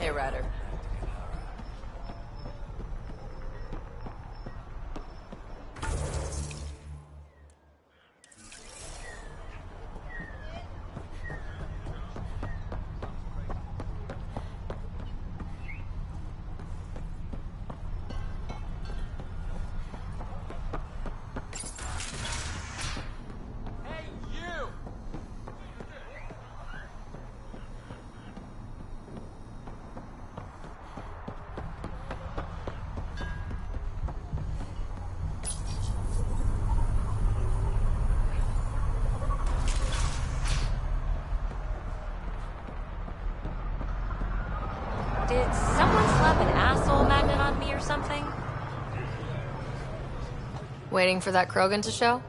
Hey, Ryder. Did someone slap an asshole magnet on me or something? Waiting for that Krogan to show?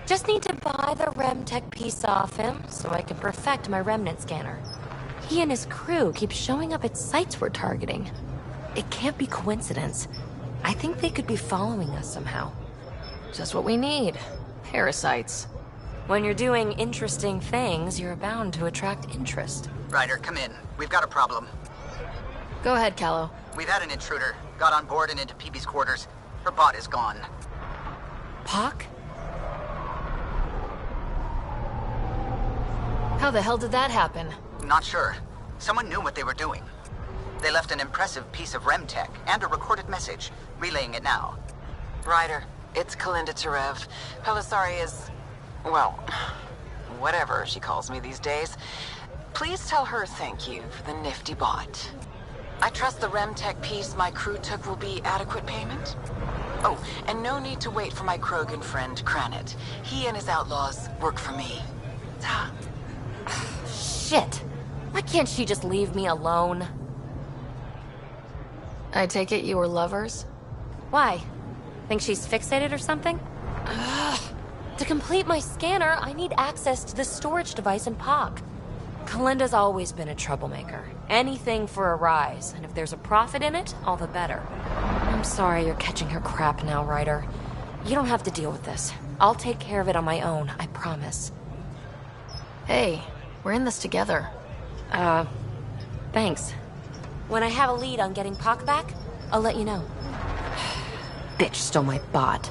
Just need to buy the Remtech piece off him so I can perfect my remnant scanner. He and his crew keep showing up at sites we're targeting. It can't be coincidence. I think they could be following us somehow. Just what we need. Parasites. When you're doing interesting things, you're bound to attract interest. Ryder, come in. We've got a problem. Go ahead, Callow. We've had an intruder. Got on board and into PB's quarters. Her bot is gone. Pock? How the hell did that happen? Not sure. Someone knew what they were doing. They left an impressive piece of Remtech and a recorded message, relaying it now. Ryder, it's Kalinda Tarev. Pelisari is... well, whatever she calls me these days. Please tell her thank you for the nifty bot. I trust the Remtech piece my crew took will be adequate payment. Oh, and no need to wait for my Krogan friend, Kranit. He and his outlaws work for me. Ta. Shit. Why can't she just leave me alone? I take it you were lovers? Why? Think she's fixated or something? Ugh. To complete my scanner, I need access to the storage device in POC. Kalinda's always been a troublemaker. Anything for a rise, and if there's a profit in it, all the better. I'm sorry you're catching her crap now, Ryder. You don't have to deal with this. I'll take care of it on my own, I promise. Hey, we're in this together. Thanks. When I have a lead on getting POC back, I'll let you know. Bitch stole my bot.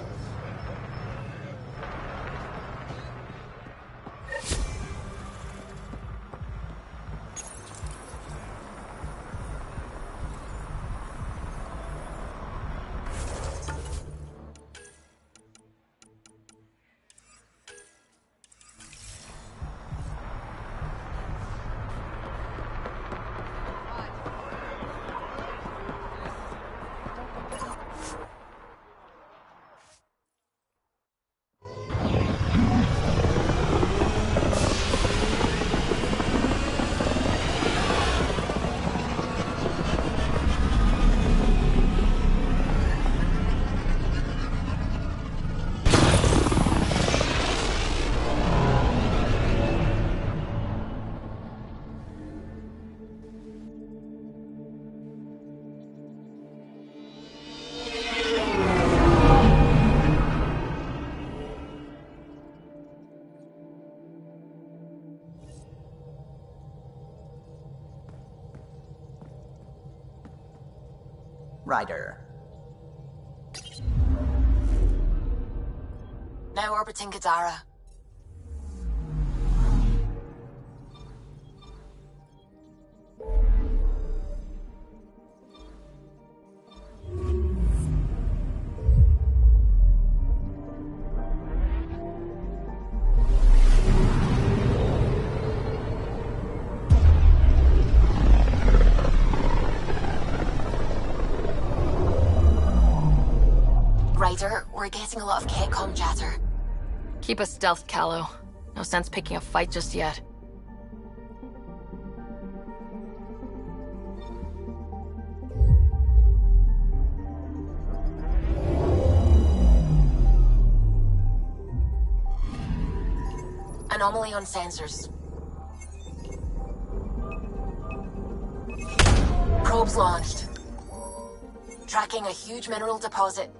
Ryder. Now orbiting Gadara. Ryder, we're getting a lot of Ketcom chatter. Keep a stealth, Callow. No sense picking a fight just yet. Anomaly on sensors. Probes launched. Tracking a huge mineral deposit.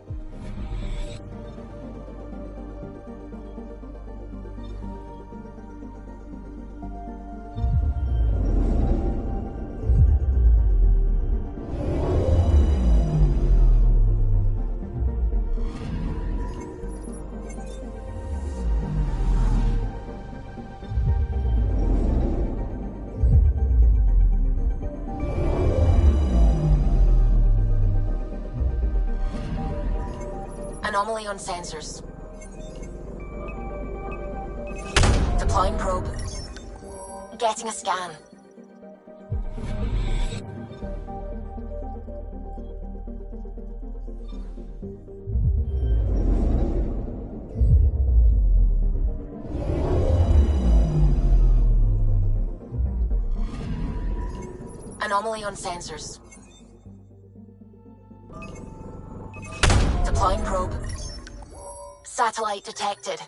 Anomaly on sensors. Deploying probe. Getting a scan. Anomaly on sensors. Deploying probe. Satellite detected.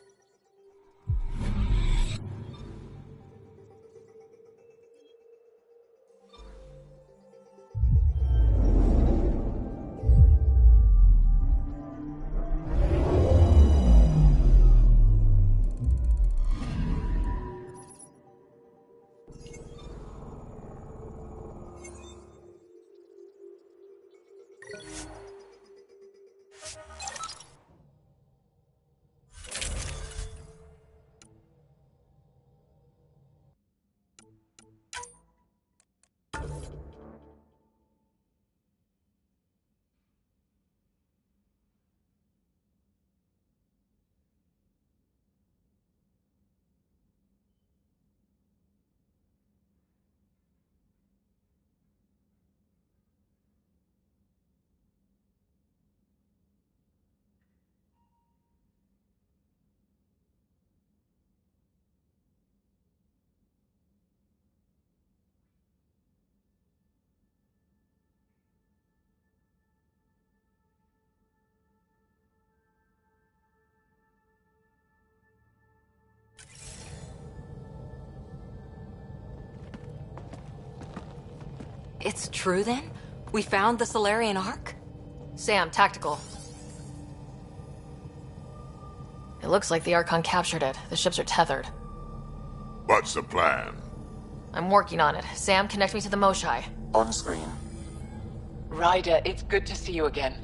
It's true then? We found the Solarian Ark? Sam, tactical. It looks like the Archon captured it. The ships are tethered. What's the plan? I'm working on it. Sam, connect me to the Moshai. On screen. Ryder, it's good to see you again.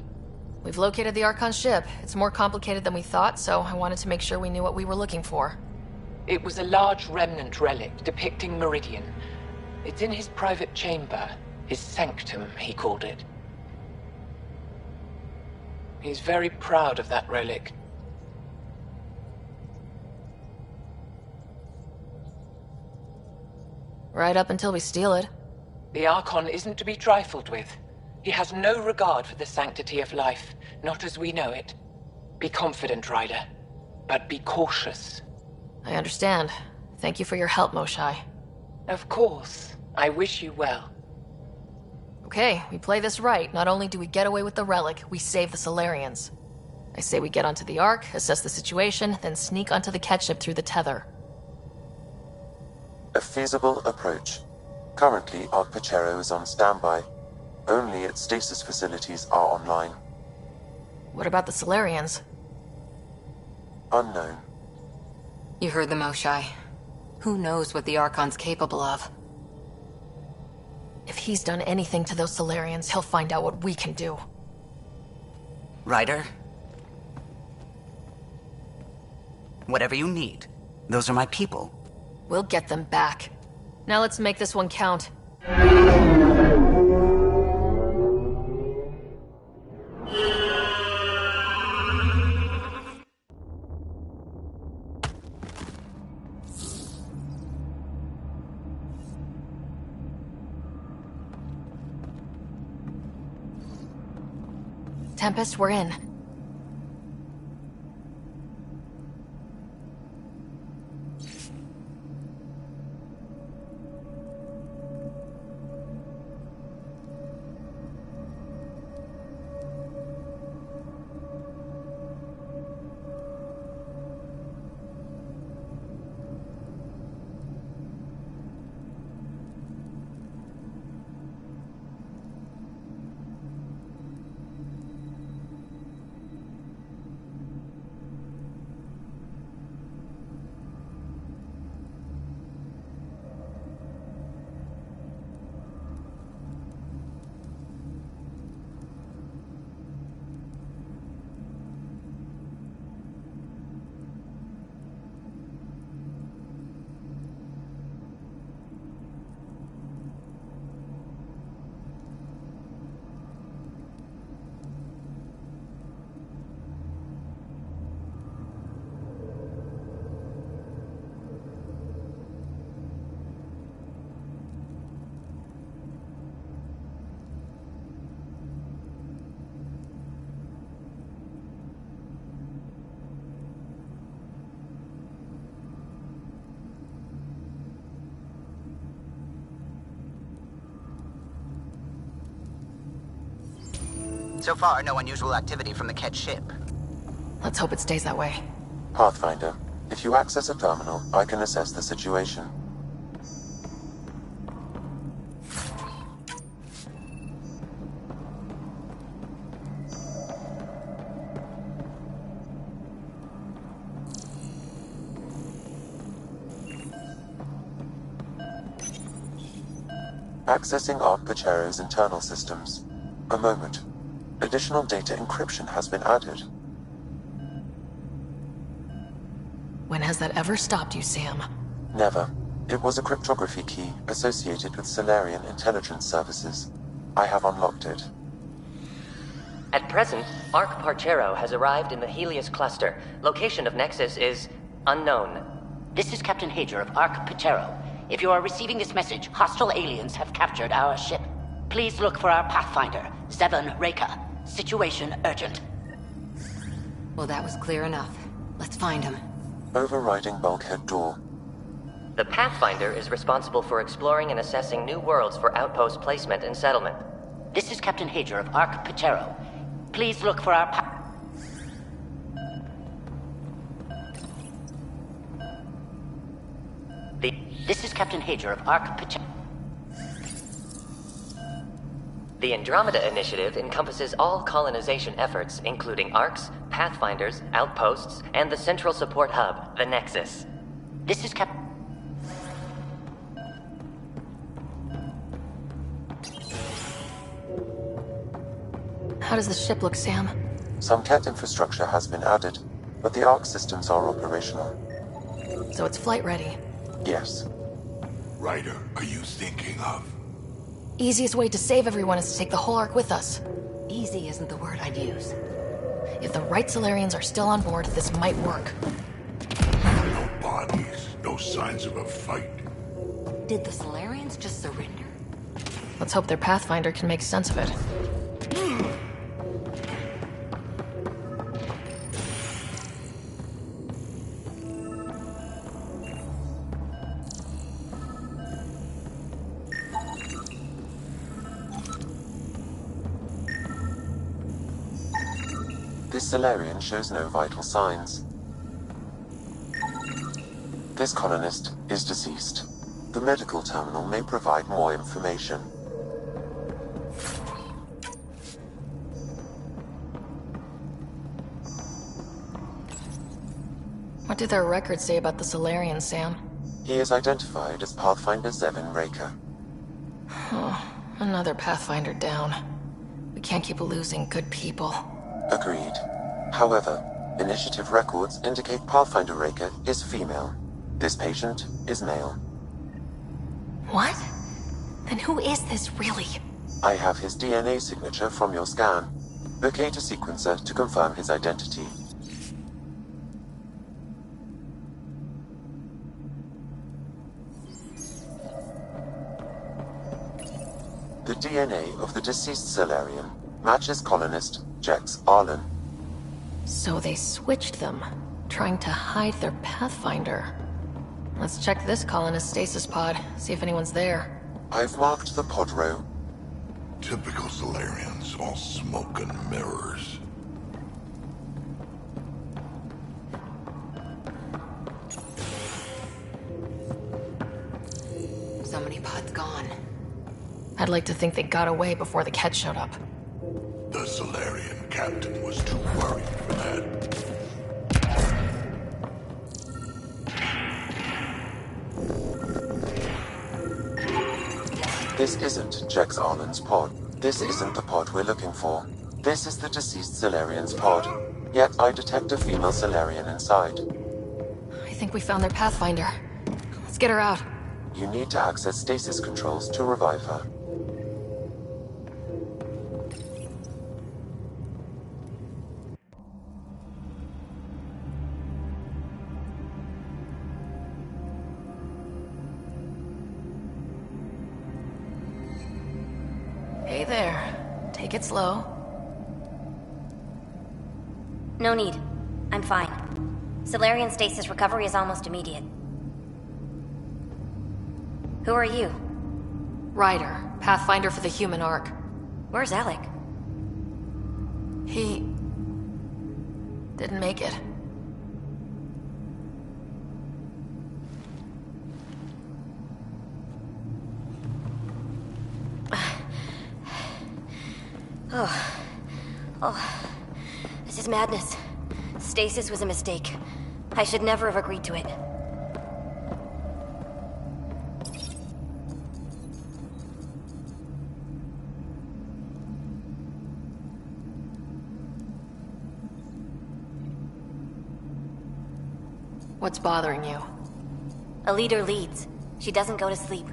We've located the Archon ship. It's more complicated than we thought, so I wanted to make sure we knew what we were looking for. It was a large remnant relic depicting Meridian. It's in his private chamber. His sanctum, he called it. He's very proud of that relic. Right up until we steal it. The Archon isn't to be trifled with. He has no regard for the sanctity of life, not as we know it. Be confident, Ryder, but be cautious. I understand. Thank you for your help, Moshai. Of course. I wish you well. Okay, we play this right. Not only do we get away with the relic, we save the Solarians. I say we get onto the Ark, assess the situation, then sneak onto the catship through the tether. A feasible approach. Currently, our Pachero is on standby. Only its stasis facilities are online. What about the Solarians? Unknown. You heard the Moshai. Who knows what the Archon's capable of? If he's done anything to those Solarians, he'll find out what we can do. Ryder? Whatever you need. Those are my people. We'll get them back. Now let's make this one count. Tempest, we're in. So far, no unusual activity from the Ketch ship. Let's hope it stays that way. Pathfinder, if you access a terminal, I can assess the situation. Accessing Ark Pachero's internal systems. A moment. Additional data encryption has been added. When has that ever stopped you, Sam? Never. It was a cryptography key associated with Solarian intelligence services. I have unlocked it. At present, Ark Parchero has arrived in the Helios cluster. Location of Nexus is unknown. This is Captain Hager of Ark Parchero. If you are receiving this message, hostile aliens have captured our ship. Please look for our Pathfinder, Zevon Reka. Situation urgent. Well, that was clear enough. Let's find him. Overriding bulkhead door. The Pathfinder is responsible for exploring and assessing new worlds for outpost placement and settlement. This is Captain Hager of Ark Parchero. Please look for our This is Captain Hager of Ark Parchero. The Andromeda initiative encompasses all colonization efforts, including Arks, Pathfinders, outposts, and the central support hub, the Nexus. This is How does the ship look, Sam? Some Ket infrastructure has been added, but the Ark systems are operational. So it's flight ready. Yes. Ryder, are you thinking of? Easiest way to save everyone is to take the whole Ark with us. Easy isn't the word I'd use. If the right Solarians are still on board, this might work. No bodies, no signs of a fight. Did the Solarians just surrender? Let's hope their Pathfinder can make sense of it. This Solarian shows no vital signs. This colonist is deceased. The medical terminal may provide more information. What do their records say about the Solarians, Sam? He is identified as Pathfinder Zevon Reka. Oh, another Pathfinder down. We can't keep losing good people. Agreed. However, initiative records indicate Pathfinder Reka is female. This patient is male. What? Then who is this really? I have his DNA signature from your scan. Locate a sequencer to confirm his identity. The DNA of the deceased Solarian matches colonist Jex Arlen. So they switched them, trying to hide their Pathfinder. Let's check this colonist stasis pod, see if anyone's there. I've marked the pod row. Typical Solarians, all smoke and mirrors. So many pods gone. I'd like to think they got away before the Ket showed up. The Solarian captain was too worried for that. This isn't Jex Arlen's pod. This isn't the pod we're looking for. This is the deceased Solarian's pod. Yet I detect a female Solarian inside. I think we found their Pathfinder. Let's get her out. You need to access stasis controls to revive her. Hey there. Take it slow. No need. I'm fine. Solarian stasis recovery is almost immediate. Who are you? Ryder, Pathfinder for the human Ark. Where's Alec? He didn't make it. Oh, this is madness. Stasis was a mistake. I should never have agreed to it. What's bothering you? A leader leads. She doesn't go to sleep.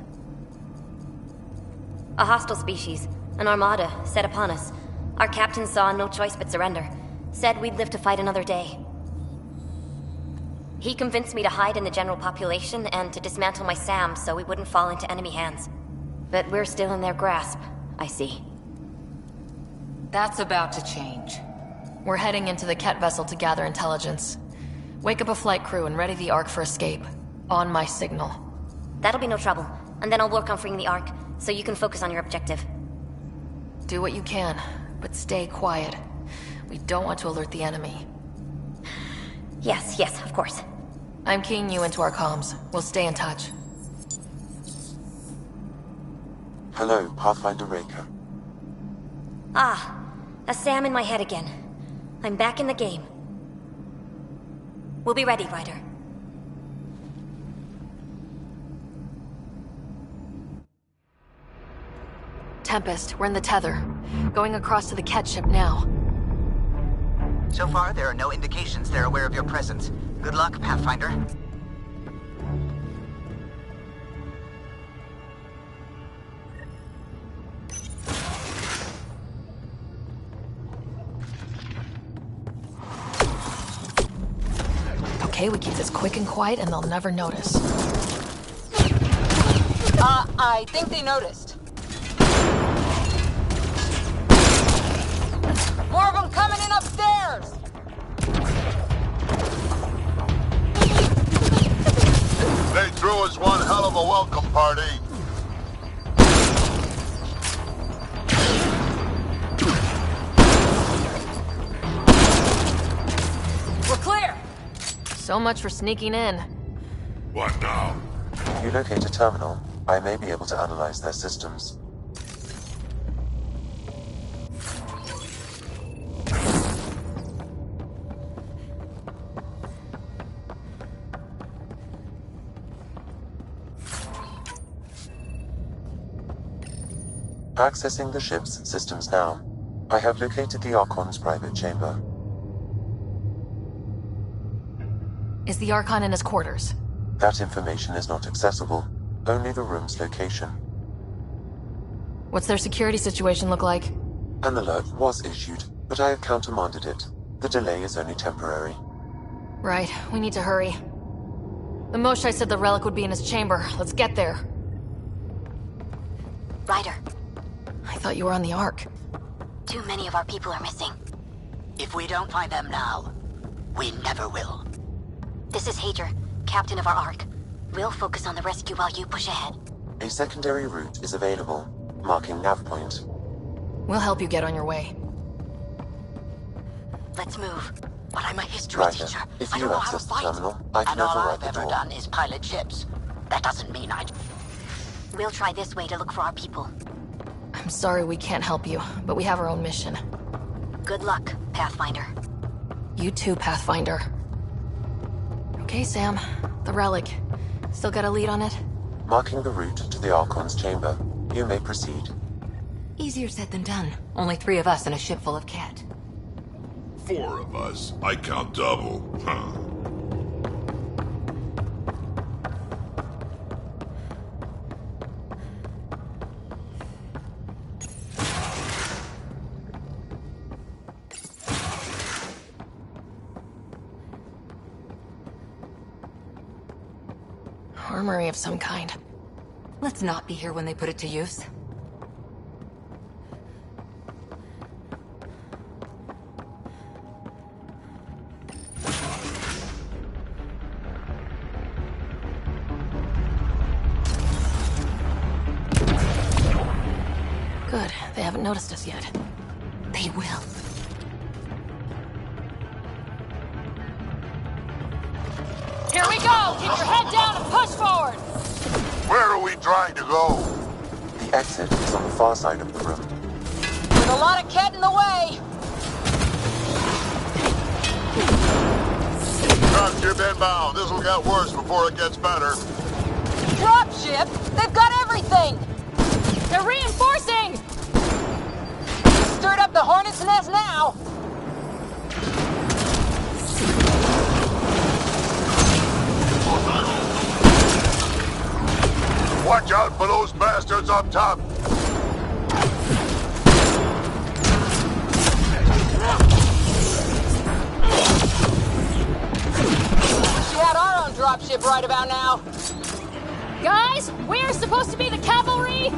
A hostile species, an armada, set upon us. Our captain saw no choice but surrender. Said we'd live to fight another day. He convinced me to hide in the general population and to dismantle my SAM so we wouldn't fall into enemy hands. But we're still in their grasp, I see. That's about to change. We're heading into the Ket vessel to gather intelligence. Wake up a flight crew and ready the Ark for escape. On my signal. That'll be no trouble. And then I'll work on freeing the Ark, so you can focus on your objective. Do what you can, but stay quiet. We don't want to alert the enemy. Yes, of course. I'm keying you into our comms. We'll stay in touch. Hello, Pathfinder Raker. Ah, a SAM in my head again. I'm back in the game. We'll be ready, Ryder. Tempest, we're in the tether. Going across to the Ket ship now. So far, there are no indications they're aware of your presence. Good luck, Pathfinder. Okay, we keep this quick and quiet and they'll never notice. I think they noticed. More of them coming in upstairs! They threw us one hell of a welcome party. We're clear! So much for sneaking in. What now? If you locate a terminal, I may be able to analyze their systems. Accessing the ship's systems now. I have located the Archon's private chamber. Is the Archon in his quarters? That information is not accessible. Only the room's location. What's their security situation look like? An alert was issued, but I have countermanded it. The delay is only temporary. Right, we need to hurry. The Moshai said the relic would be in his chamber. Let's get there. Ryder, I thought you were on the Ark. too many of our people are missing. If we don't find them now, we never will. This is Hager, captain of our Ark. We'll focus on the rescue while you push ahead. A secondary route is available, marking nav point. We'll help you get on your way. Let's move. But I'm a history Ryder, teacher. if I you don't know how to access the fight. terminal, I can And all override I've the ever door. done is pilot ships. That doesn't mean I... We'll try this way to look for our people. I'm sorry we can't help you, but we have our own mission. Good luck, Pathfinder. You too, Pathfinder. Okay, Sam. The relic. Still got a lead on it? Marking the route to the Archon's chamber. You may proceed. Easier said than done. Only 3 of us and a ship full of Ket. 4 of us. I count double. Huh. Armory of some kind. Let's not be here when they put it to use. Good. They haven't noticed us yet. They will. Here we go! Keep your head down and push forward! Where are we trying to go? The exit is on the far side of the room. There's a lot of Ket in the way! Dropship inbound. This'll get worse before it gets better. Dropship? They've got everything! They're reinforcing! Stirred up the hornet's nest now! Watch out for those bastards up top. She had our own dropship right about now. Guys, we're supposed to be the cavalry!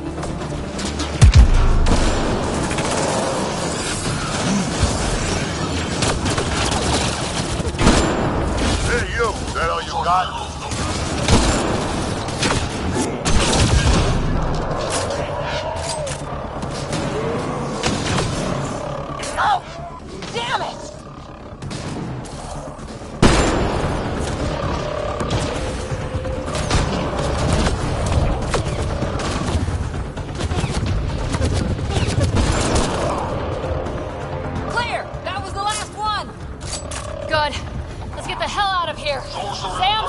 Hey, you. Is that all you got? Oh! Damn it! Clear! That was the last one! Good. Let's get the hell out of here. Sam?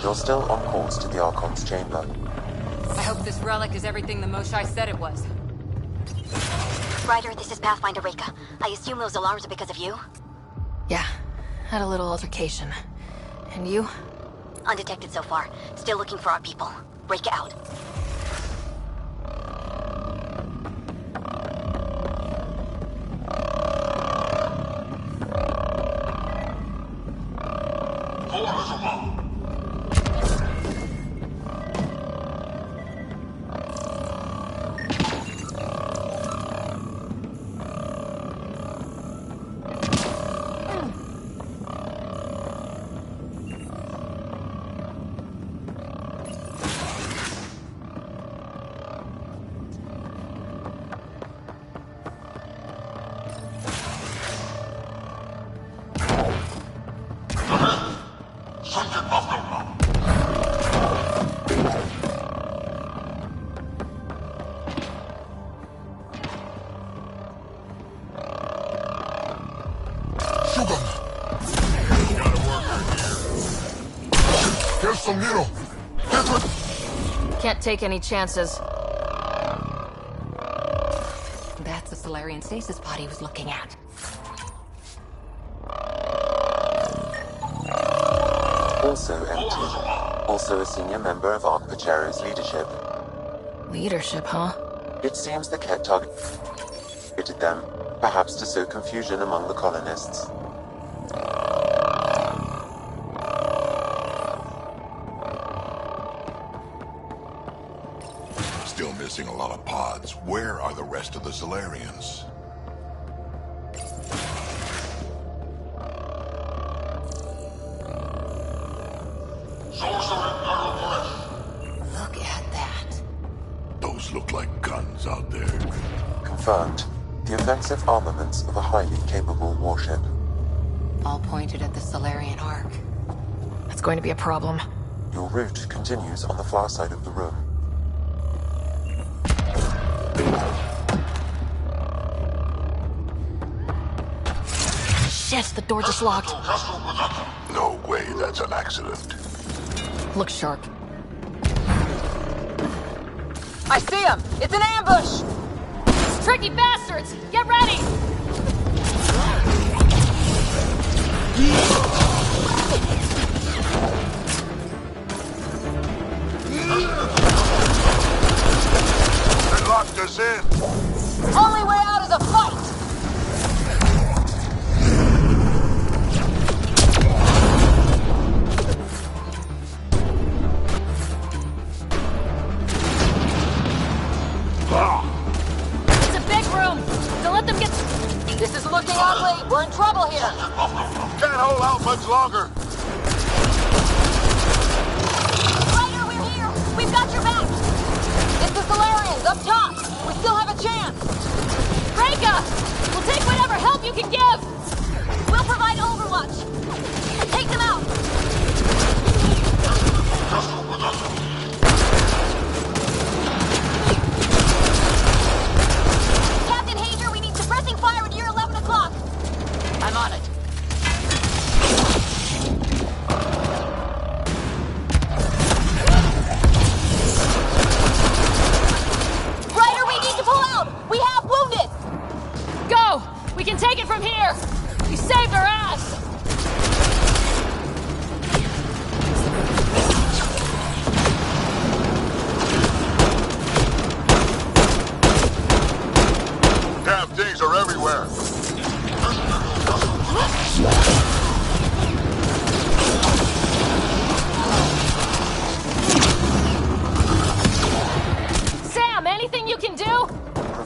You're still on course to the Archon's chamber. I hope this relic is everything the Moshai said it was. Ryder, this is Pathfinder Reka. I assume those alarms are because of you? Yeah, had a little altercation. And you? Undetected so far. Still looking for our people. Reka out. Here's some needle. Can't take any chances. That's the Solarian stasis pod he was looking at. Also empty. Also a senior member of Ark Pachero's leadership. Leadership, huh? It seems the Ket targeted them, perhaps to sow confusion among the colonists. Still missing a lot of pods. Where are the rest of the Solarians? Look at that. Those look like guns out there. Confirmed. The offensive armaments of a highly capable warship. All pointed at the Solarian Ark. That's going to be a problem. Your route continues on the far side of the room. Shit, the door just locked. No way, that's an accident. Look sharp. I see him! It's an ambush! Tricky bastards! Get ready! They locked us in. Only way out is a fight! It's a big room! Don't let them get... This is looking ugly. We're in trouble here. Can't hold out much longer. Ryder, we're here! We've got your back! It's the Solarians up top. We still have a chance. Reka! We'll take whatever help you can give! We'll provide overwatch! Take them out!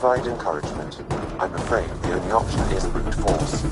provide encouragement. I'm afraid the only option is brute force.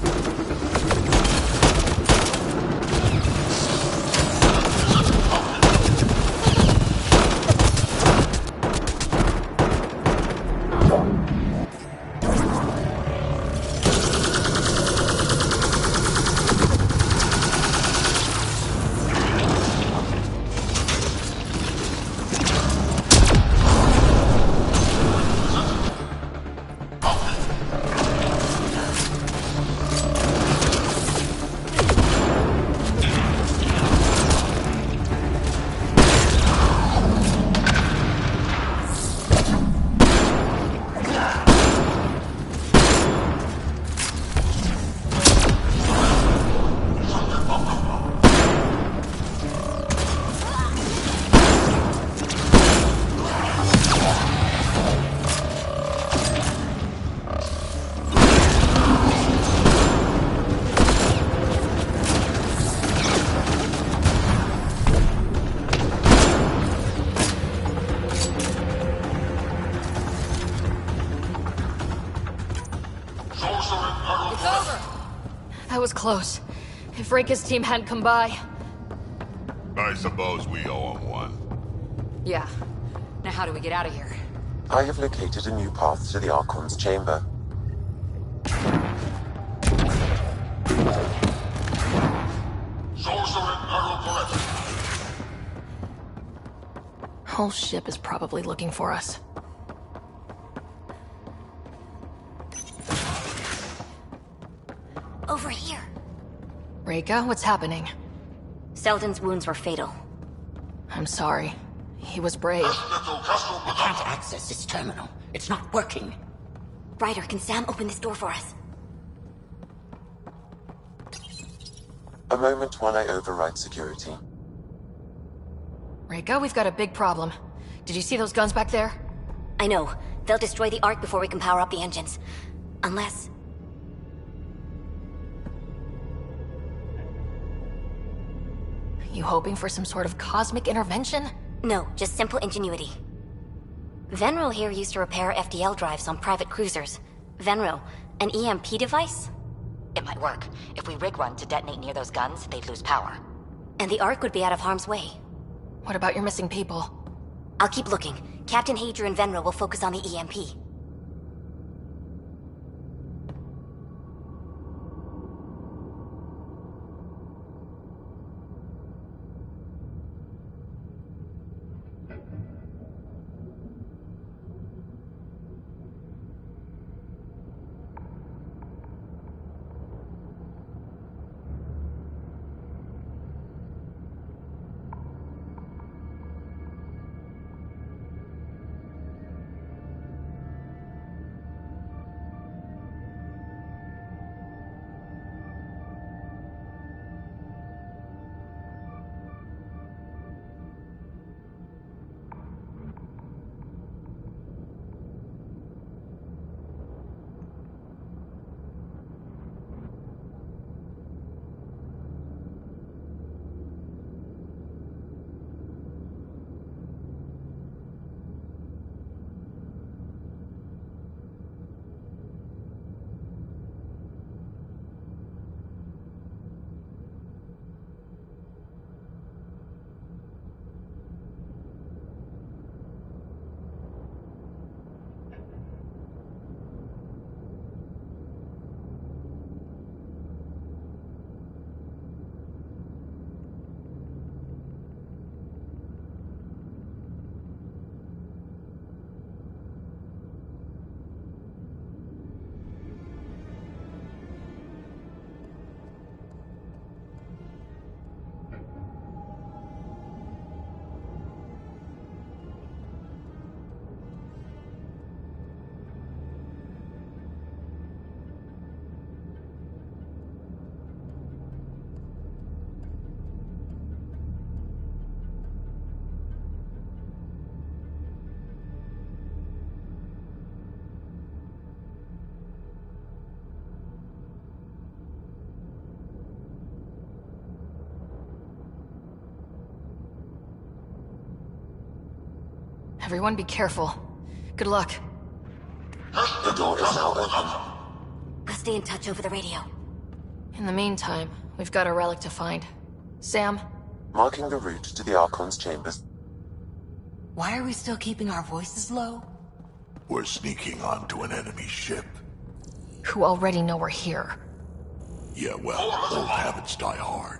That was close. If Reika's team hadn't come by... I suppose we owe him one. Yeah. Now how do we get out of here? I have located a new path to the Archon's chamber. Whole ship is probably looking for us. Over here. Reika, what's happening? Selden's wounds were fatal. I'm sorry. He was brave. I can't access this terminal. It's not working. Ryder, can Sam open this door for us? A moment while I override security. Reika, we've got a big problem. Did you see those guns back there? I know. They'll destroy the Ark before we can power up the engines. Unless... You hoping for some sort of cosmic intervention? No, just simple ingenuity. Venro here used to repair FDL drives on private cruisers. Venro, an EMP device? It might work. If we rig one to detonate near those guns, they'd lose power. And the Ark would be out of harm's way. What about your missing people? I'll keep looking. Captain Hadra and Venro will focus on the EMP. Everyone be careful. Good luck. The door is now open. We'll stay in touch over the radio. In the meantime, we've got a relic to find. Sam? Marking the route to the Archon's chambers. Why are we still keeping our voices low? We're sneaking onto an enemy ship. Who already know we're here. Yeah, well, old habits die hard.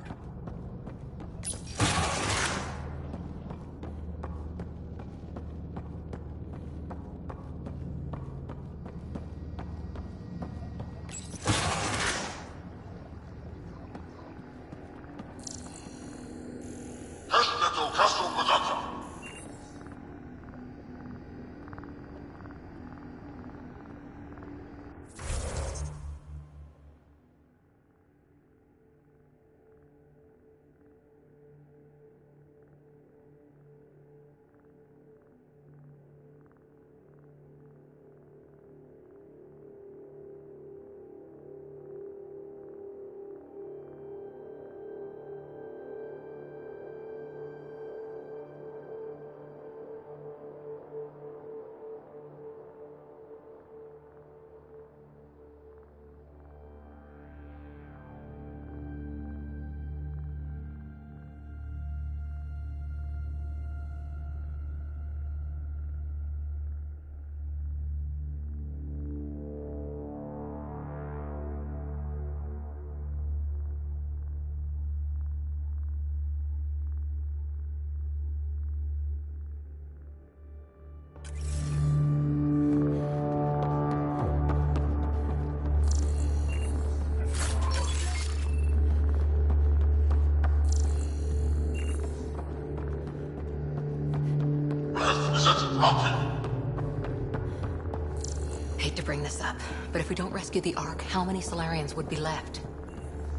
Hate to bring this up, but if we don't rescue the Ark, how many Solarians would be left?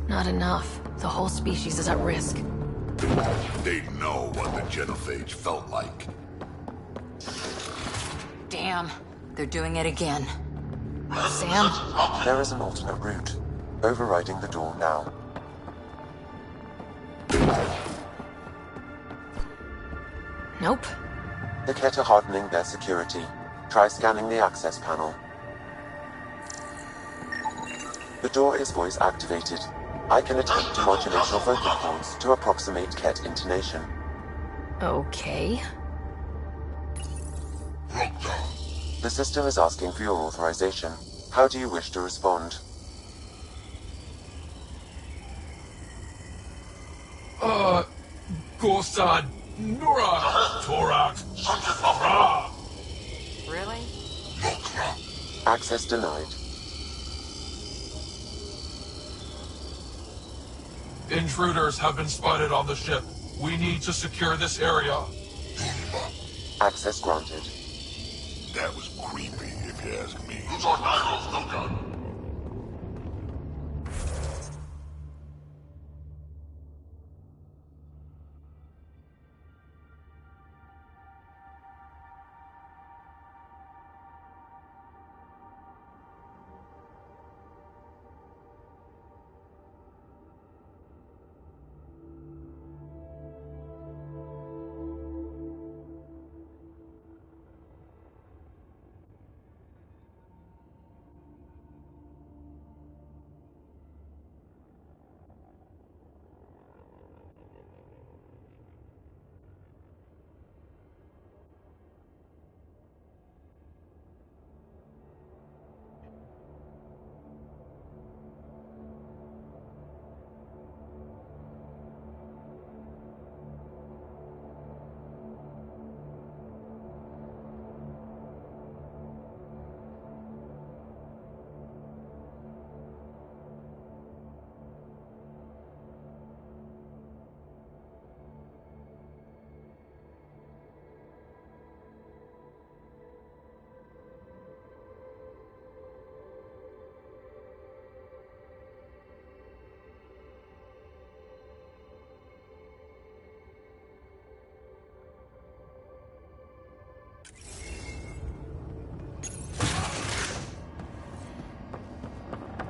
Not enough. The whole species is at risk. They'd know what the genophage felt like. Damn, they're doing it again. Sam? There is an alternate route. Overriding the door now. Nope. The Ket are hardening their security. Try scanning the access panel. The door is voice activated. I can attempt to modulate your vocal cords to approximate Ket intonation. Okay. The system is asking for your authorization. How do you wish to respond? Gorsad, Nura, Torak, Sanjifara. Really? Access denied. Intruders have been spotted on the ship. We need to secure this area. Access granted. That was creepy, if you ask me.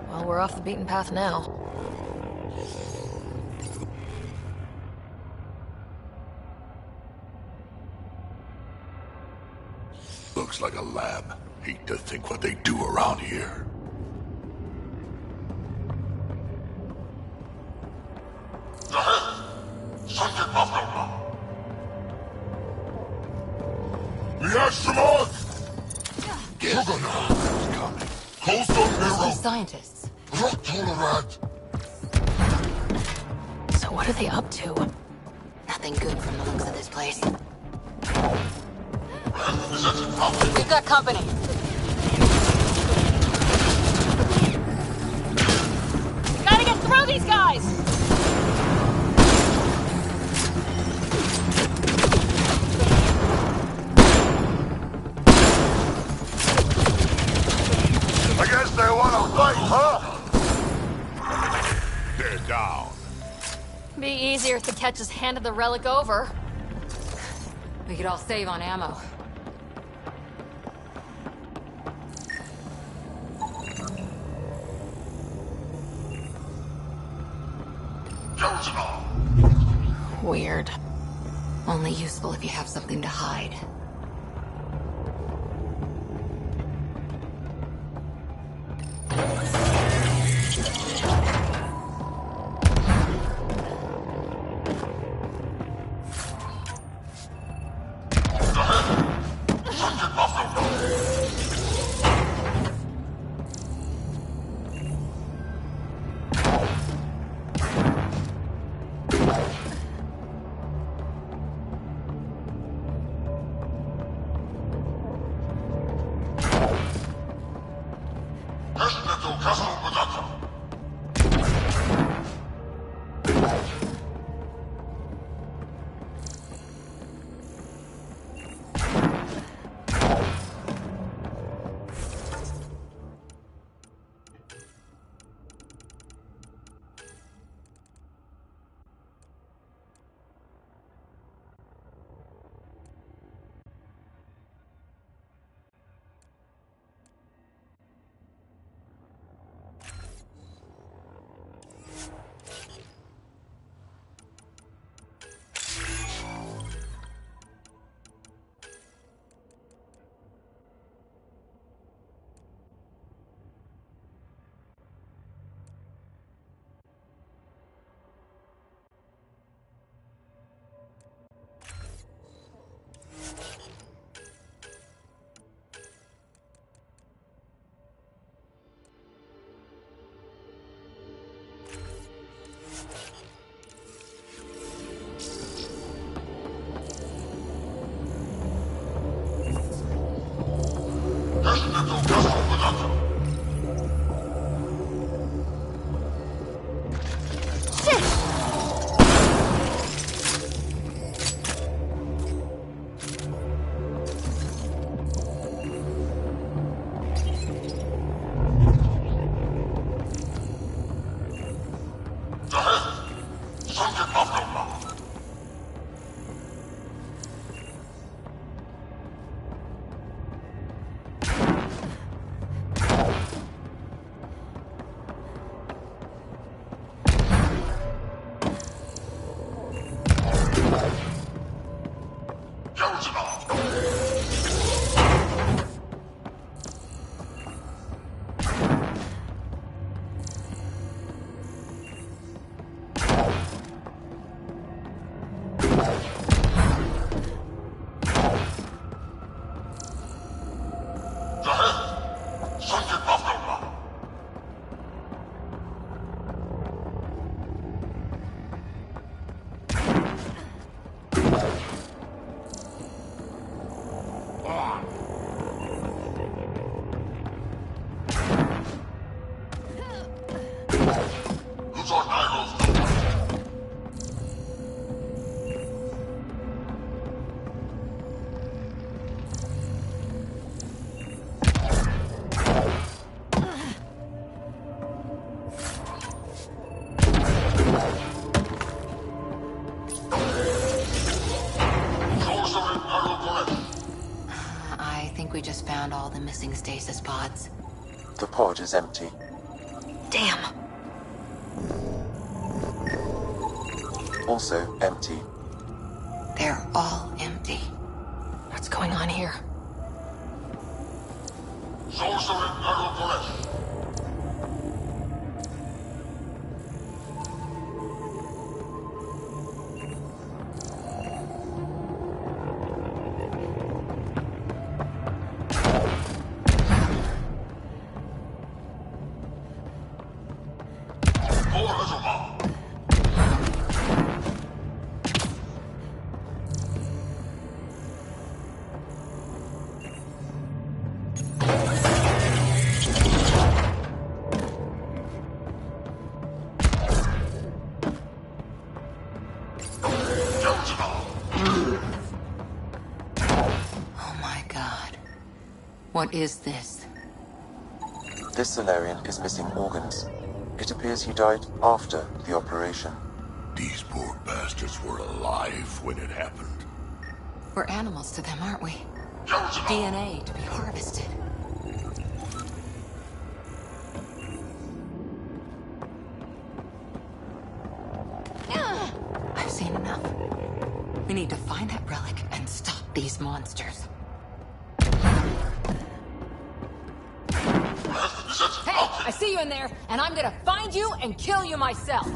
Well, we're off the beaten path now. Looks like a lab. Hate to think what they do around here. Scientists. So what are they up to? Nothing good from the looks of this place. We've got company. Gotta get through these guys! I guess they want to fight, huh? They're down. Be easier if the catch just handed the relic over. We could all save on ammo. Weird. Only useful if you have something to hide. We just found all the missing stasis pods. The pod is empty. Damn. Also empty. They're all empty. What's going on here? Sorcerer Aeropress. Oh my god. What is this? This Solarian is missing organs. It appears he died after the operation. These poor bastards were alive when it happened. We're animals to them, aren't we? DNA to be harvested. I've seen enough. We need to find that relic and stop these monsters. Hey, I see you in there, and I'm gonna find you and kill you myself.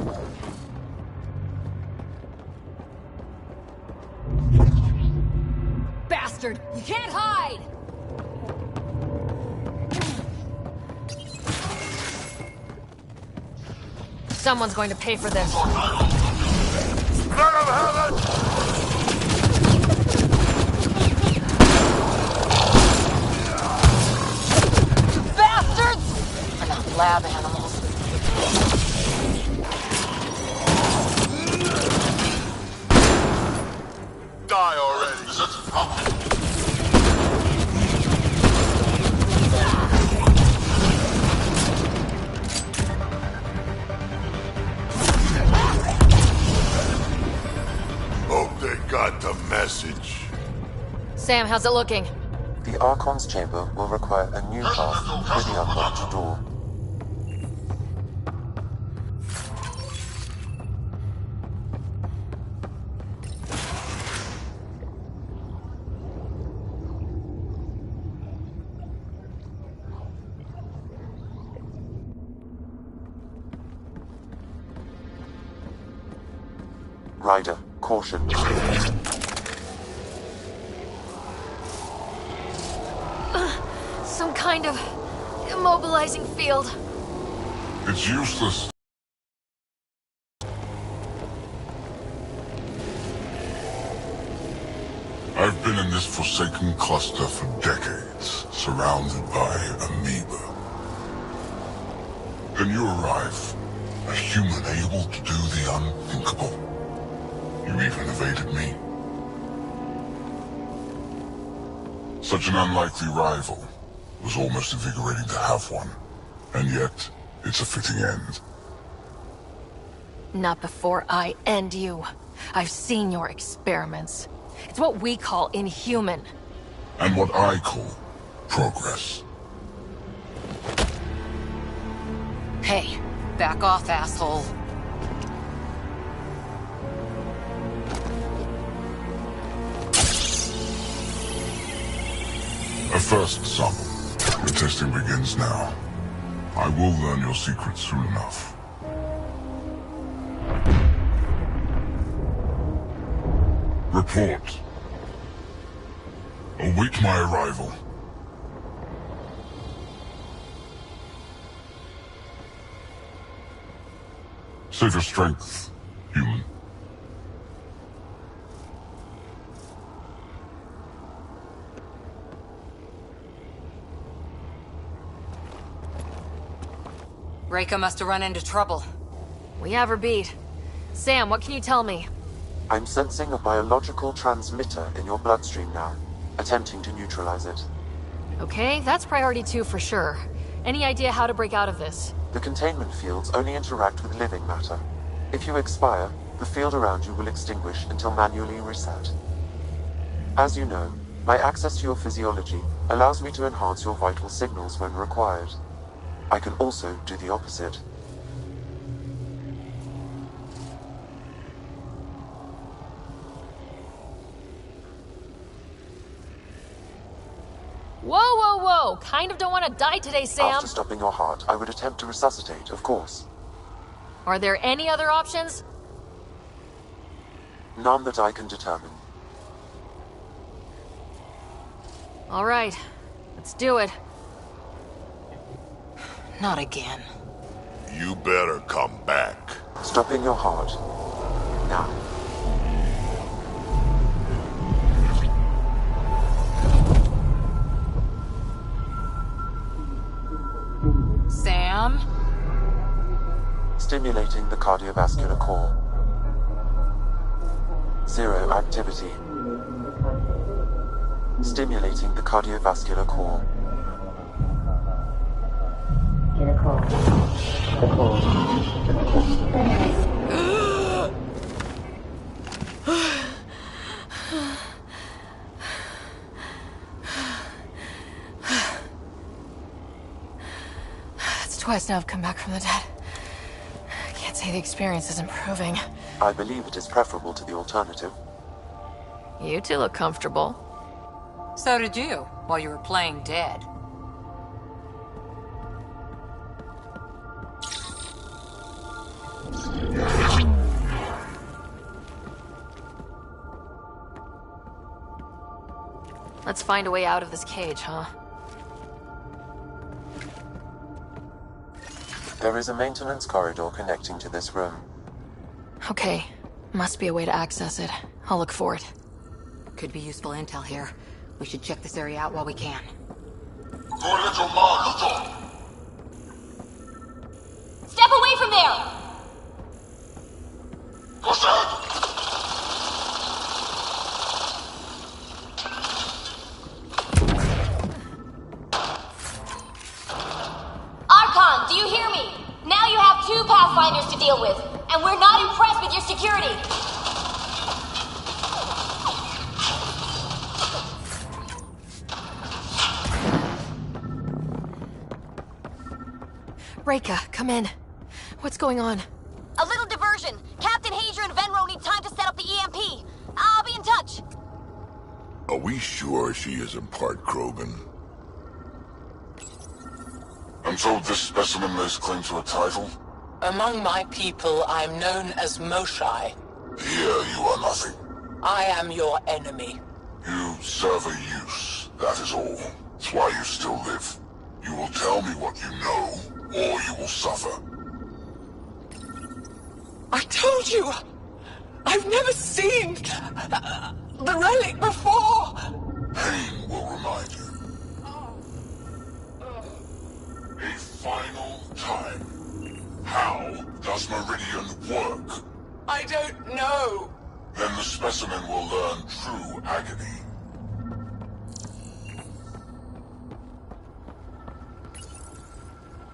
Bastard, you can't hide! Someone's going to pay for this. Bastards! We're not lab animals. Die already. Hope they got the message. Sam, how's it looking? The Archon's chamber will require a new path through the unlocked door. Ryder, caution. Some kind of immobilizing field. It's useless. I've been in this forsaken cluster for decades, surrounded by amoeba. Then you arrive, a human able to do the unthinkable. You even evaded me. Such an unlikely rival. Was almost invigorating to have one. And yet, it's a fitting end. Not before I end you. I've seen your experiments. It's what we call inhuman. And what I call progress. Hey, back off, asshole. A first sample. The testing begins now. I will learn your secrets soon enough. Report. Await my arrival. Save your strength, human. Reika must have run into trouble. We have her beat. Sam, what can you tell me? I'm sensing a biological transmitter in your bloodstream now, attempting to neutralize it. Okay, that's priority 2 for sure. Any idea how to break out of this? The containment fields only interact with living matter. If you expire, the field around you will extinguish until manually reset. As you know, my access to your physiology allows me to enhance your vital signals when required. I can also do the opposite. Whoa, whoa, whoa! Kind of don't want to die today, Sam! After stopping your heart, I would attempt to resuscitate, of course. Are there any other options? None that I can determine. All right, let's do it. Not again. You better come back. Stopping your heart. Now. Sam? Stimulating the cardiovascular core. Zero activity. Stimulating the cardiovascular core. It's twice now I've come back from the dead. I can't say the experience is improving. I believe it is preferable to the alternative. You two look comfortable. So did you, while you were playing dead. Let's find a way out of this cage, huh? There is a maintenance corridor connecting to this room. Okay. Must be a way to access it. I'll look for it. Could be useful intel here. We should check this area out while we can. Step away from there! Archon, do you hear me? Now you have 2 Pathfinders to deal with, and we're not impressed with your security. Reika, come in. What's going on? A little diversion. Captain Hager and Venro need time to set up the EMP. I'll be in touch. Are we sure she isn't part Krogan? I'm told this specimen lays claim to a title. Among my people, I'm known as Moshai. Here you are nothing. I am your enemy. You serve a use, that is all. It's why you still live. You will tell me what you know, or you will suffer. I told you! I've never seen the relic before! Pain will remind you. A final time. How does Meridian work? I don't know. Then the specimen will learn true agony.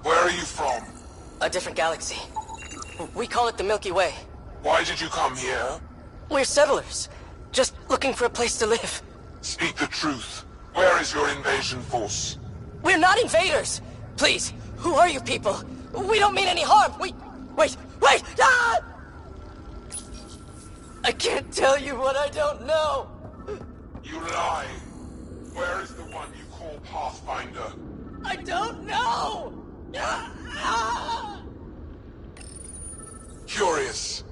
Where are you from? A different galaxy. We call it the Milky Way. Why did you come here? We're settlers. Just looking for a place to live. Speak the truth. Where is your invasion force? We're not invaders! Please, who are you people? We don't mean any harm! Wait! Ah! I can't tell you what I don't know! You lie! Where is the one you call Pathfinder? I don't know! Curious.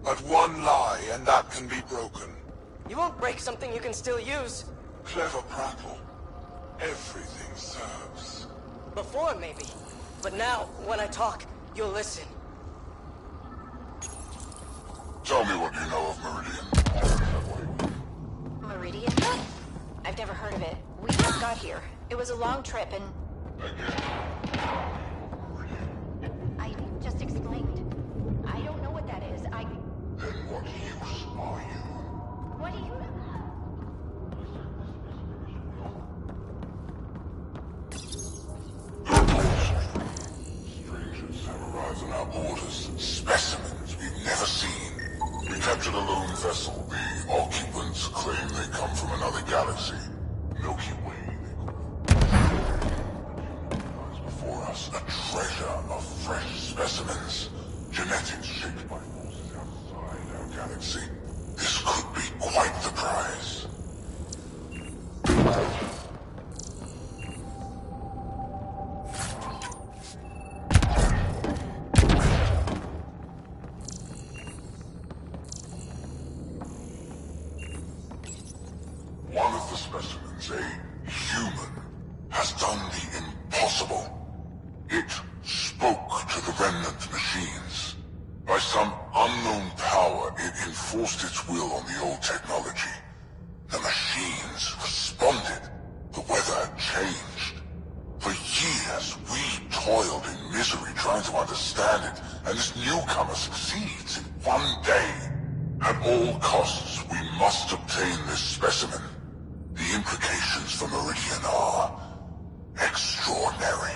But one lie, and that can be broken. You won't break something you can still use. Clever prattle. Everything serves. Before, maybe. But now, when I talk, you'll listen. Tell me what you know of Meridian. Meridian? I've never heard of it. We just got here. It was a long trip and... I just explained. I don't know what that is. Then what use are you? What do you... Strangers have arrived on our borders. Specimens we've never seen. We captured a lone vessel. The occupants claim they come from another galaxy. Milky Way, they call it. Lies before us a treasure of fresh specimens. Genetics shaped by forces outside our galaxy. This could be quite the prize. specimens, a human has done the impossible. It spoke to the remnant machines. By some unknown power, it enforced its will on the old technology. The machines responded. The weather had changed. For years, we toiled in misery trying to understand it, and this newcomer succeeds in one day. At all costs, we must obtain this specimen. The implications for Meridian are extraordinary.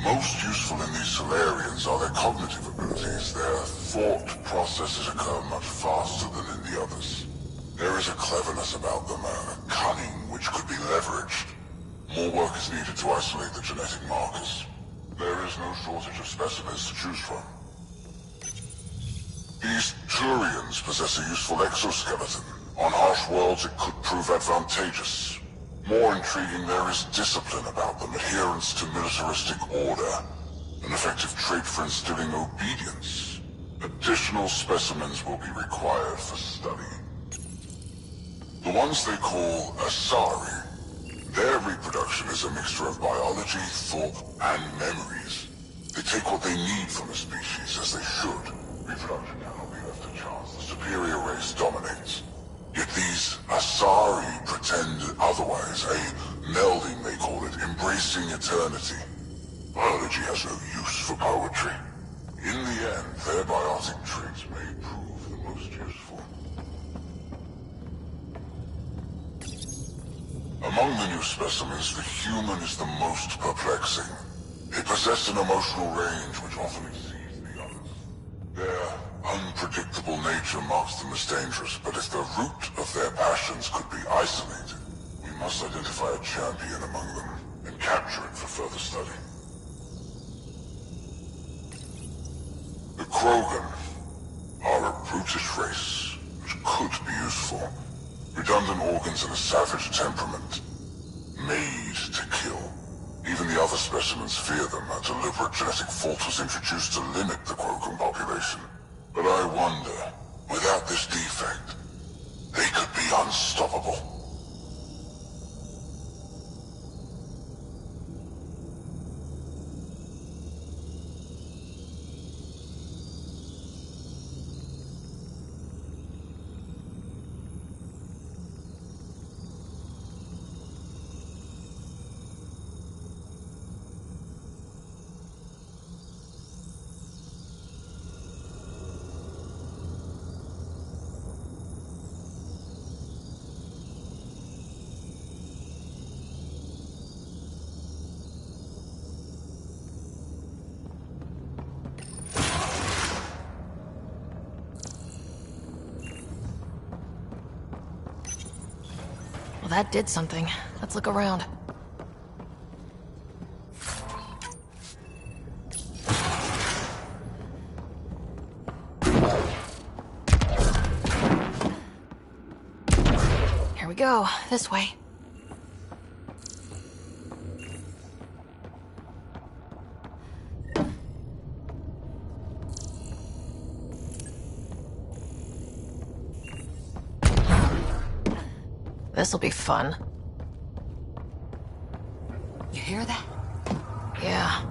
Most useful in these Solarians are their cognitive abilities. Their thought processes occur much faster than in the others. There is a cleverness about them, a cunning which could be leveraged. More work is needed to isolate the genetic markers. There is no shortage of specimens to choose from. These Turians possess a useful exoskeleton. On harsh worlds, it could prove advantageous. More intriguing, there is discipline about them, adherence to militaristic order, an effective trait for instilling obedience. Additional specimens will be required for study. The ones they call Asari, their reproduction is a mixture of biology, thought, and memories. They take what they need from a species, as they should. Reproduction cannot be left to chance. The superior race dominates. Yet these Asari pretend otherwise, a melding they call it, embracing eternity. Biology has no use for poetry. In the end, their biotic traits may prove the most useful. Among the new specimens, the human is the most perplexing. They possess an emotional range which often exceeds the others. Their unpredictable nature marks them as dangerous, but if the root of their passions could be isolated, we must identify a champion among them and capture it for further study. The Krogan are a brutish race which could be useful. Redundant organs and a savage temperament, made to kill. Even the other specimens fear them. A deliberate genetic fault was introduced to limit the Krogan population. But I wonder, without this defect, they could be unstoppable. Well, that did something. Let's look around. Here we go. This way. This'll be fun. hear that? Yeah.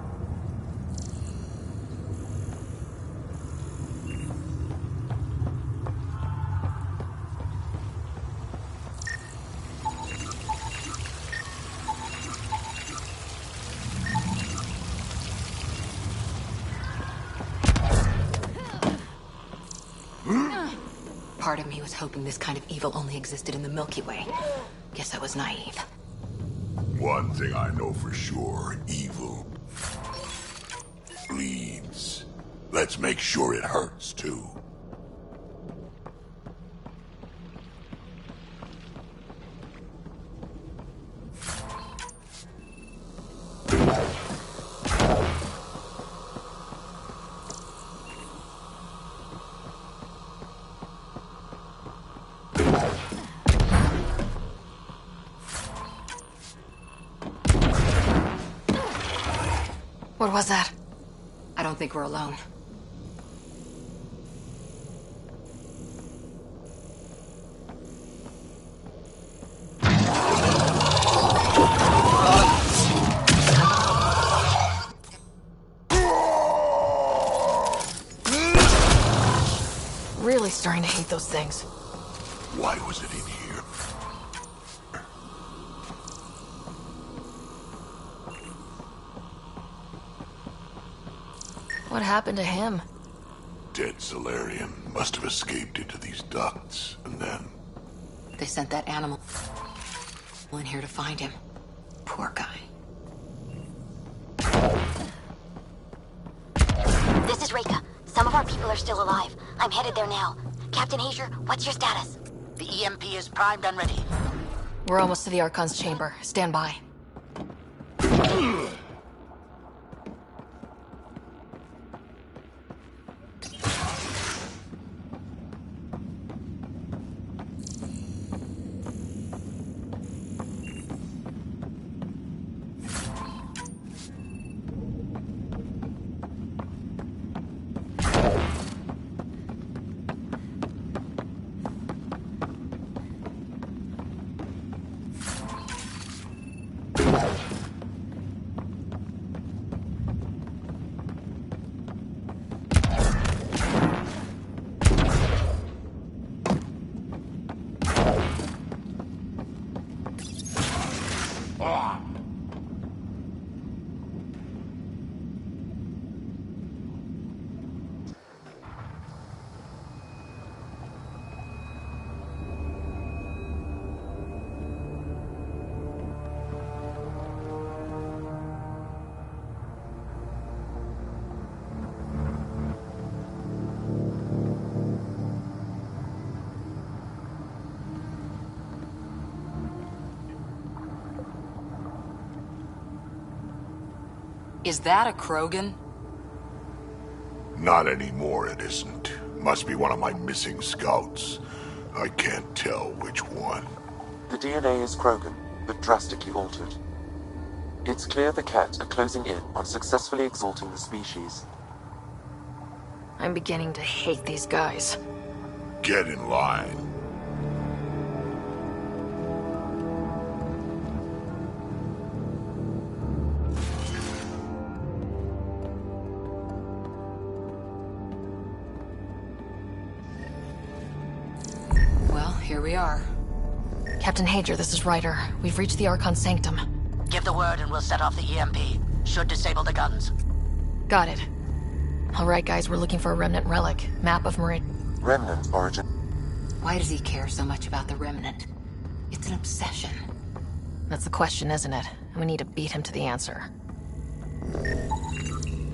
Part of me was hoping this kind of evil only existed in the Milky Way. Guess I was naive. One thing I know for sure, evil bleeds. Let's make sure it hurts, too. What was that? I don't think we're alone. Really starting to hate those things. Why was it in here? What happened to him? Dead Solarian must have escaped into these ducts, and then... They sent that animal in here to find him. Poor guy. This is Reika. Some of our people are still alive. I'm headed there now. Captain Hazer, what's your status? The EMP is primed and ready. We're almost to the Archon's chamber. Stand by. Is that a Krogan? Not anymore, it isn't. Must be one of my missing scouts. I can't tell which one. The DNA is Krogan, but drastically altered. It's clear the Cat are closing in on successfully exalting the species. I'm beginning to hate these guys. Get in line. Well, here we are. Captain Hager, this is Ryder. We've reached the Archon Sanctum. Give the word and we'll set off the EMP. Should disable the guns. Got it. Alright guys, we're looking for a remnant relic. Map of Marin. Remnant origin. Why does he care so much about the Remnant? It's an obsession. That's the question, isn't it? And we need to beat him to the answer.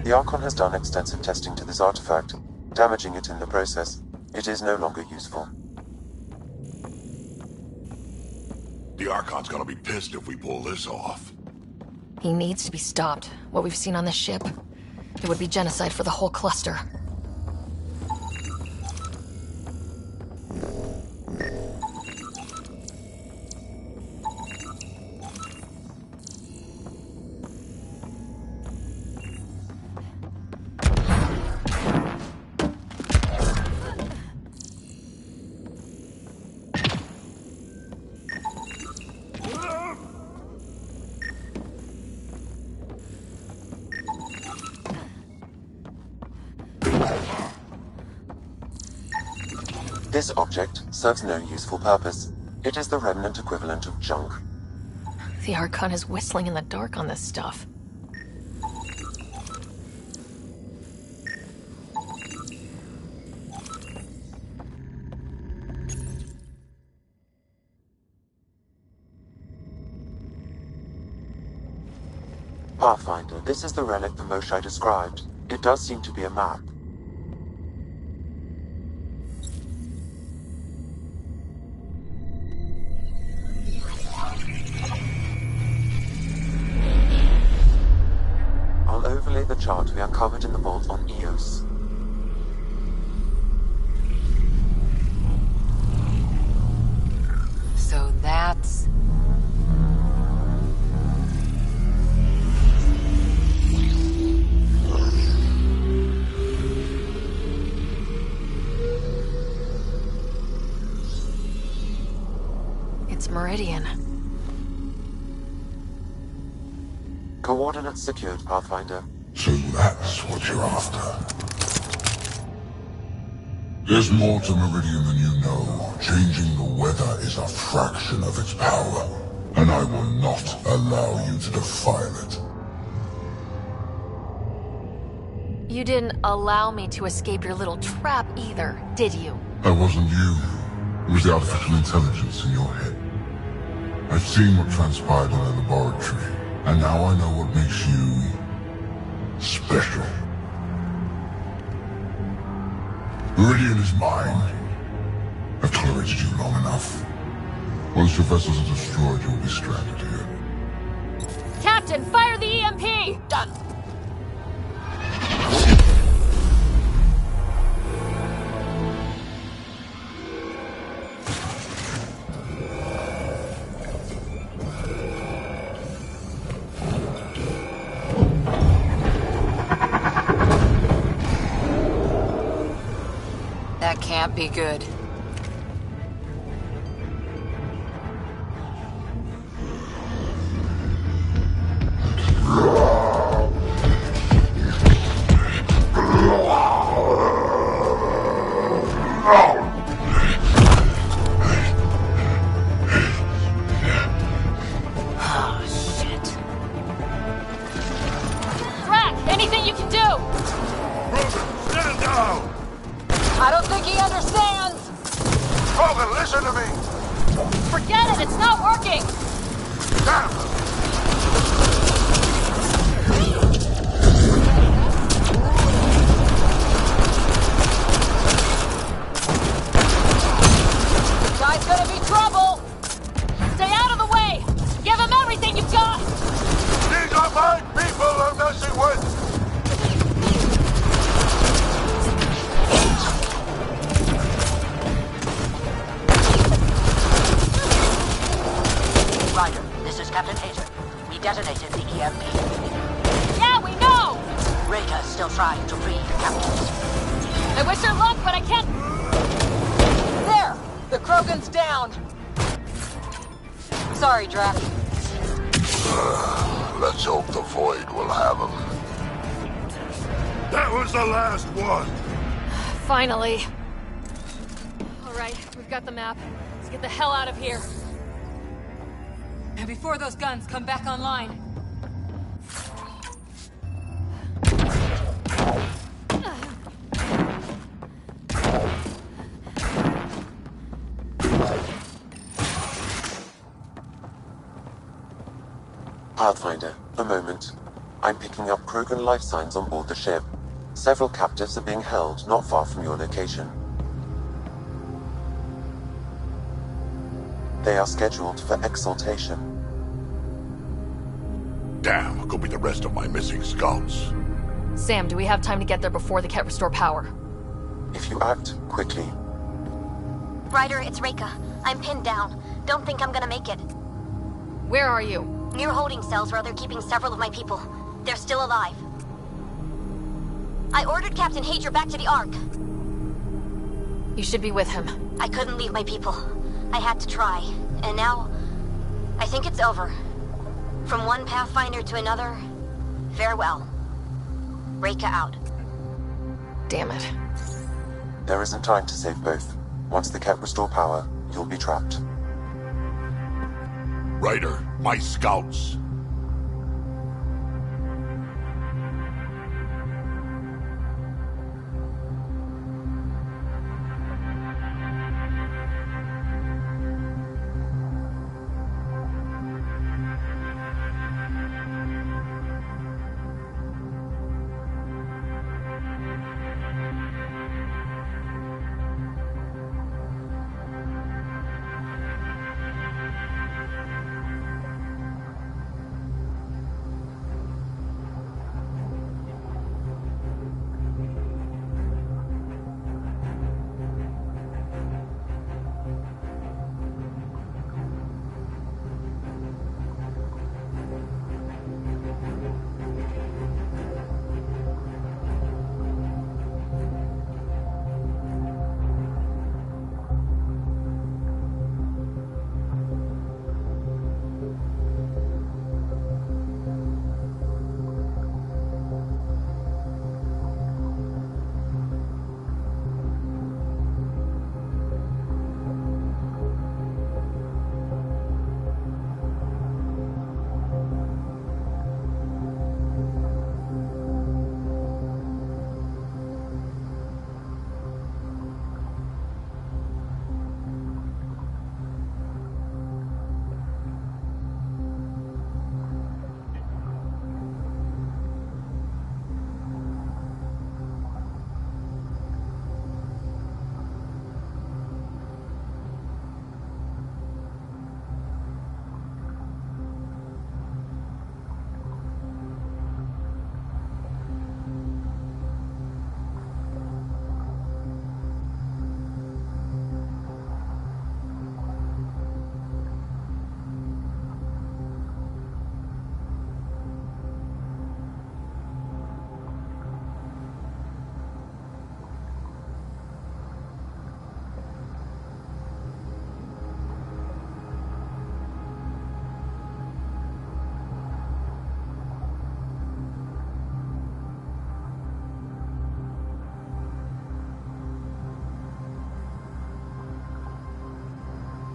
The Archon has done extensive testing to this artifact, damaging it in the process. It is no longer useful. The Archon's gonna be pissed if we pull this off. He needs to be stopped. What we've seen on this ship, it would be genocide for the whole cluster. This object serves no useful purpose. It is the remnant equivalent of junk. The Archon is whistling in the dark on this stuff. Pathfinder, this is the relic the Moshai described. It does seem to be a map. I'll overlay the chart we uncovered in the vault on Eos. So that's... It's Meridian. Coordinates secured, Pathfinder. So that's what you're after. There's more to Meridian than you know. Changing the weather is a fraction of its power, and I will not allow you to defile it. You didn't allow me to escape your little trap either, did you? That wasn't you. It was the artificial intelligence in your head. I've seen what transpired in the laboratory, and now I know what makes you special. Meridian is mine. I've tolerated you long enough. Once your vessels are destroyed, you'll be stranded here. Captain, fire the EMP! Done. That can't be good. Oh, shit. Drac, anything you can do? Stand down! I don't think he understands! Krogan, listen to me! Forget it, it's not working! Damn! The guy's gonna be trouble! Stay out of the way! Give him everything you've got! These are my people I'm messing with! Ryder, this is Captain Hager. We detonated the EMP. Yeah, we know! Reka's still trying to free the captives. I wish her luck, but I can't... There! The Krogan's down! Sorry, Drac. Let's hope the Void will have him. That was the last one! Finally. Alright, we've got the map. Let's get the hell out of here. And before those guns come back online. Pathfinder, a moment. I'm picking up Krogan life signs on board the ship. Several captives are being held not far from your location. They are scheduled for exaltation. Damn, could be the rest of my missing scouts. Sam, do we have time to get there before the Ket restore power? If you act quickly. Ryder, it's Reka. I'm pinned down. Don't think I'm gonna make it. Where are you? Near holding cells where they're keeping several of my people. They're still alive. I ordered Captain Hager back to the Ark. You should be with him. I couldn't leave my people. I had to try. And now, I think it's over. From one Pathfinder to another, farewell. Reka out. Damn it. There isn't time to save both. Once the Ket restore power, you'll be trapped. Ryder, my scouts.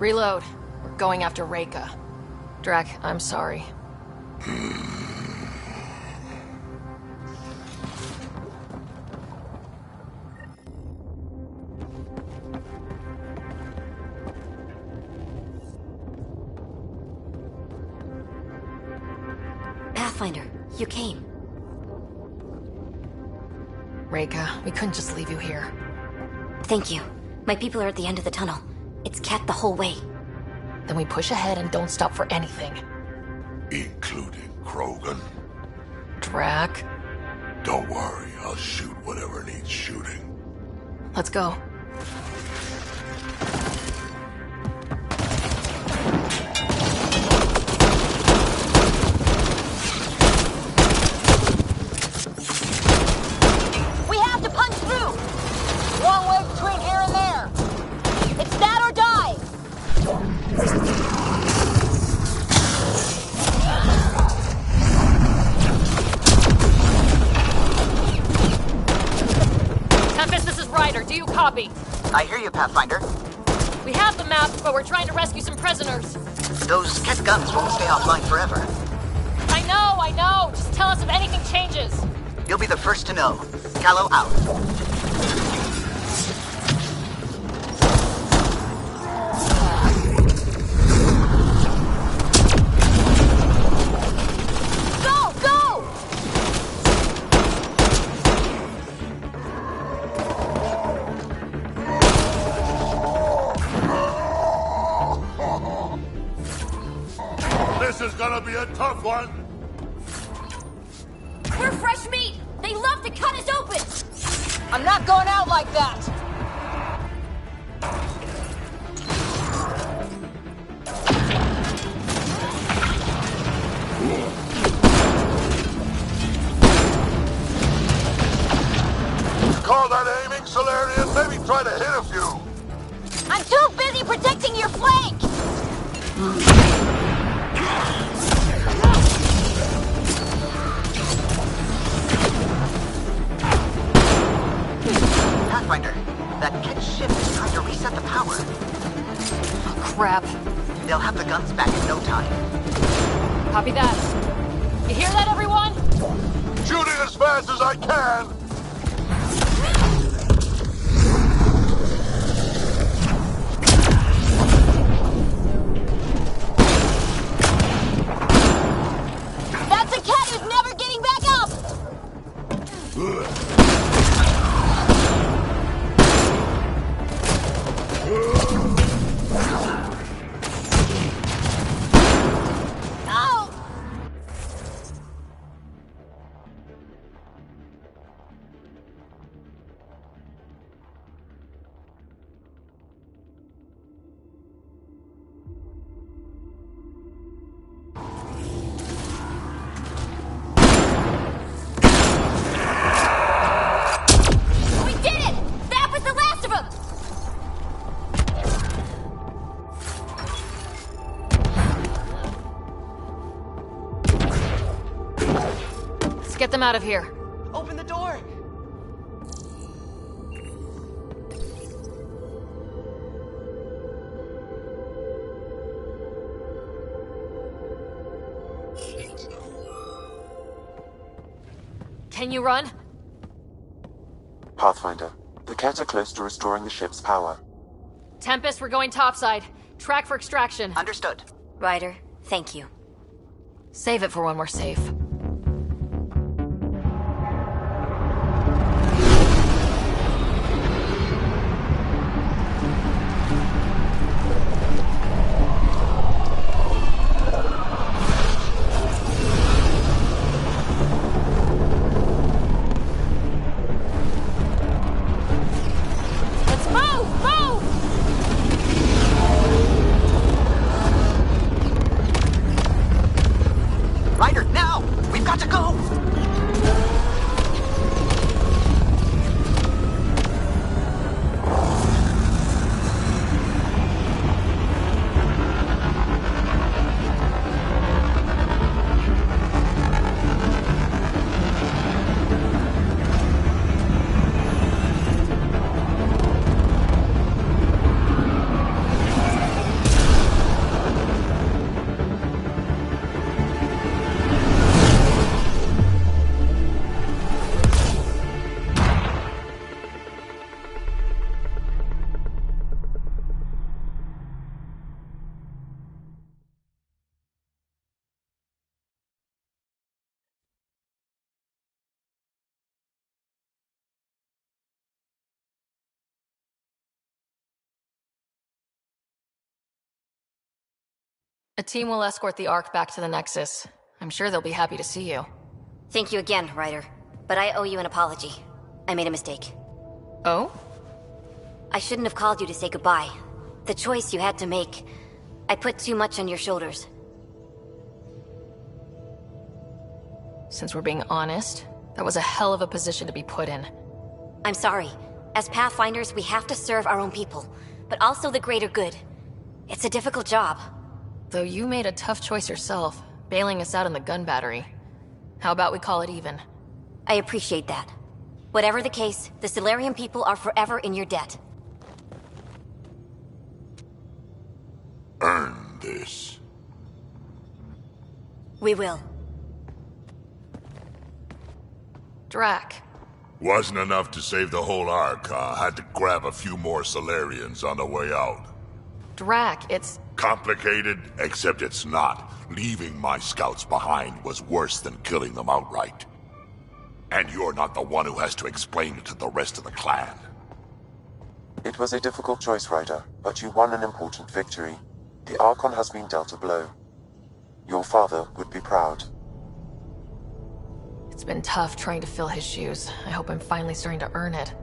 Reload. We're going after Reika. Drac, I'm sorry. Pathfinder, you came. Reika, we couldn't just leave you here. Thank you. My people are at the end of the tunnel. It's Ket the whole way. Then we push ahead and don't stop for anything. Including Krogan. Drac. Don't worry, I'll shoot whatever needs shooting. Let's go. We have to punch through! Long way between here and there! It's that or die! Tempest, this is Ryder. Do you copy? I hear you, Pathfinder. We have the map, but we're trying to rescue some prisoners. Those Ket guns won't stay offline forever. I know! Just tell us if anything changes. You'll be the first to know. Callow out. This is gonna be a tough one. We're fresh meat! They love to cut us open! I'm not going out like that! Call that aiming, Solarian? Maybe try to hit a few. I'm too busy protecting your flank! Pathfinder, Crap. They'll have the guns back in no time. Copy that. You hear that, everyone? Shooting as fast as I can! That's a cat who's never getting back up! Oh! We did it! That was the last of them! Let's get them out of here. Open the door! Can you run? Pathfinder, the Ket are close to restoring the ship's power. Tempest, we're going topside. Track for extraction. Understood. Ryder, thank you. Save it for when we're safe. Let's move! Move! Ryder, now! We've got to go! A team will escort the Ark back to the Nexus. I'm sure they'll be happy to see you. Thank you again, Ryder. But I owe you an apology. I made a mistake. Oh? I shouldn't have called you to say goodbye. The choice you had to make. I put too much on your shoulders. Since we're being honest, that was a hell of a position to be put in. I'm sorry. As Pathfinders, we have to serve our own people, but also the greater good. It's a difficult job. Though you made a tough choice yourself, bailing us out in the gun battery. How about we call it even? I appreciate that. Whatever the case, the Solarian people are forever in your debt. Earn this. We will. Drac. Wasn't enough to save the whole Ark, huh? Had to grab a few more Solarians on the way out. Drac, it's... Complicated, except it's not. Leaving my scouts behind was worse than killing them outright. And you're not the one who has to explain it to the rest of the clan. It was a difficult choice, Ryder, but you won an important victory. The Archon has been dealt a blow. Your father would be proud. It's been tough trying to fill his shoes. I hope I'm finally starting to earn it.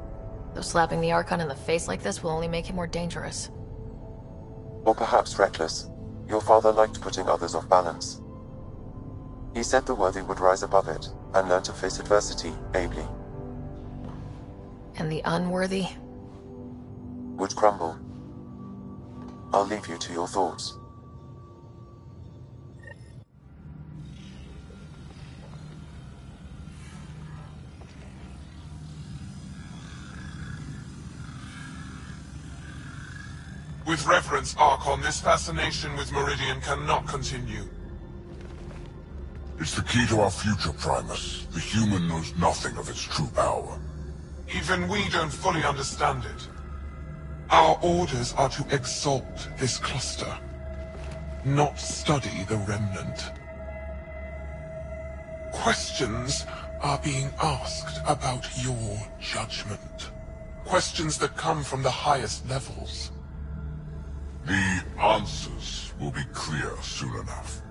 Though slapping the Archon in the face like this will only make him more dangerous. Or perhaps reckless. Your father liked putting others off balance. He said the worthy would rise above it, and learn to face adversity ably. And the unworthy? Would crumble. I'll leave you to your thoughts. With reverence, Archon, this fascination with Meridian cannot continue. It's the key to our future, Primus. The human knows nothing of its true power. Even we don't fully understand it. Our orders are to exalt this cluster, not study the remnant. Questions are being asked about your judgment. Questions that come from the highest levels. The answers will be clear soon enough.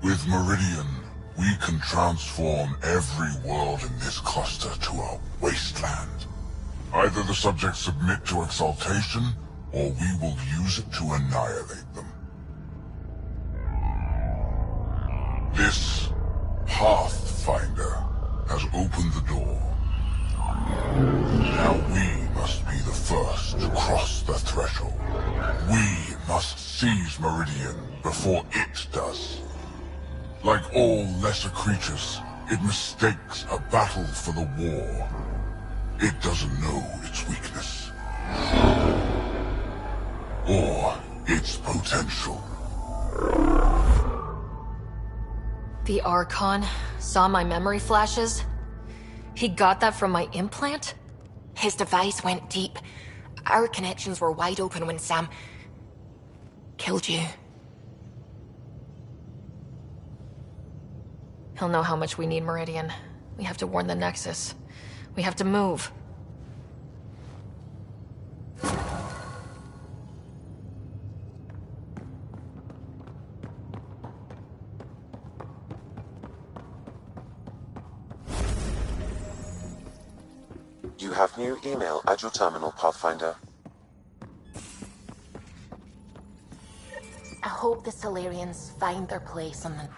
With Meridian, we can transform every world in this cluster to a wasteland. Either the subjects submit to exaltation, or we will use it to annihilate them. This Pathfinder has opened the door. Now we must be the first to cross the threshold. We must seize Meridian before it does. Like all lesser creatures, it mistakes a battle for the war. It doesn't know its weakness. Or its potential. The Archon saw my memory flashes? He got that from my implant? His device went deep. Our connections were wide open when Sam killed you. He'll know how much we need Meridian. We have to warn the Nexus. We have to move. You have new email at your terminal, Pathfinder. I hope the Solarians find their place on the...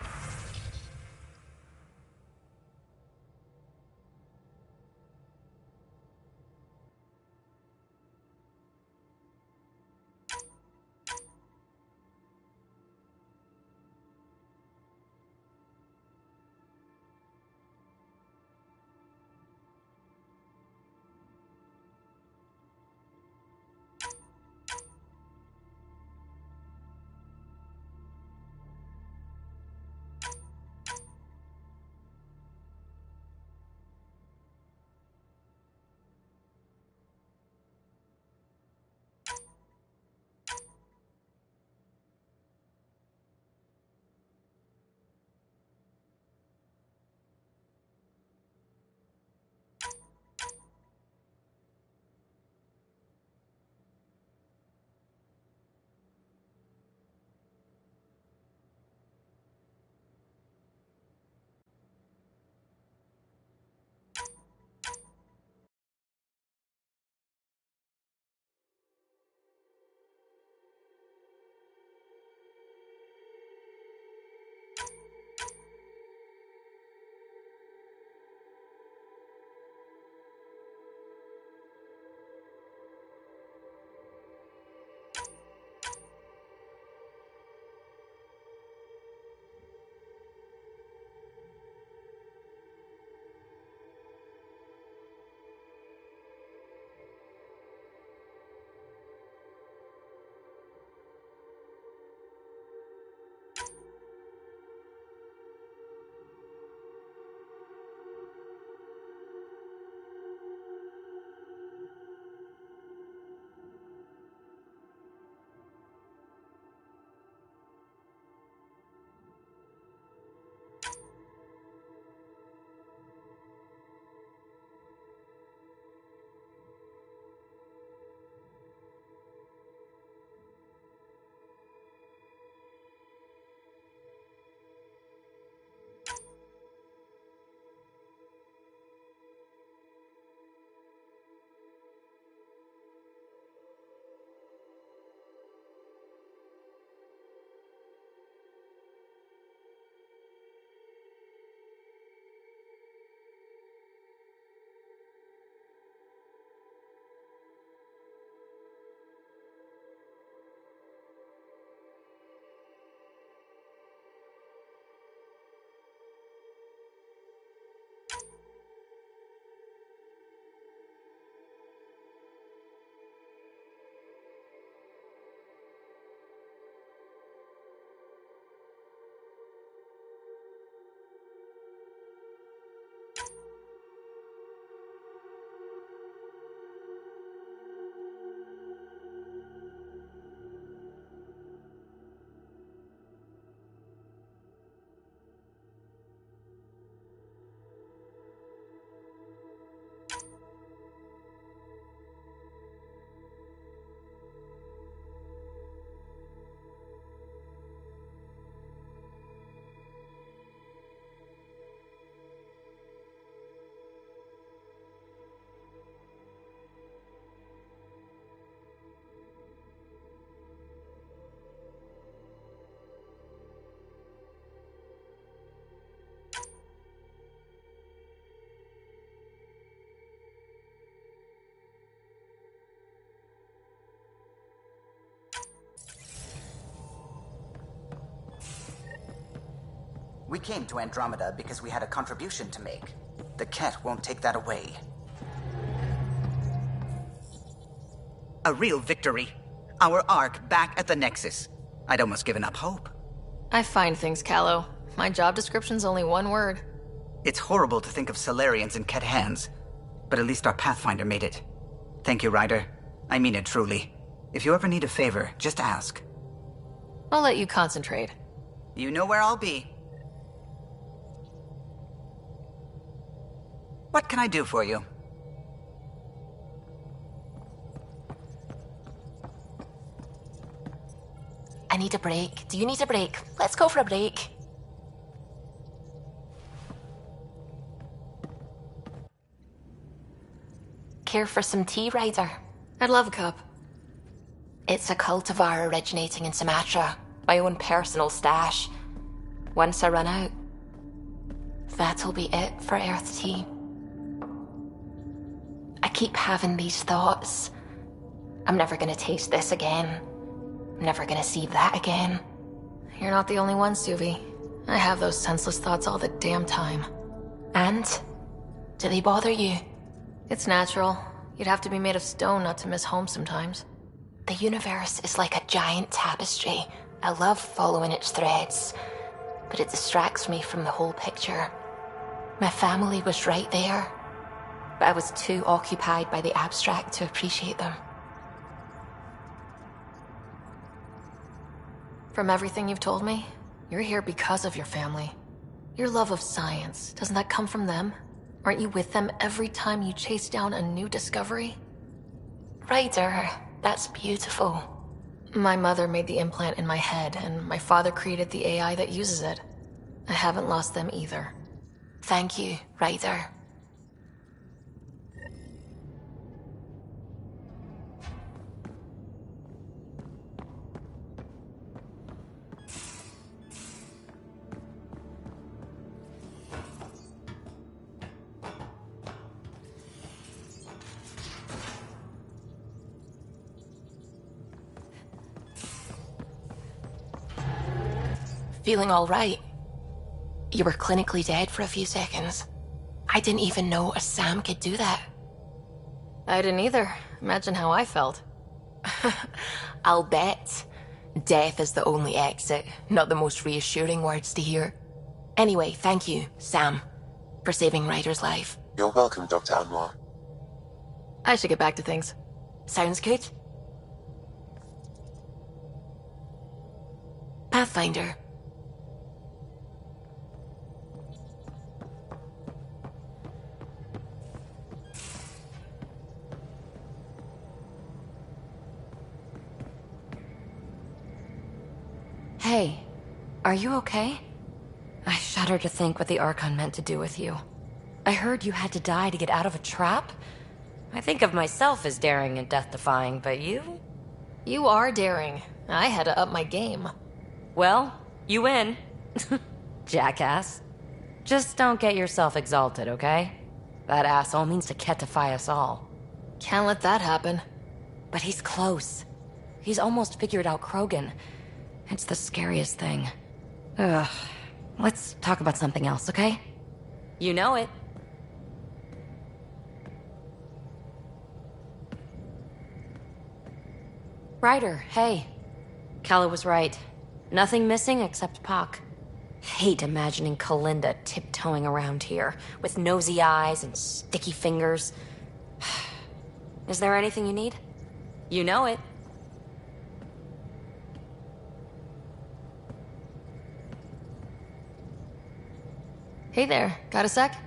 We came to Andromeda because we had a contribution to make. The Ket won't take that away. A real victory. Our Ark back at the Nexus. I'd almost given up hope. I find things, Callow. My job description's only one word. It's horrible to think of Solarians in Ket hands, but at least our Pathfinder made it. Thank you, Ryder. I mean it truly. If you ever need a favor, just ask. I'll let you concentrate. You know where I'll be. What can I do for you? I need a break. Do you need a break? Let's go for a break. Care for some tea, Ryder? I'd love a cup. It's a cultivar originating in Sumatra. My own personal stash. Once I run out, that'll be it for Earth tea. I keep having these thoughts. I'm never gonna taste this again. I'm never gonna see that again. You're not the only one, Suvi. I have those senseless thoughts all the damn time. And? Do they bother you? It's natural. You'd have to be made of stone not to miss home sometimes. The universe is like a giant tapestry. I love following its threads, but it distracts me from the whole picture. My family was right there, but I was too occupied by the abstract to appreciate them. From everything you've told me, you're here because of your family. Your love of science, doesn't that come from them? Aren't you with them every time you chase down a new discovery? Ryder, that's beautiful. My mother made the implant in my head, and my father created the AI that uses it. I haven't lost them either. Thank you, Ryder. Feeling all right? You were clinically dead for a few seconds. I didn't even know a Sam could do that. I didn't either. Imagine how I felt. I'll bet. Death is the only exit, not the most reassuring words to hear. Anyway, thank you, Sam, for saving Ryder's life. You're welcome, Dr. Anwar. I should get back to things. Sounds good. Pathfinder. Hey, are you okay? I shudder to think what the Archon meant to do with you. I heard you had to die to get out of a trap? I think of myself as daring and death-defying, but you? You are daring. I had to up my game. Well, you win. Jackass. Just don't get yourself exalted, okay? That asshole means to ketify us all. Can't let that happen. But he's close. He's almost figured out Krogan. It's the scariest thing. Ugh. Let's talk about something else, okay? You know it. Ryder, hey. Kala was right. Nothing missing except Pock. Hate imagining Kalinda tiptoeing around here, with nosy eyes and sticky fingers. Is there anything you need? You know it. Hey there, got a sec?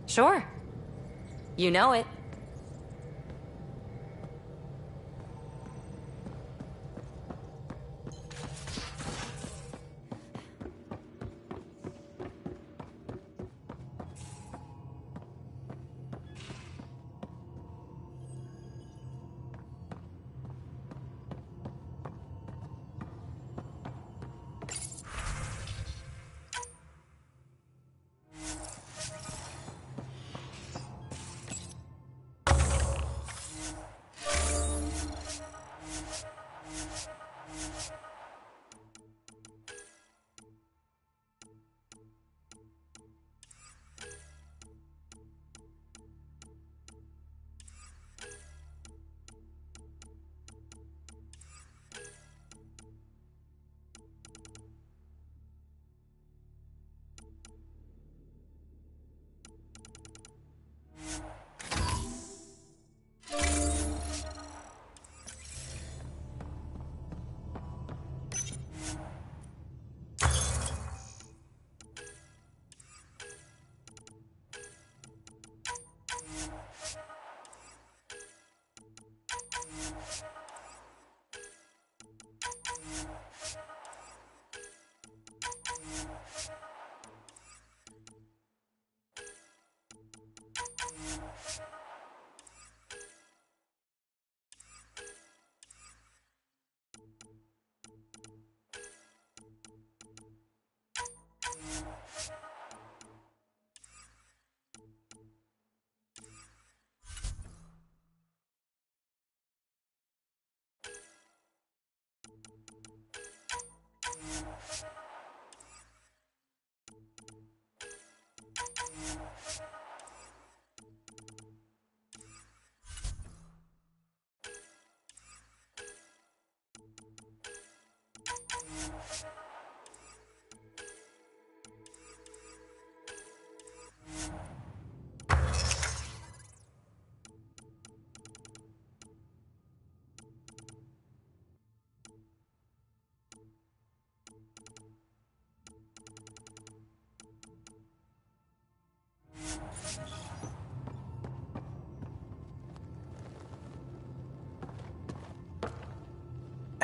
Sure. You know it.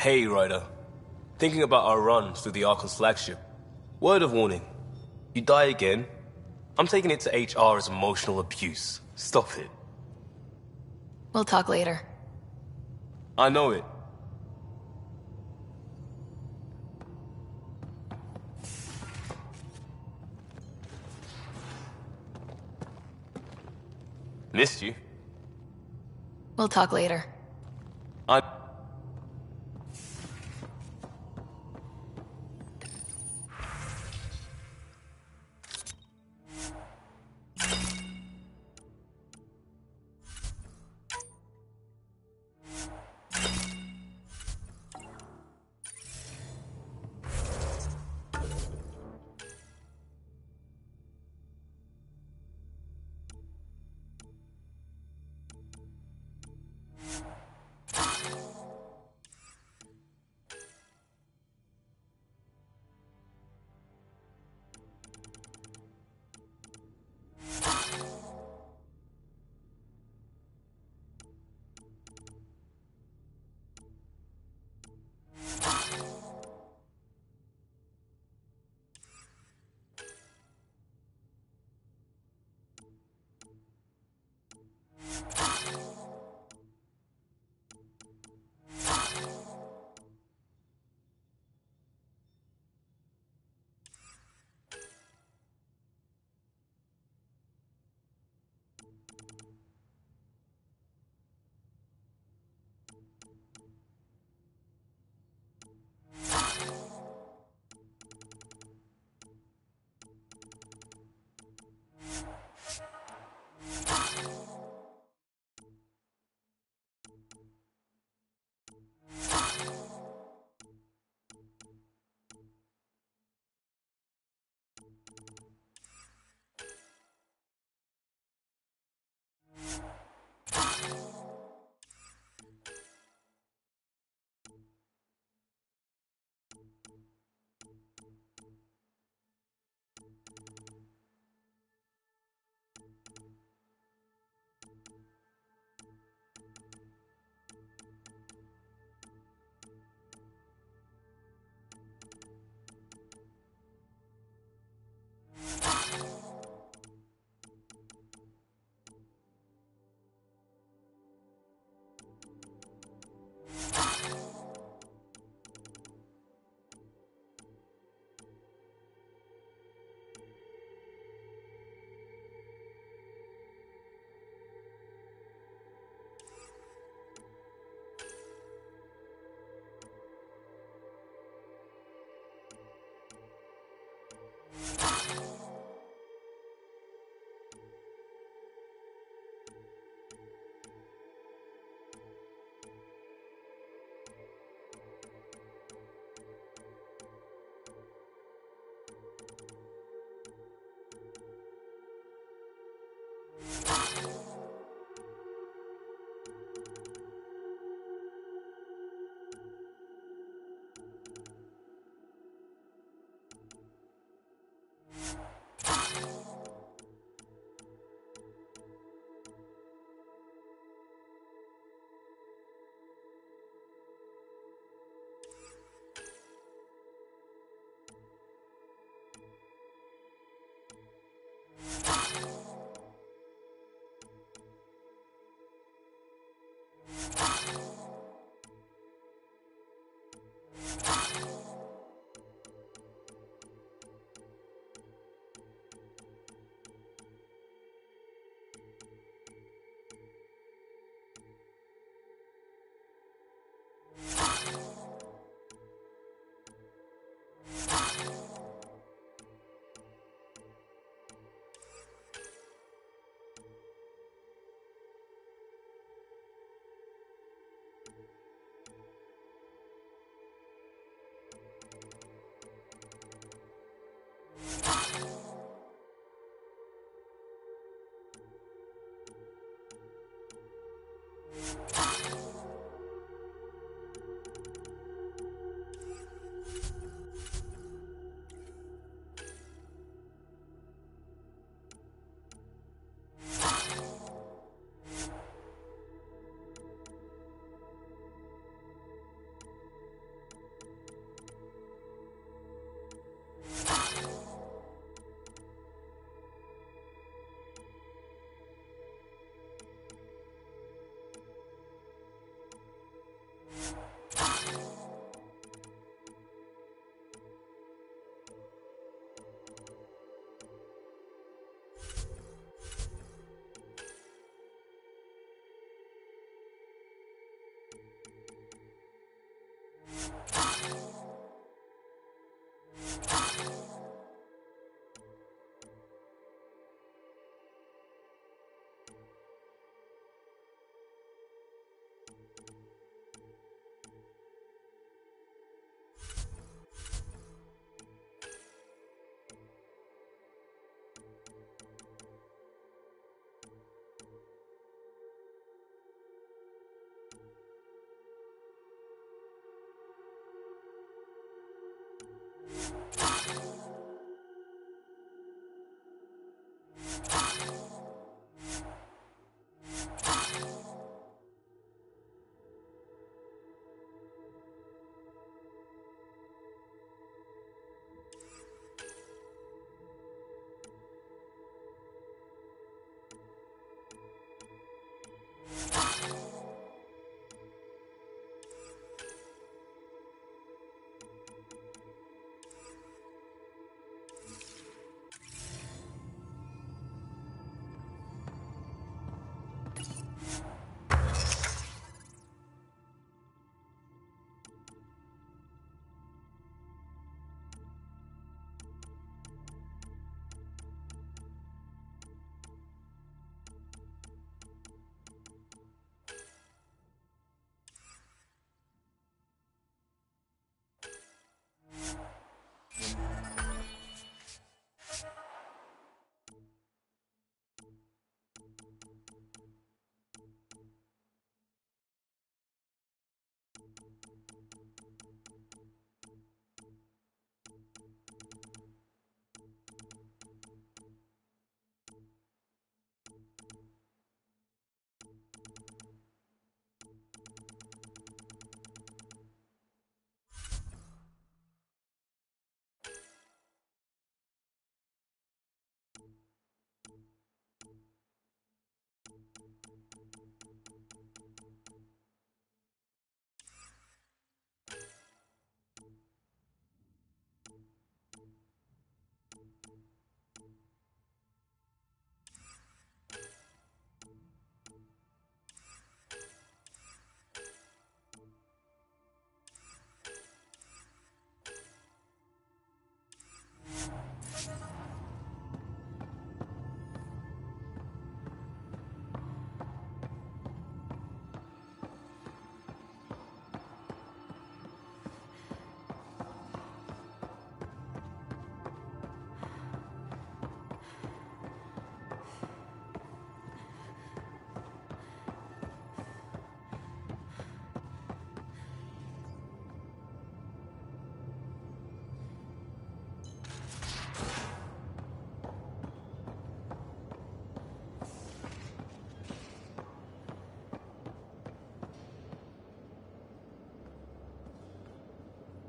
Hey, Ryder. Thinking about our run through the Archon's flagship. Word of warning. You die again, I'm taking it to HR as emotional abuse. Stop it. We'll talk later. I know it. Missed you. We'll talk later. I...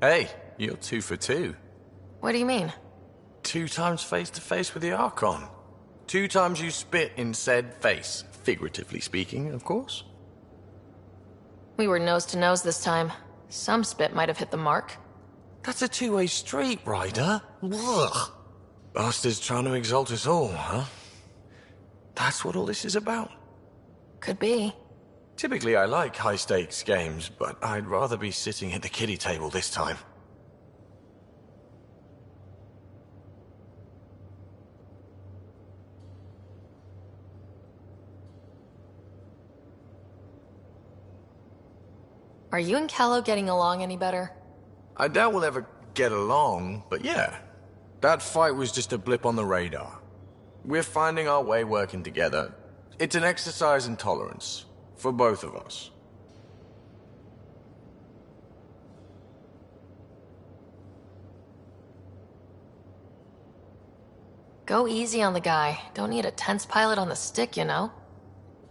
Hey, you're 2 for 2. What do you mean? 2 times face-to-face with the Archon. 2 times you spit in said face. Figuratively speaking, of course. We were nose to nose this time. Some spit might have hit the mark. That's a two-way street, Ryder. Ugh. Bastards trying to exalt us all, huh? That's what all this is about? Could be. Typically I like high-stakes games, but I'd rather be sitting at the kiddie table this time. Are you and Callow getting along any better? I doubt we'll ever get along, but yeah. That fight was just a blip on the radar. We're finding our way working together. It's an exercise in tolerance, for both of us. Go easy on the guy. Don't need a tense pilot on the stick, you know?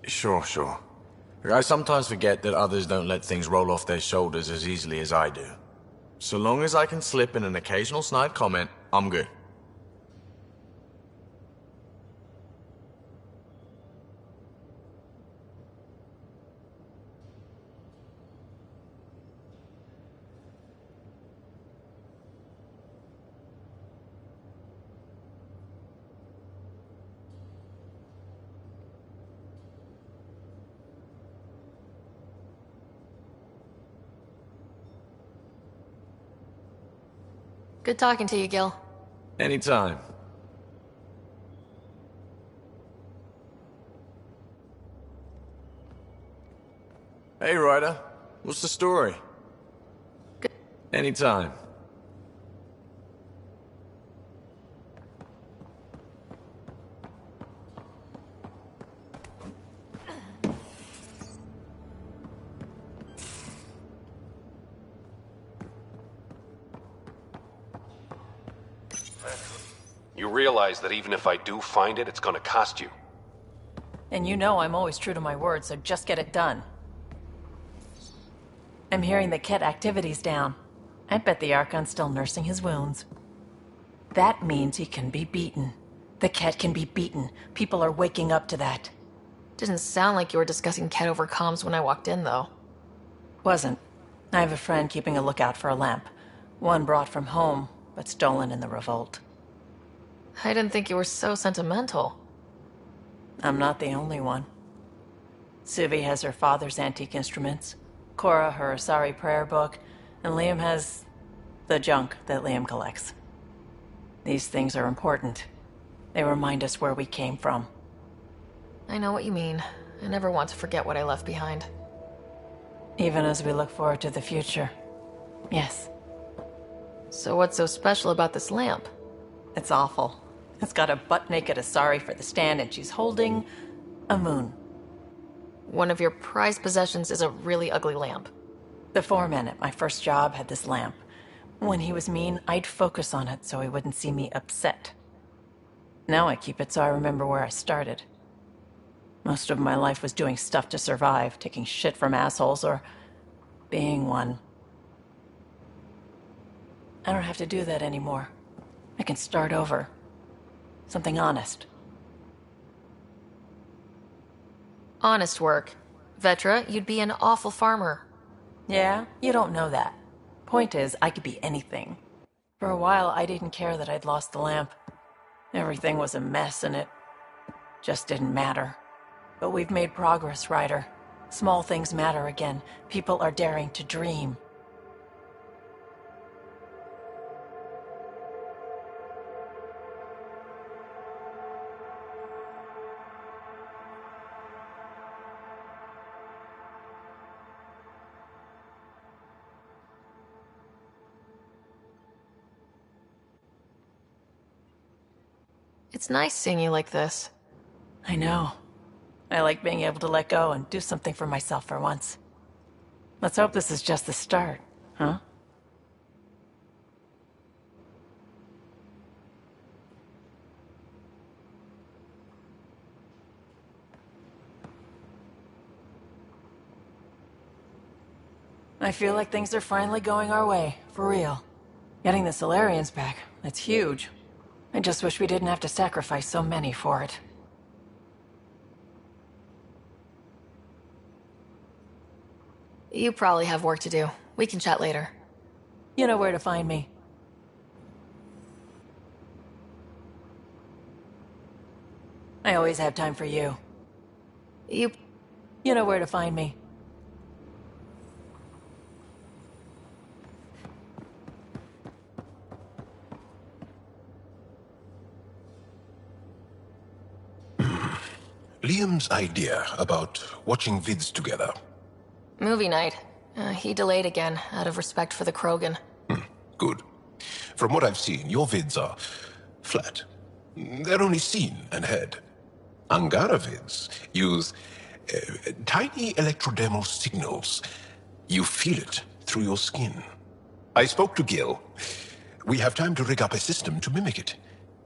Sure. I sometimes forget that others don't let things roll off their shoulders as easily as I do. So long as I can slip in an occasional snide comment, I'm good. Good talking to you, Gil. Anytime. Hey, Ryder. What's the story? Good. Anytime. You realize that even if I do find it, it's gonna cost you. And you know I'm always true to my word, so just get it done. I'm hearing the Ket activity's down. I bet the Archon's still nursing his wounds. That means he can be beaten. The Ket can be beaten. People are waking up to that. Didn't sound like you were discussing Ket over comms when I walked in, though. Wasn't. I have a friend keeping a lookout for a lamp. One brought from home, but stolen in the revolt. I didn't think you were so sentimental. I'm not the only one. Suvi has her father's antique instruments, Cora her Asari prayer book, and Liam has the junk that Liam collects. These things are important. They remind us where we came from. I know what you mean. I never want to forget what I left behind. Even as we look forward to the future. Yes. So what's so special about this lamp? It's awful. It's got a butt-naked Asari for the stand, and she's holding a moon. One of your prized possessions is a really ugly lamp. The foreman at my first job had this lamp. When he was mean, I'd focus on it so he wouldn't see me upset. Now I keep it so I remember where I started. Most of my life was doing stuff to survive, taking shit from assholes, or being one. I don't have to do that anymore. I can start over. Something honest. Honest work. Vetra, you'd be an awful farmer. Yeah? You don't know that. Point is, I could be anything. For a while, I didn't care that I'd lost the lamp. Everything was a mess, and it just didn't matter. But we've made progress, Ryder. Small things matter again. People are daring to dream. It's nice seeing you like this. I know. I like being able to let go and do something for myself for once. Let's hope this is just the start, huh? I feel like things are finally going our way, for real. Getting the Solarians back, that's huge. I just wish we didn't have to sacrifice so many for it. You probably have work to do. We can chat later. You know where to find me. I always have time for you. You know where to find me. Liam's idea about watching vids together. Movie night. He delayed again, out of respect for the Krogan. Good. From what I've seen, your vids are flat. They're only seen and heard. Angara vids use tiny electrodermal signals. You feel it through your skin. I spoke to Gil. We have time to rig up a system to mimic it,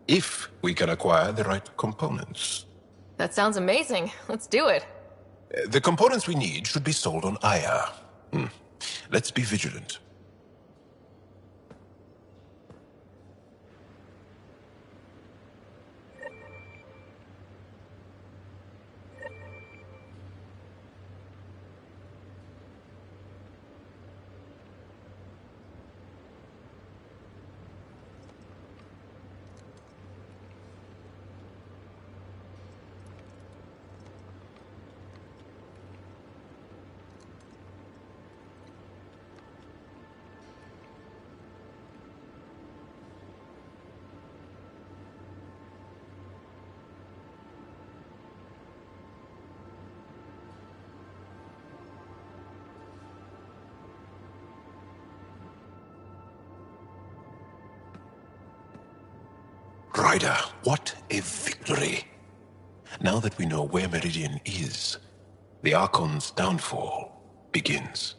if we can acquire the right components. That sounds amazing. Let's do it. The components we need should be sold on Aya. Let's be vigilant. Ryder, what a victory! Now that we know where Meridian is, the Archon's downfall begins.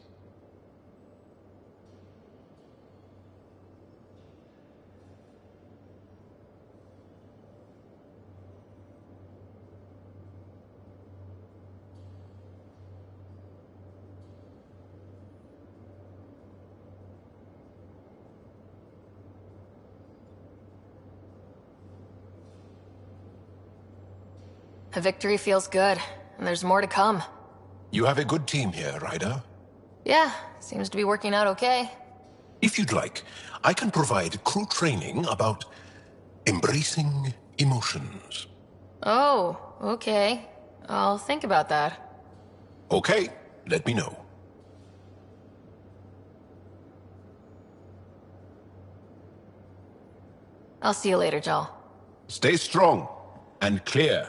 A victory feels good, and there's more to come. You have a good team here, Ryder. Yeah, seems to be working out okay. If you'd like, I can provide crew training about embracing emotions. Oh, okay. I'll think about that. Okay, let me know. I'll see you later, Jal. Stay strong and clear.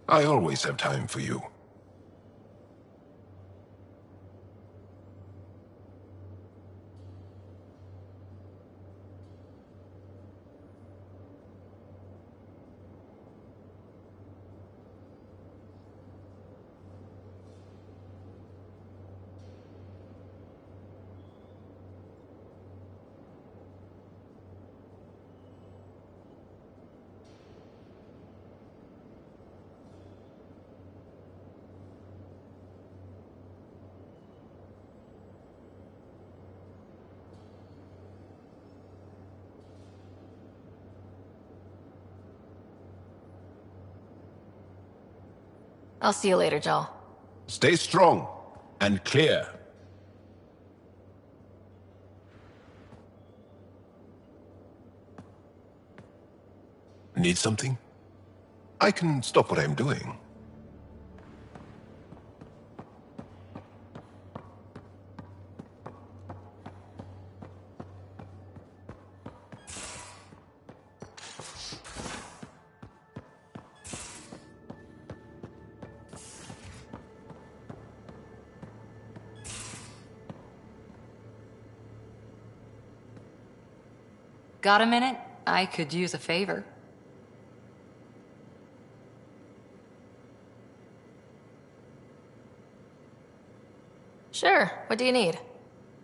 I always have time for you. I'll see you later, Jal. Stay strong and clear. Need something? I can stop what I'm doing. Got a minute? I could use a favor. Sure, what do you need?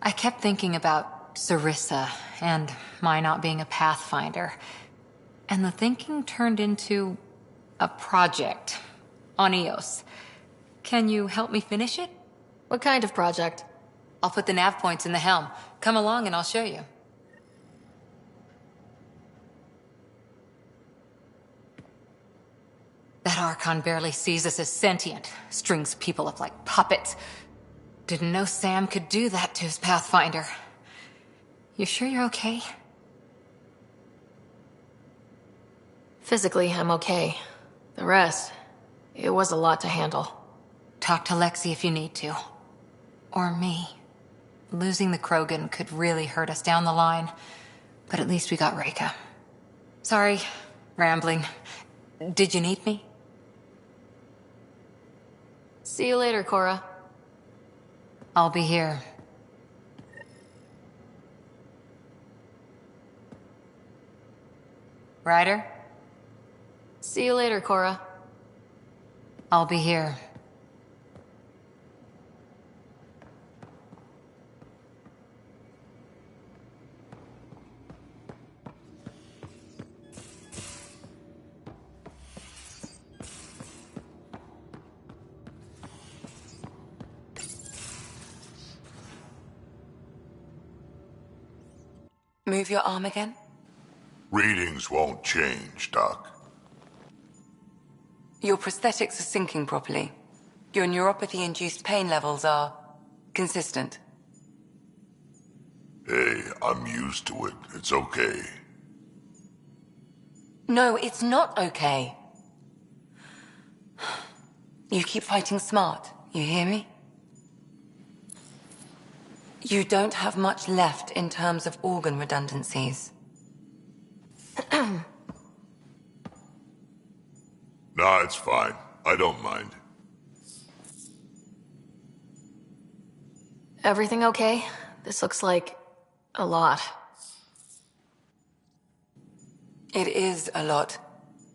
I kept thinking about Sarissa, and my not being a Pathfinder. And the thinking turned into a project on Eos. Can you help me finish it? What kind of project? I'll put the nav points in the helm. Come along and I'll show you. That Archon barely sees us as sentient, strings people up like puppets. Didn't know Sam could do that to his Pathfinder. You sure you're okay? Physically, I'm okay. The rest, it was a lot to handle. Talk to Lexi if you need to. Or me. Losing the Krogan could really hurt us down the line, but at least we got Reka. Sorry, rambling. Did you need me? See you later, Cora. I'll be here. Ryder? See you later, Cora. I'll be here. Move your arm again? Readings won't change, Doc. Your prosthetics are syncing properly. Your neuropathy-induced pain levels are consistent. Hey, I'm used to it. It's okay. No, it's not okay. You keep fighting smart, you hear me? You don't have much left in terms of organ redundancies. Nah, it's fine. I don't mind. Everything okay? This looks like a lot. It is a lot.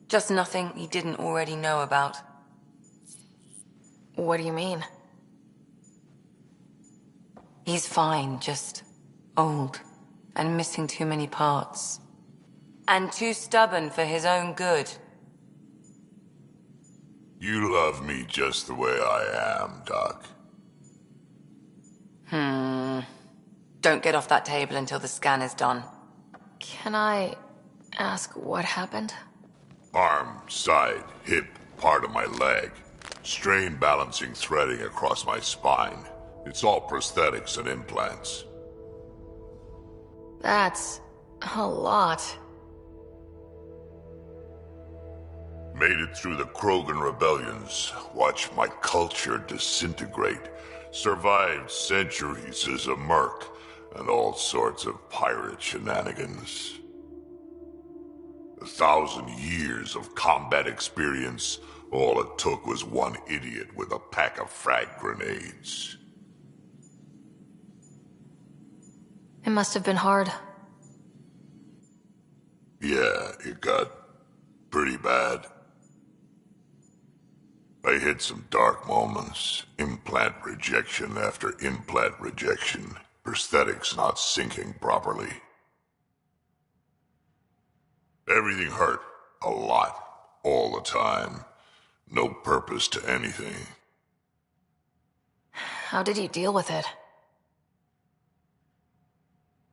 Just nothing he didn't already know about. What do you mean? He's fine, just old and missing too many parts. And too stubborn for his own good. You love me just the way I am, Doc. Don't get off that table until the scan is done. Can I ask what happened? Arm, side, hip, part of my leg. Strain balancing threading across my spine. It's all prosthetics and implants. That's a lot. Made it through the Krogan rebellions. Watched my culture disintegrate. Survived centuries as a merc. And all sorts of pirate shenanigans. 1,000 years of combat experience. All it took was one idiot with a pack of frag grenades. It must have been hard. Yeah, it got pretty bad. I hit some dark moments. Implant rejection after implant rejection. Prosthetics not syncing properly. Everything hurt. A lot. All the time. No purpose to anything. How did you deal with it?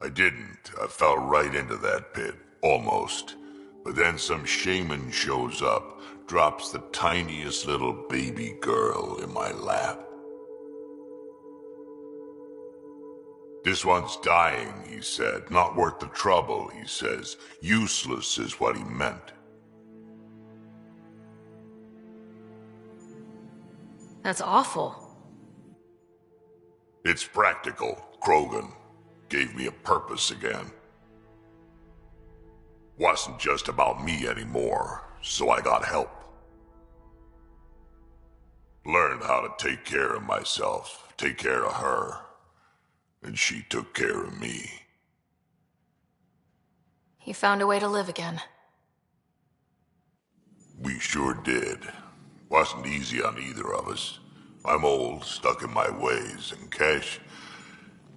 I didn't. I fell right into that pit. Almost. But then some shaman shows up, drops the tiniest little baby girl in my lap. This one's dying, he said. Not worth the trouble, he says. Useless is what he meant. That's awful. It's practical, Krogan. Gave me a purpose again. Wasn't just about me anymore, so I got help. Learned how to take care of myself, take care of her. And she took care of me. You found a way to live again. We sure did. Wasn't easy on either of us. I'm old, stuck in my ways, and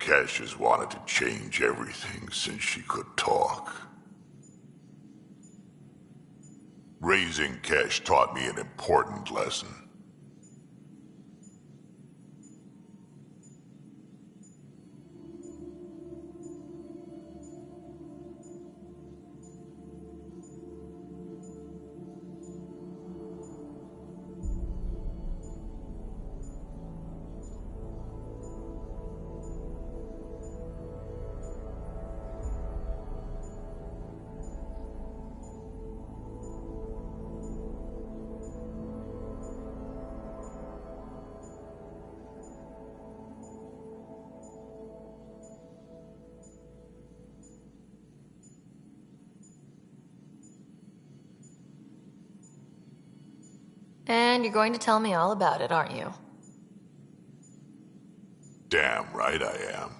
Kesh has wanted to change everything since she could talk. Raising Kesh taught me an important lesson. And you're going to tell me all about it, aren't you? Damn right I am.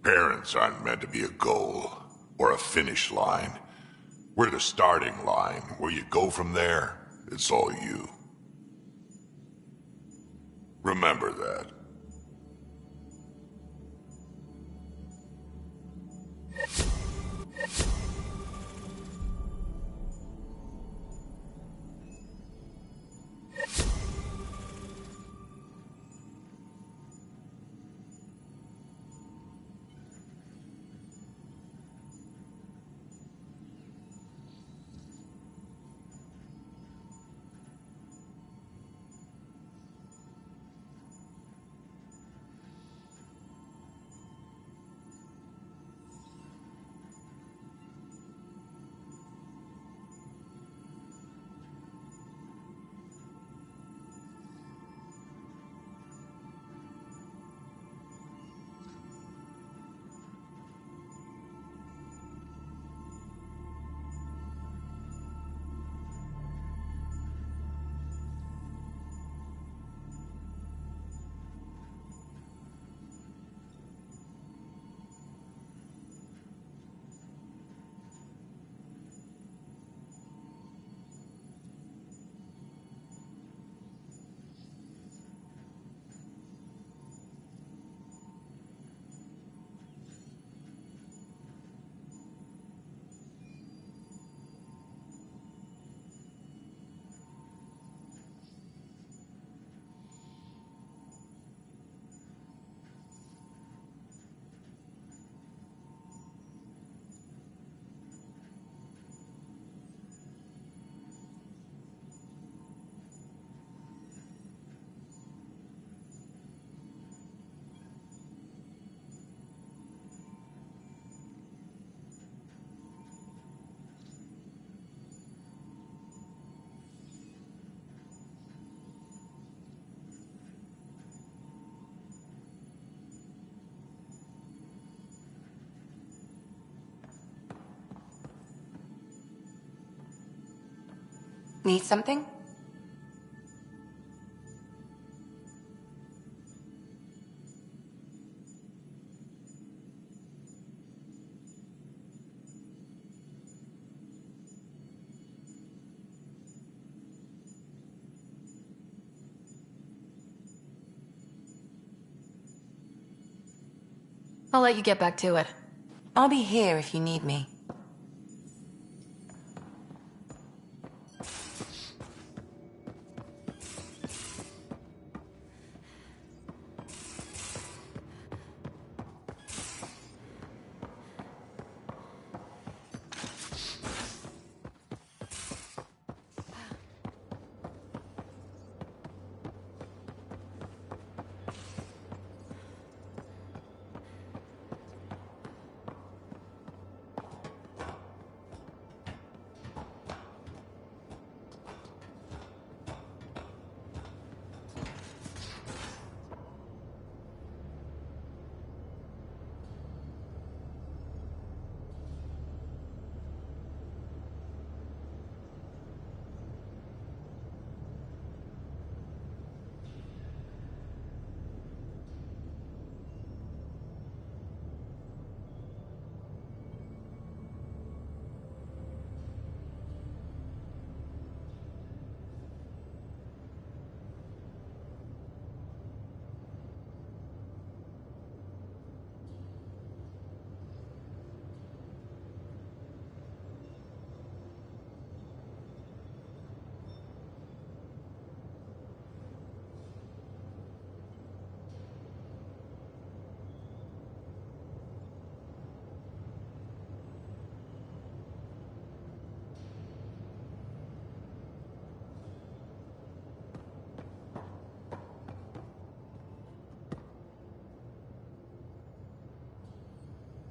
Parents aren't meant to be a goal, or a finish line. We're the starting line. Where you go from there, it's all you. Remember that. Need something? I'll let you get back to it. I'll be here if you need me.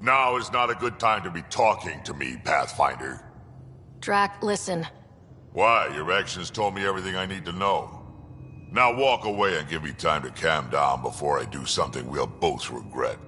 Now is not a good time to be talking to me, Pathfinder. Drac, listen. Why? Your actions told me everything I need to know. Now walk away and give me time to calm down before I do something we'll both regret.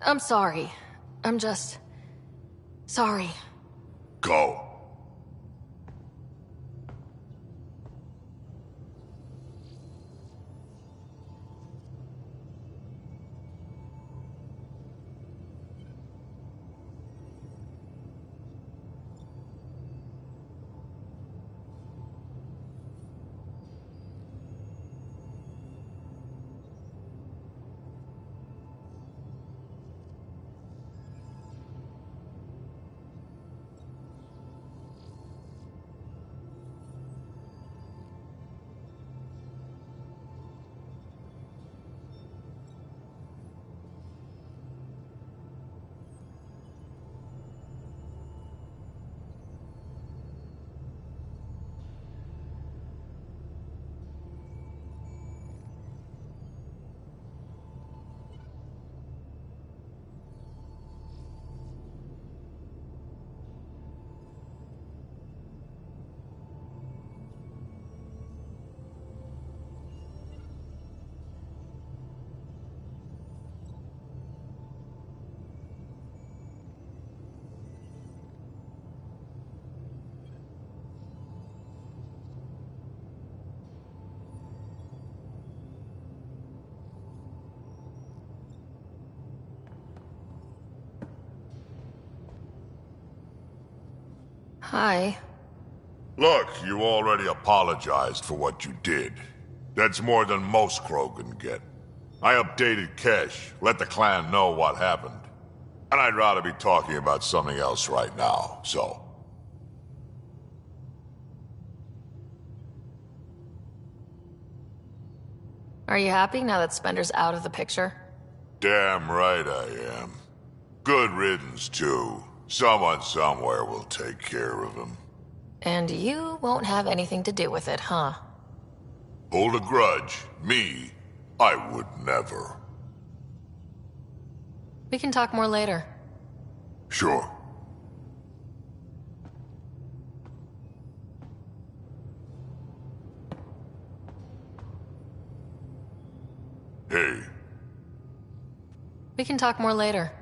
I'm sorry. I'm just... sorry. Go. Hi. Look, you already apologized for what you did. That's more than most Krogan get. I updated Kesh, let the clan know what happened. And I'd rather be talking about something else right now, so... Are you happy now that Spender's out of the picture? Damn right I am. Good riddance, too. Someone somewhere will take care of him. And you won't have anything to do with it, huh? Hold a grudge. Me, I would never. We can talk more later. Sure. Hey. We can talk more later.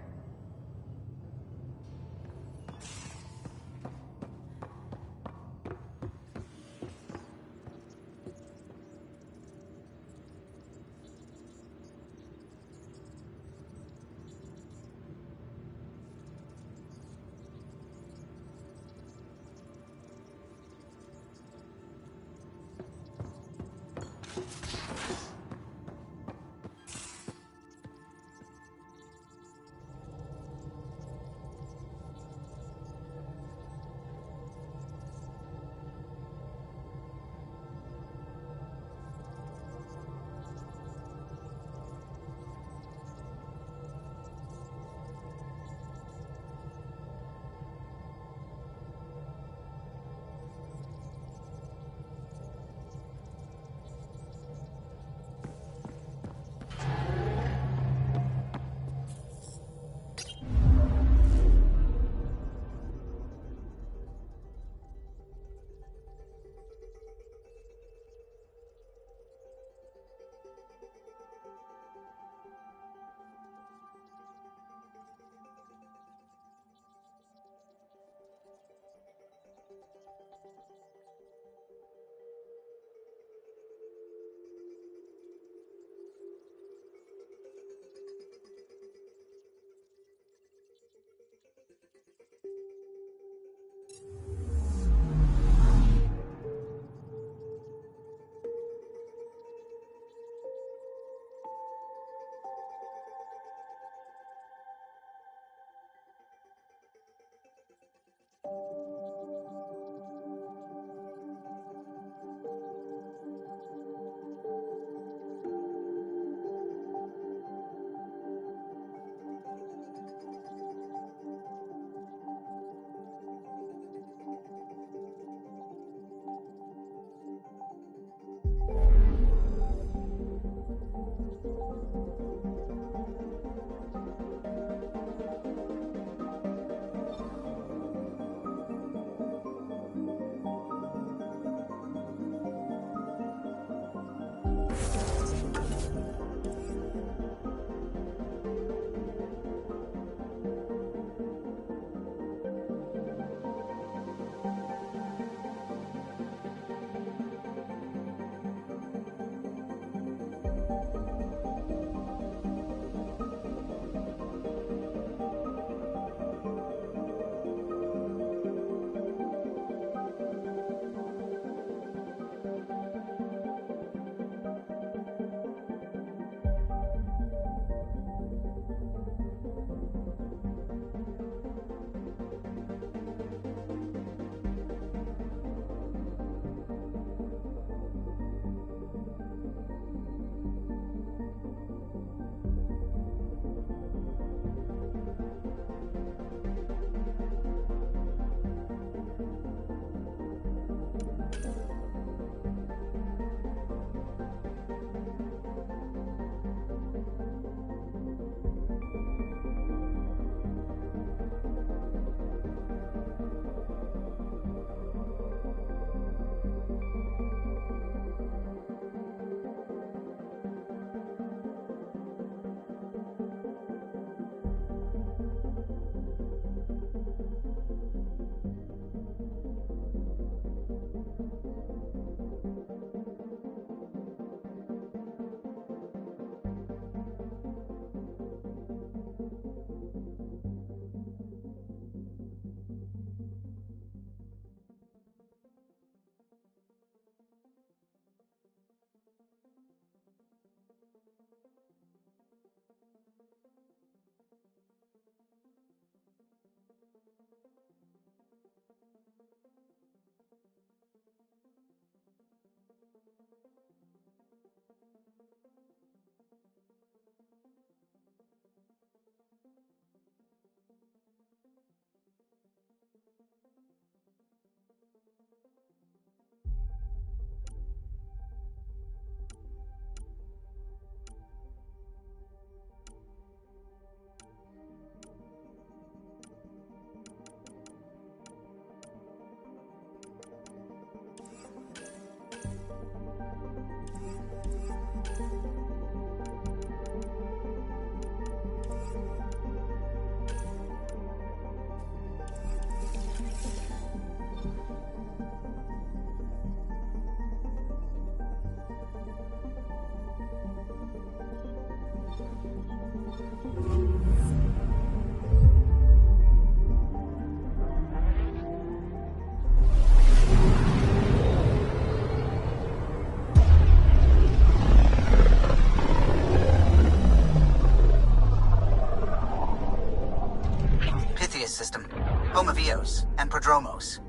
Pythias system, Homovios, and Prodromos.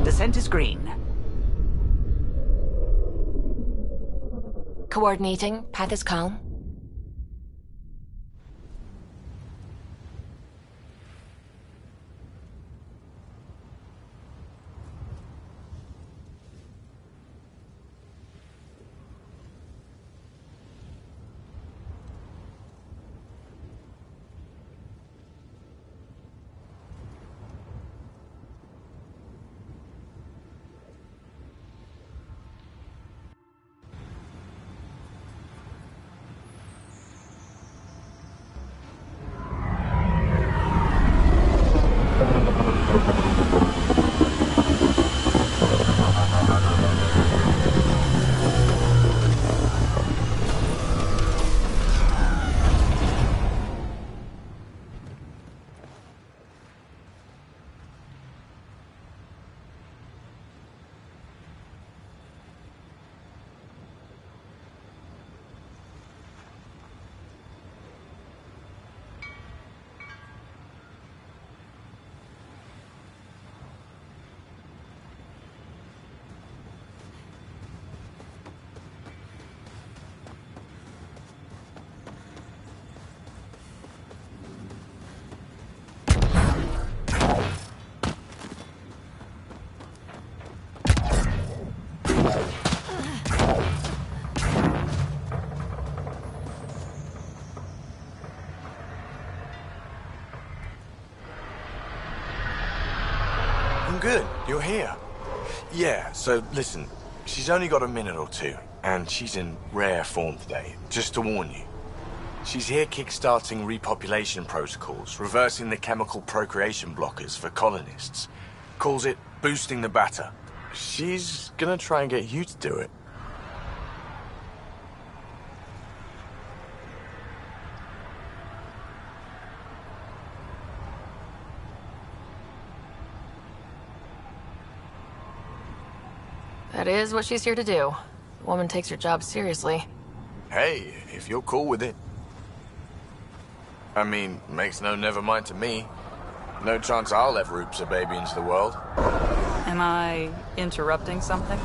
Descent is green. Coordinating. Path is calm. I'm good. You're here. Yeah, so listen, she's only got a minute or two, and she's in rare form today, just to warn you. She's here kickstarting repopulation protocols, reversing the chemical procreation blockers for colonists. Calls it boosting the batter. She's gonna try and get you to do it. That is what she's here to do. The woman takes her job seriously. Hey, if you're cool with it. I mean, makes no never mind to me. No chance I'll ever oops a baby into the world. Am I interrupting something?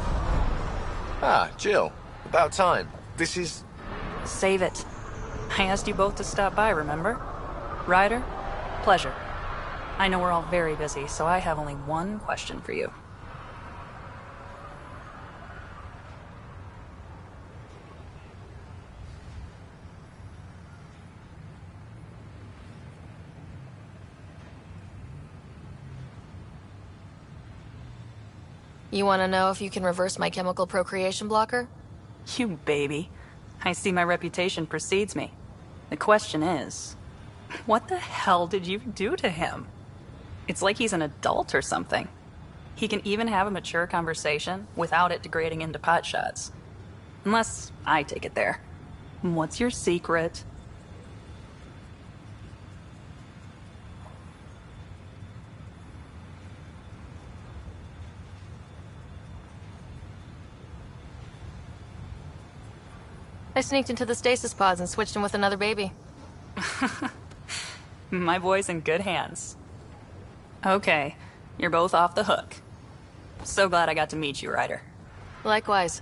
Ah, Jill. About time. This is... Save it. I asked you both to stop by, remember? Ryder, pleasure. I know we're all very busy, so I have only one question for you. You want to know if you can reverse my chemical procreation blocker? You baby. I see my reputation precedes me. The question is, what the hell did you do to him? It's like he's an adult or something. He can even have a mature conversation without it degrading into potshots. Unless I take it there. What's your secret? I sneaked into the stasis pods and switched him with another baby. My boy's in good hands. Okay, you're both off the hook. So glad I got to meet you, Ryder. Likewise.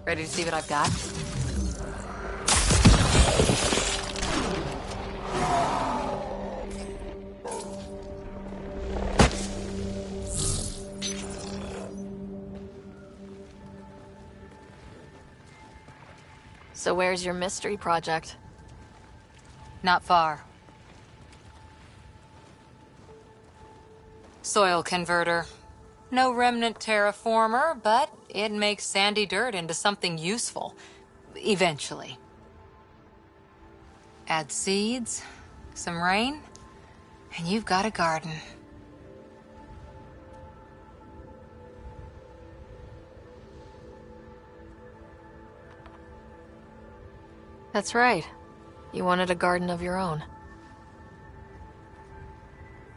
Ready to see what I've got? So where's your mystery project? Not far. Soil converter. No remnant terraformer, but it makes sandy dirt into something useful. Eventually. Add seeds, some rain, and you've got a garden. That's right. You wanted a garden of your own.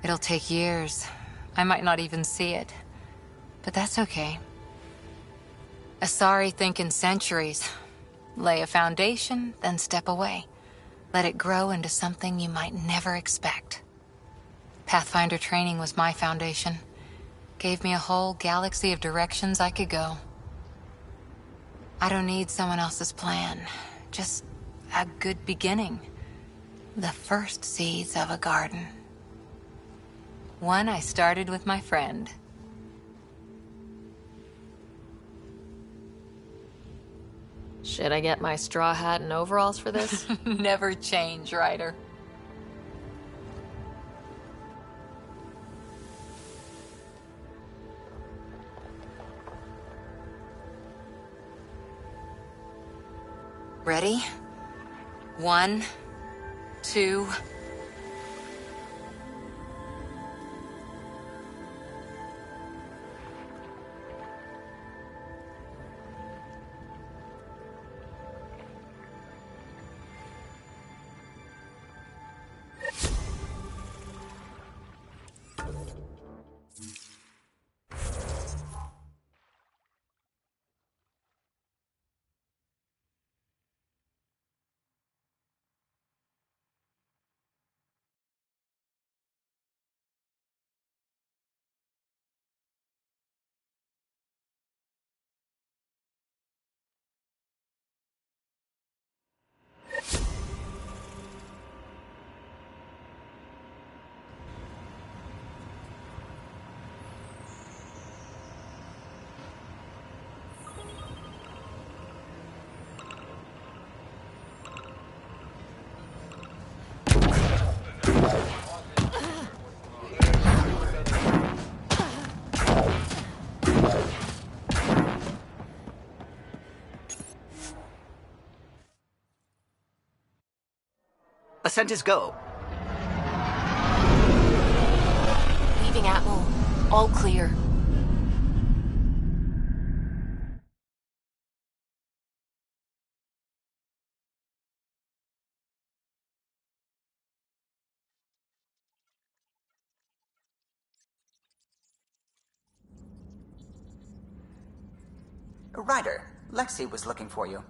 It'll take years. I might not even see it. But that's okay. Asari think in centuries. Lay a foundation, then step away. Let it grow into something you might never expect. Pathfinder training was my foundation. Gave me a whole galaxy of directions I could go. I don't need someone else's plan. Just a good beginning. The first seeds of a garden. One I started with my friend. Should I get my straw hat and overalls for this? Never change, Ryder. Ready? 1, 2... Ascent is go. Leaving Atmo. All clear. Ryder, Lexi was looking for you.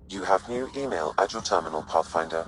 You have new email at your terminal, Pathfinder.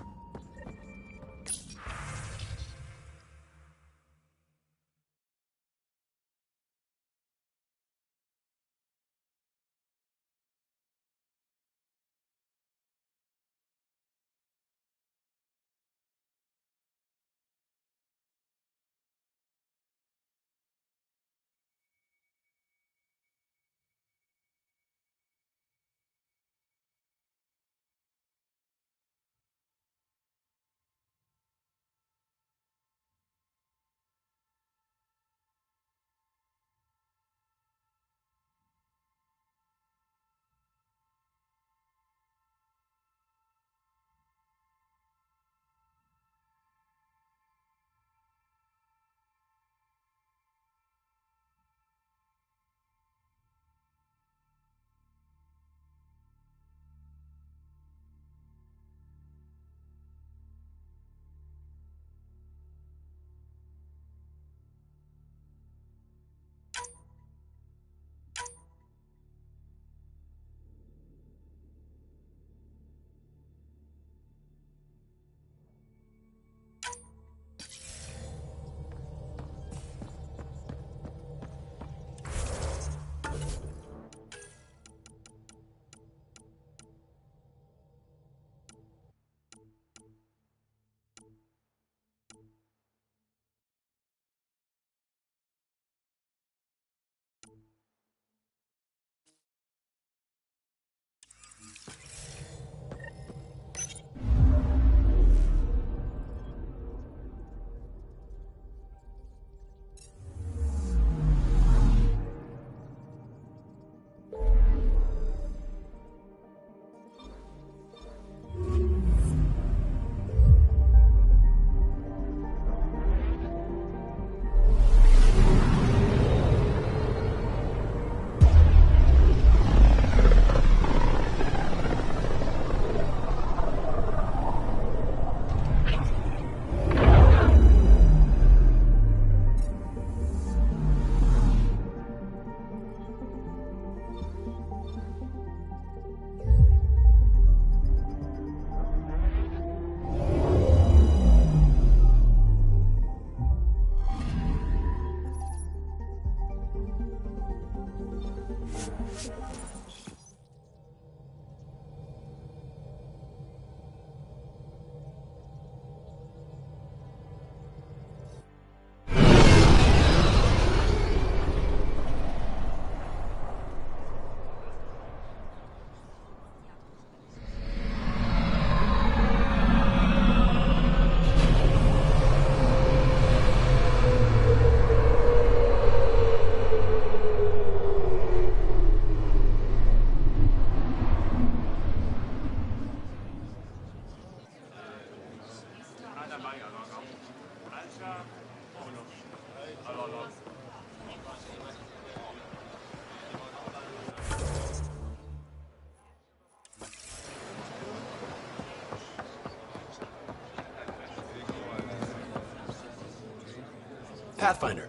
Pathfinder,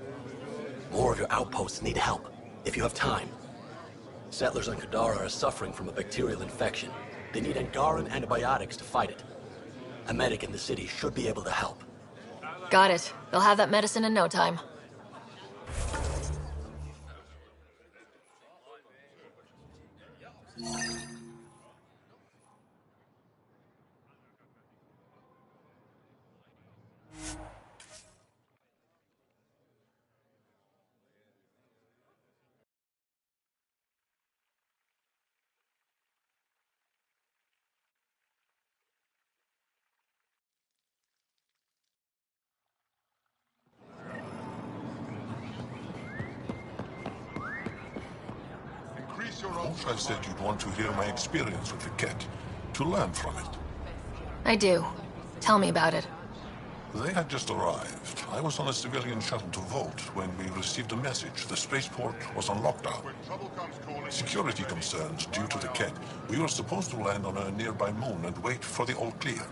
more of your outposts need help, if you have time. Settlers on Kadara are suffering from a bacterial infection. They need Angaran antibiotics to fight it. A medic in the city should be able to help. Got it. They'll have that medicine in no time. I said you'd want to hear my experience with the Ket, to learn from it. I do. Tell me about it. They had just arrived. I was on a civilian shuttle to Volt when we received a message. The spaceport was on lockdown. Security concerns due to the Ket. We were supposed to land on a nearby moon and wait for the all clear.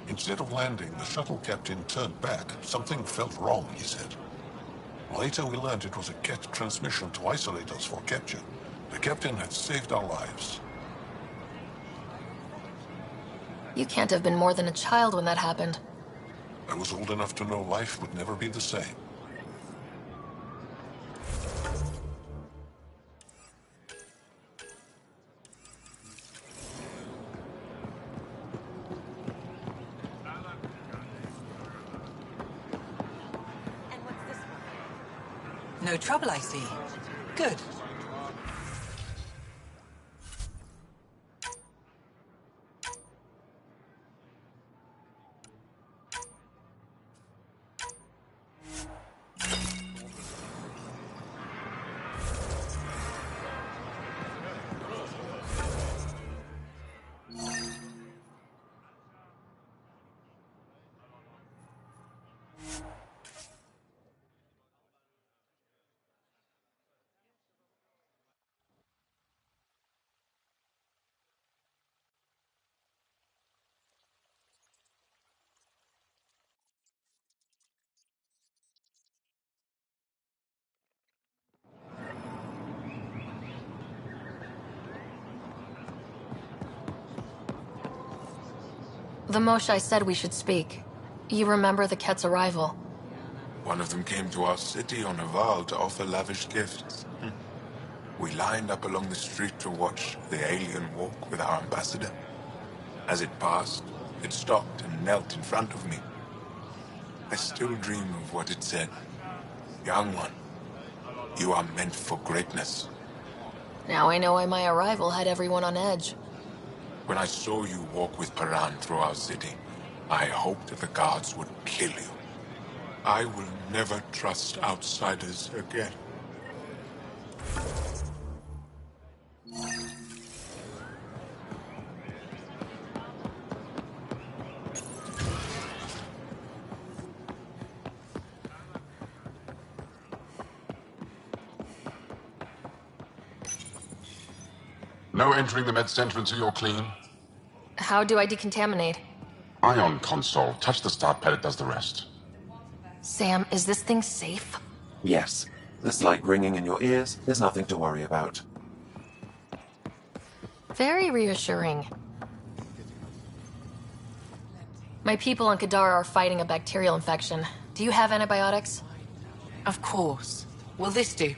Instead of landing, the shuttle captain turned back. Something felt wrong, he said. Later we learned it was a Ket transmission to isolate us for capture. The captain had saved our lives. You can't have been more than a child when that happened. I was old enough to know life would never be the same. No trouble, I see. Good. The Moshai said we should speak. You remember the Ket's arrival? One of them came to our city on a vow to offer lavish gifts. We lined up along the street to watch the alien walk with our ambassador. As it passed, it stopped and knelt in front of me. I still dream of what it said. Young one, you are meant for greatness. Now I know why my arrival had everyone on edge. When I saw you walk with Paran through our city, I hoped that the guards would kill you. I will never trust outsiders again. No entering the med center until you're clean. How do I decontaminate? Ion console. Touch the start pad, it does the rest. Sam, is this thing safe? Yes. The slight ringing in your ears, there's nothing to worry about. Very reassuring. My people on Kadara are fighting a bacterial infection. Do you have antibiotics? Of course. Will this do?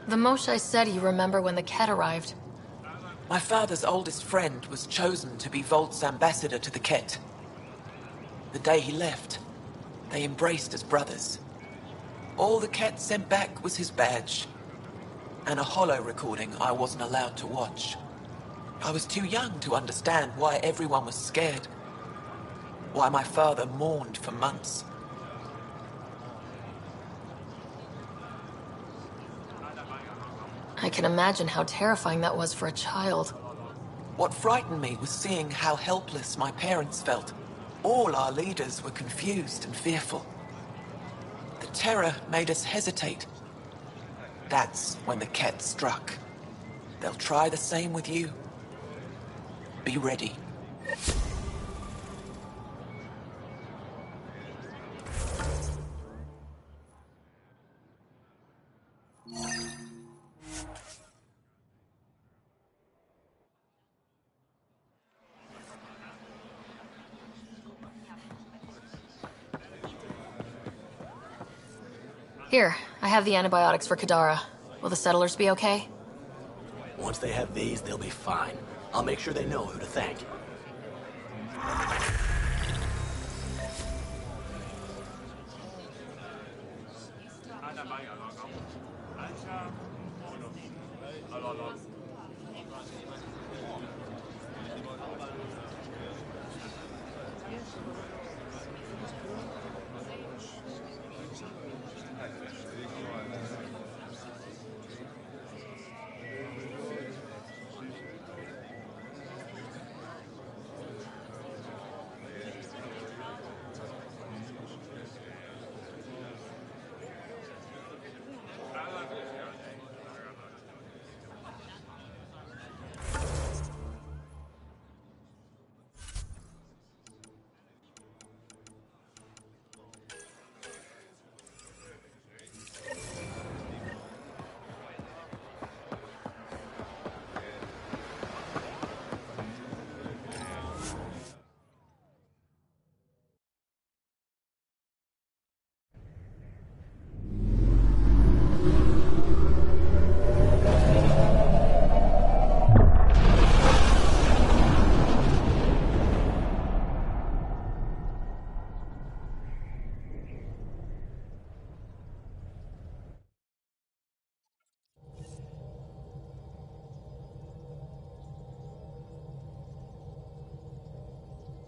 The Moshae said you remember when the Ket arrived. My father's oldest friend was chosen to be Volt's ambassador to the Ket. The day he left, they embraced as brothers. All the Ket sent back was his badge, and a holo recording I wasn't allowed to watch. I was too young to understand why everyone was scared, why my father mourned for months. I can imagine how terrifying that was for a child. What frightened me was seeing how helpless my parents felt. All our leaders were confused and fearful. The terror made us hesitate. That's when the Ket struck. They'll try the same with you. Be ready. Here, I have the antibiotics for Kadara. Will the settlers be okay? Once they have these, they'll be fine. I'll make sure they know who to thank.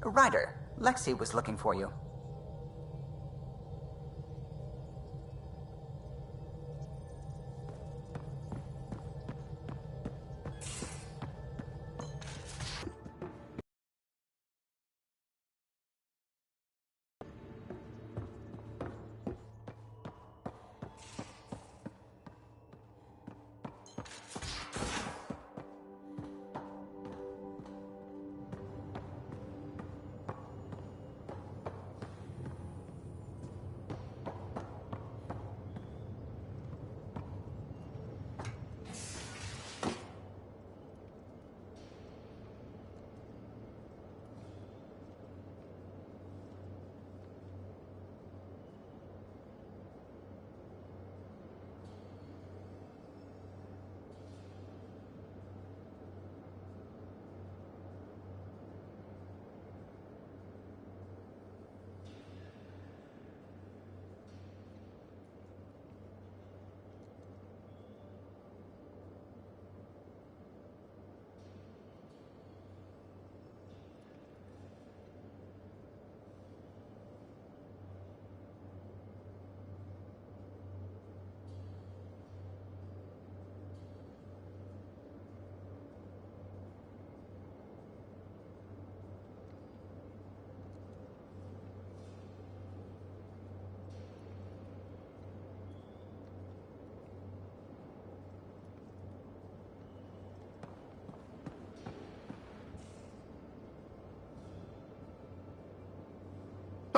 Ryder, Lexi was looking for you.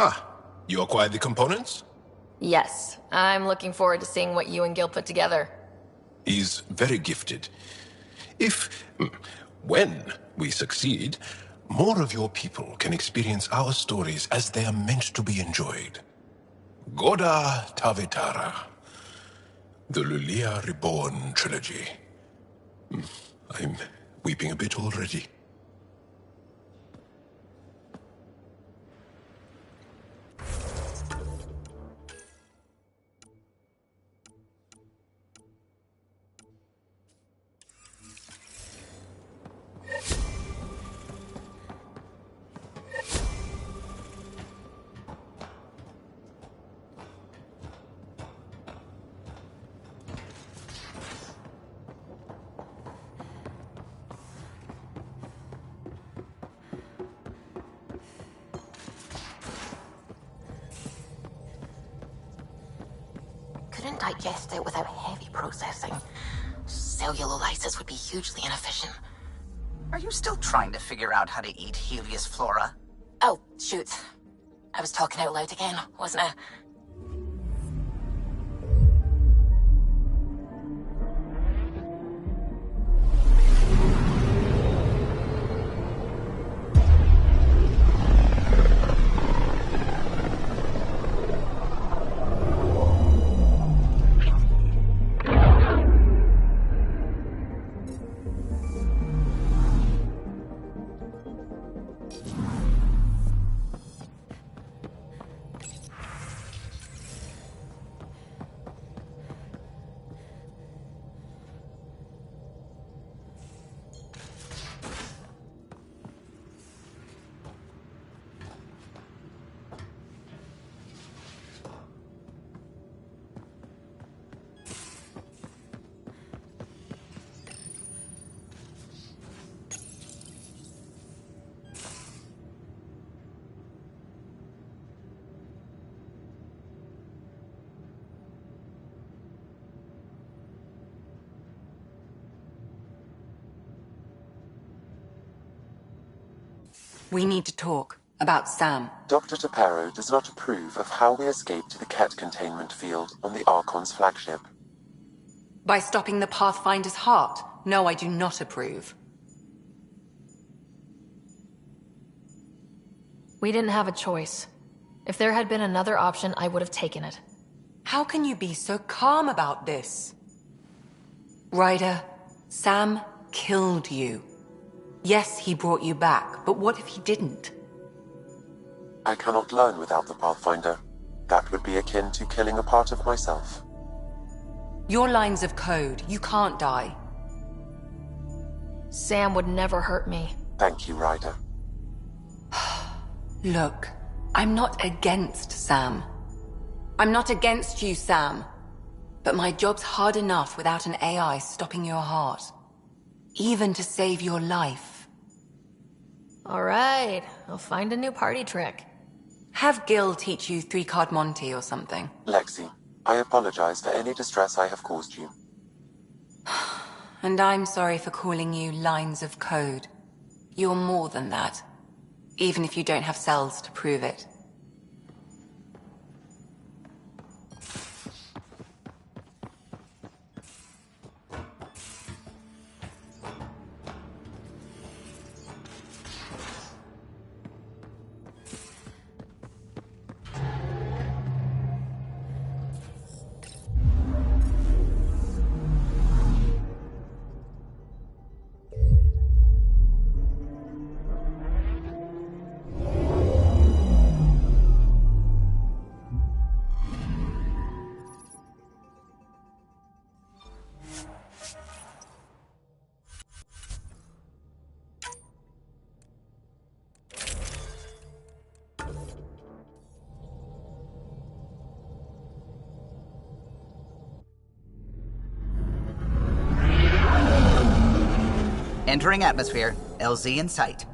Ah, you acquired the components? Yes. I'm looking forward to seeing what you and Gil put together. He's very gifted. When we succeed, more of your people can experience our stories as they are meant to be enjoyed. Goda Tavitara. The Lulia Reborn trilogy. I'm weeping a bit already. Couldn't digest it without heavy processing. Cellulolysis would be hugely inefficient. Are you still trying to figure out how to eat Helios flora? Oh, shoot. I was talking out loud again, wasn't I? We need to talk about Sam. Dr. Taparo does not approve of how we escaped the Ket containment field on the Archon's flagship. By stopping the Pathfinder's heart? No, I do not approve. We didn't have a choice. If there had been another option, I would have taken it. How can you be so calm about this? Ryder, Sam killed you. Yes, he brought you back, but what if he didn't? I cannot learn without the Pathfinder. That would be akin to killing a part of myself. Your lines of code, you can't die. Sam would never hurt me. Thank you, Ryder. Look, I'm not against Sam. I'm not against you, Sam. But my job's hard enough without an AI stopping your heart. Even to save your life. All right, I'll find a new party trick. Have Gil teach you 3-card Monty or something. Lexi, I apologize for any distress I have caused you. And I'm sorry for calling you lines of code. You're more than that. Even if you don't have cells to prove it. Entering atmosphere. LZ in sight.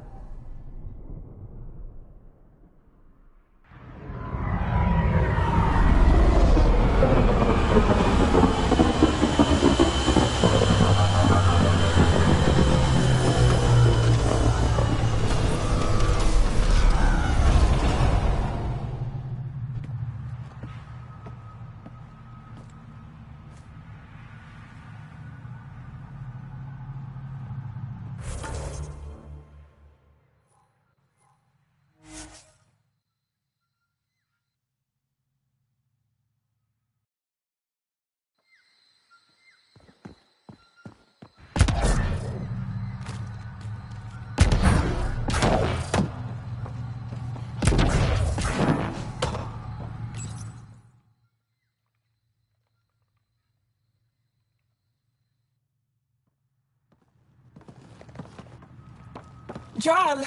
Jarl!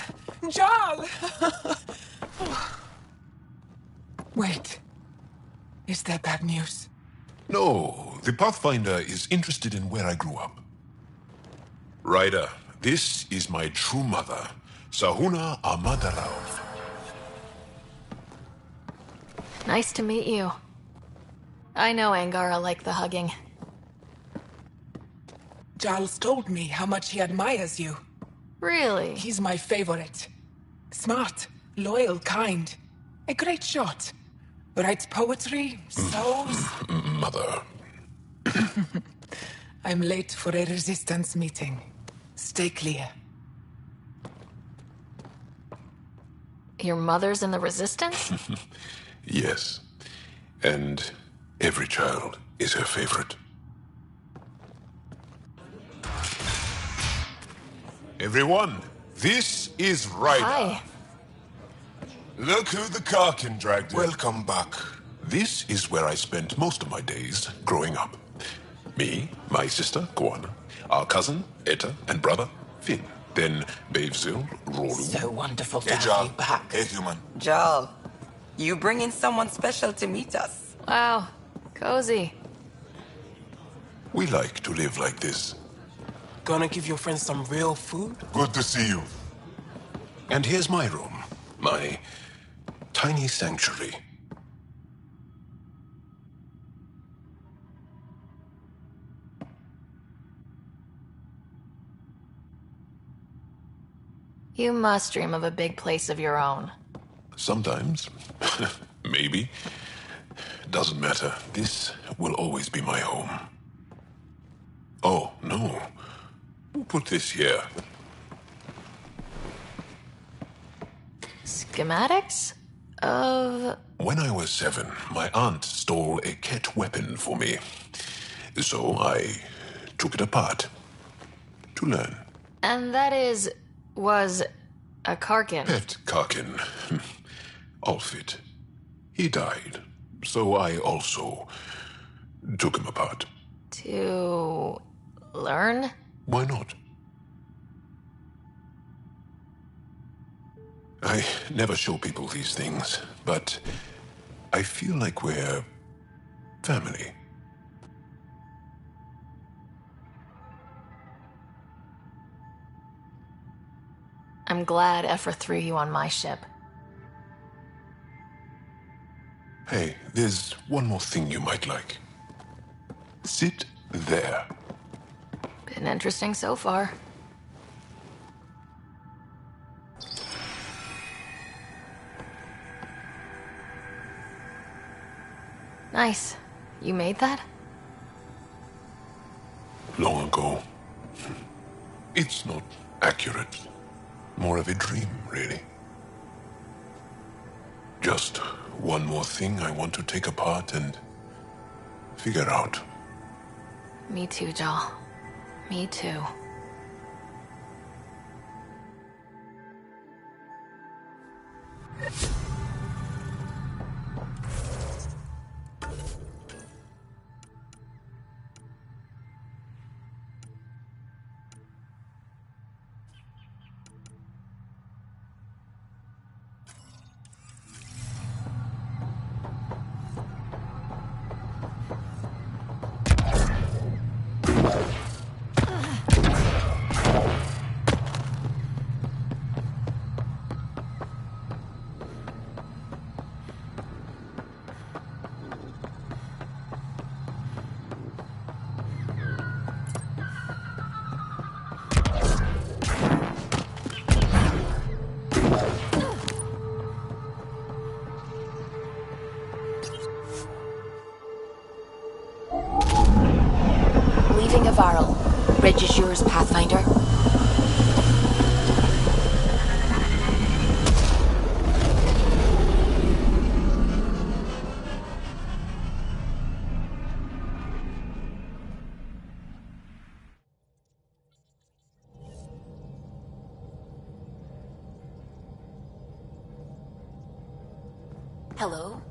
Jarl! Wait. Is that bad news? No, the Pathfinder is interested in where I grew up. Ryder, this is my true mother, Sahuna Amadarav. Nice to meet you. I know Angara liked the hugging. Jarl's told me how much he admires you. Really? He's my favorite. Smart, loyal, kind. A great shot. Writes poetry, sews. Mother. I'm late for a resistance meeting. Stay clear. Your mother's in the Resistance? Yes. And every child is her favorite. Everyone, this is Ryder. Hi. Look who the Karkin dragged in. Welcome back. This is where I spent most of my days growing up. Me, my sister, Koana, our cousin, Etta, and brother, Finn. Then Bavesville, Rolu. So wonderful to Hey, have Jarl. you back. Hey, human. Jarl, you bring in someone special to meet us. Wow, cozy. We like to live like this. Gonna give your friends some real food? Good to see you. And here's my room. My tiny sanctuary. You must dream of a big place of your own. Sometimes. Maybe. Doesn't matter. This will always be my home. Oh, no. Who put this here? Schematics? Of... When I was 7, my aunt stole a Ket weapon for me. So I took it apart. To learn. And that was a Karkin. Pet Karkin. Alfit. He died. So I also took him apart. To learn? Why not? I never show people these things, but I feel like we're family. I'm glad Ephra threw you on my ship. Hey, there's one more thing you might like. Sit there. Been interesting so far. Nice. You made that? Long ago. It's not accurate. More of a dream, really. Just one more thing I want to take apart and figure out. Me too, Jal. Me too. Leaving Avaril. Bridge is yours, Pathfinder. Hello?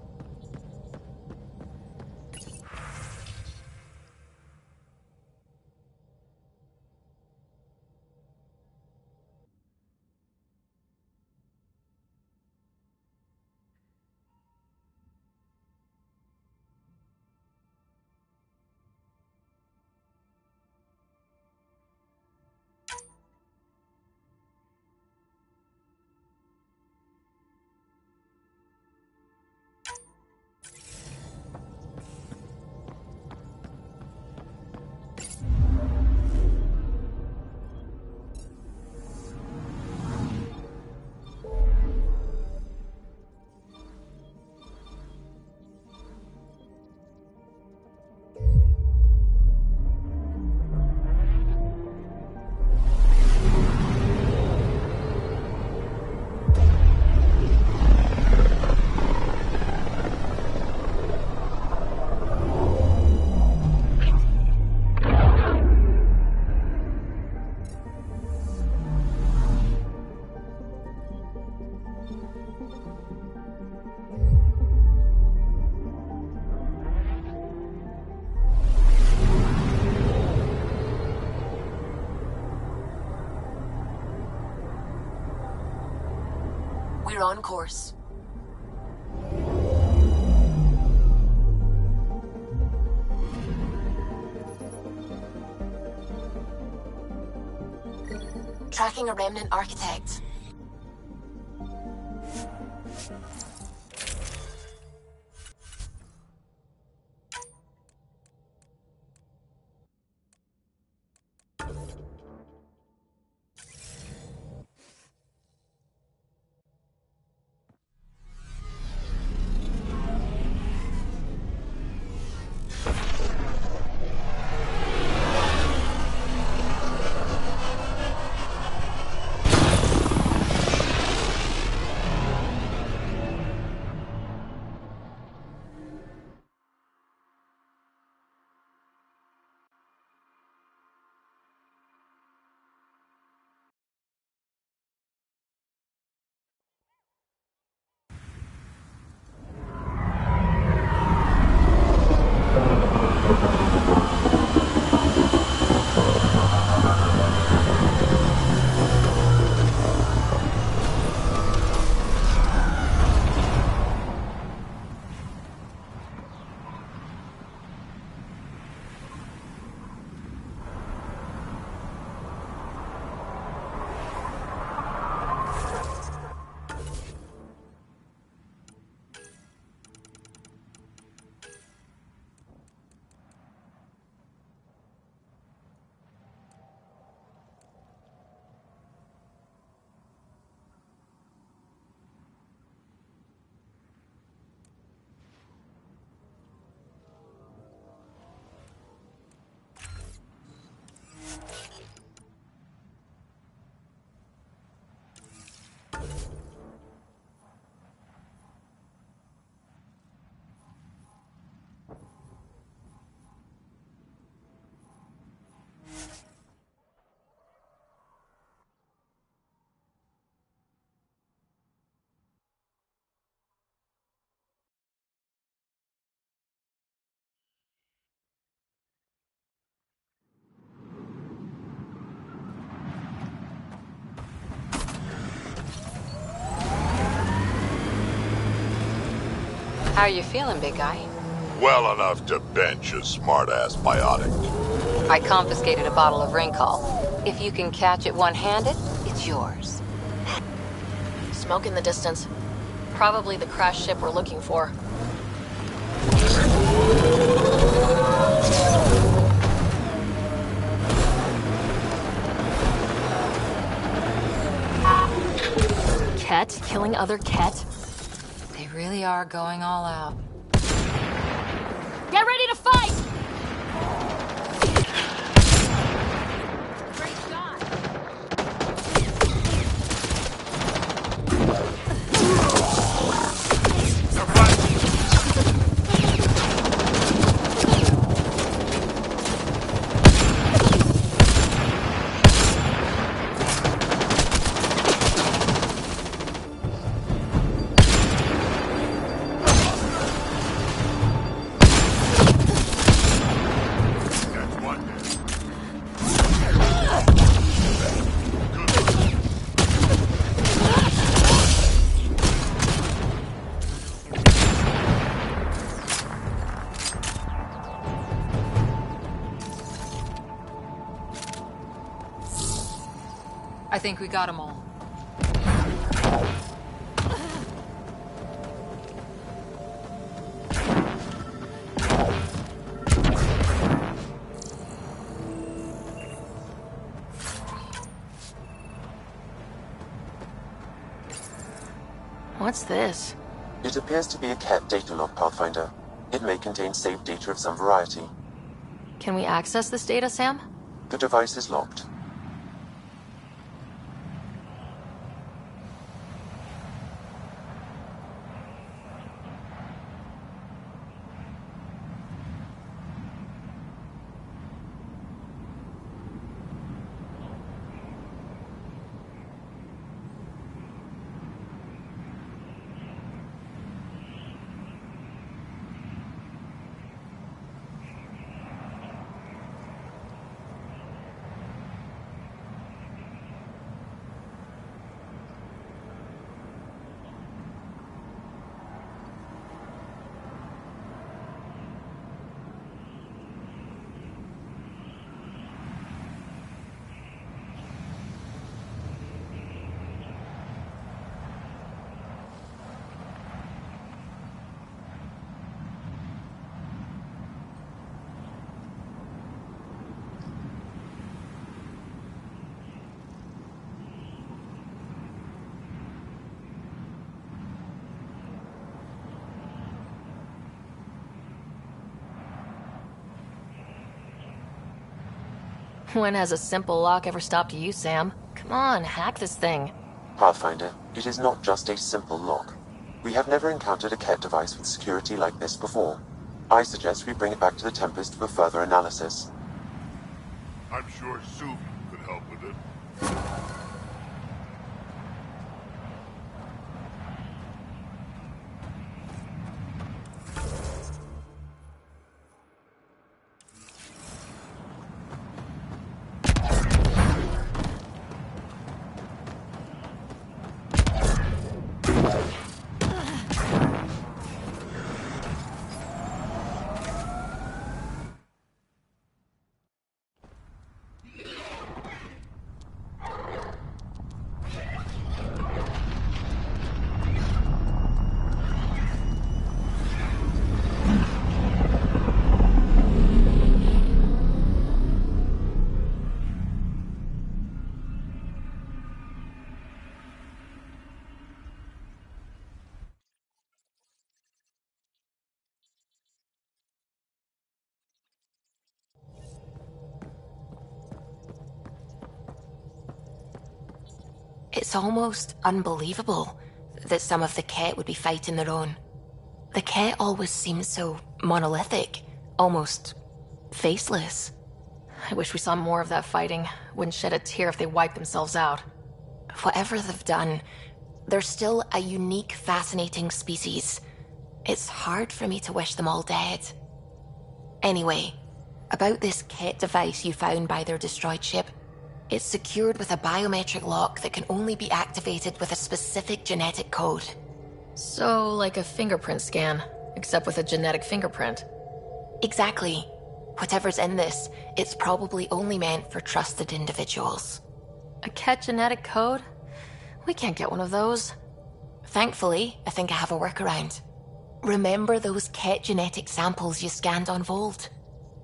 We're on course. Tracking a remnant architect. How are you feeling, big guy? Well enough to bench a smart-ass biotic. I confiscated a bottle of Ringcall. If you can catch it one-handed, it's yours. Smoke in the distance. Probably the crashed ship we're looking for. Ket killing other Ket? They really are going all out. Get ready to fight! I think we got them all. What's this? It appears to be a Ket data log, Pathfinder. It may contain saved data of some variety. Can we access this data, Sam? The device is locked. When has a simple lock ever stopped you, Sam? Come on, hack this thing. Pathfinder, it is not just a simple lock. We have never encountered a Ket device with security like this before. I suggest we bring it back to the Tempest for further analysis. I'm sure Suvi could help with it. It's almost unbelievable that some of the Ket would be fighting their own. The Ket always seems so monolithic, almost faceless. I wish we saw more of that fighting. Wouldn't shed a tear if they wiped themselves out. Whatever they've done, they're still a unique, fascinating species. It's hard for me to wish them all dead. Anyway, about this Ket device you found by their destroyed ship. It's secured with a biometric lock that can only be activated with a specific genetic code. So, like a fingerprint scan, except with a genetic fingerprint. Exactly. Whatever's in this, it's probably only meant for trusted individuals. A Ket genetic code? We can't get one of those. Thankfully, I think I have a workaround. Remember those Ket genetic samples you scanned on Vold?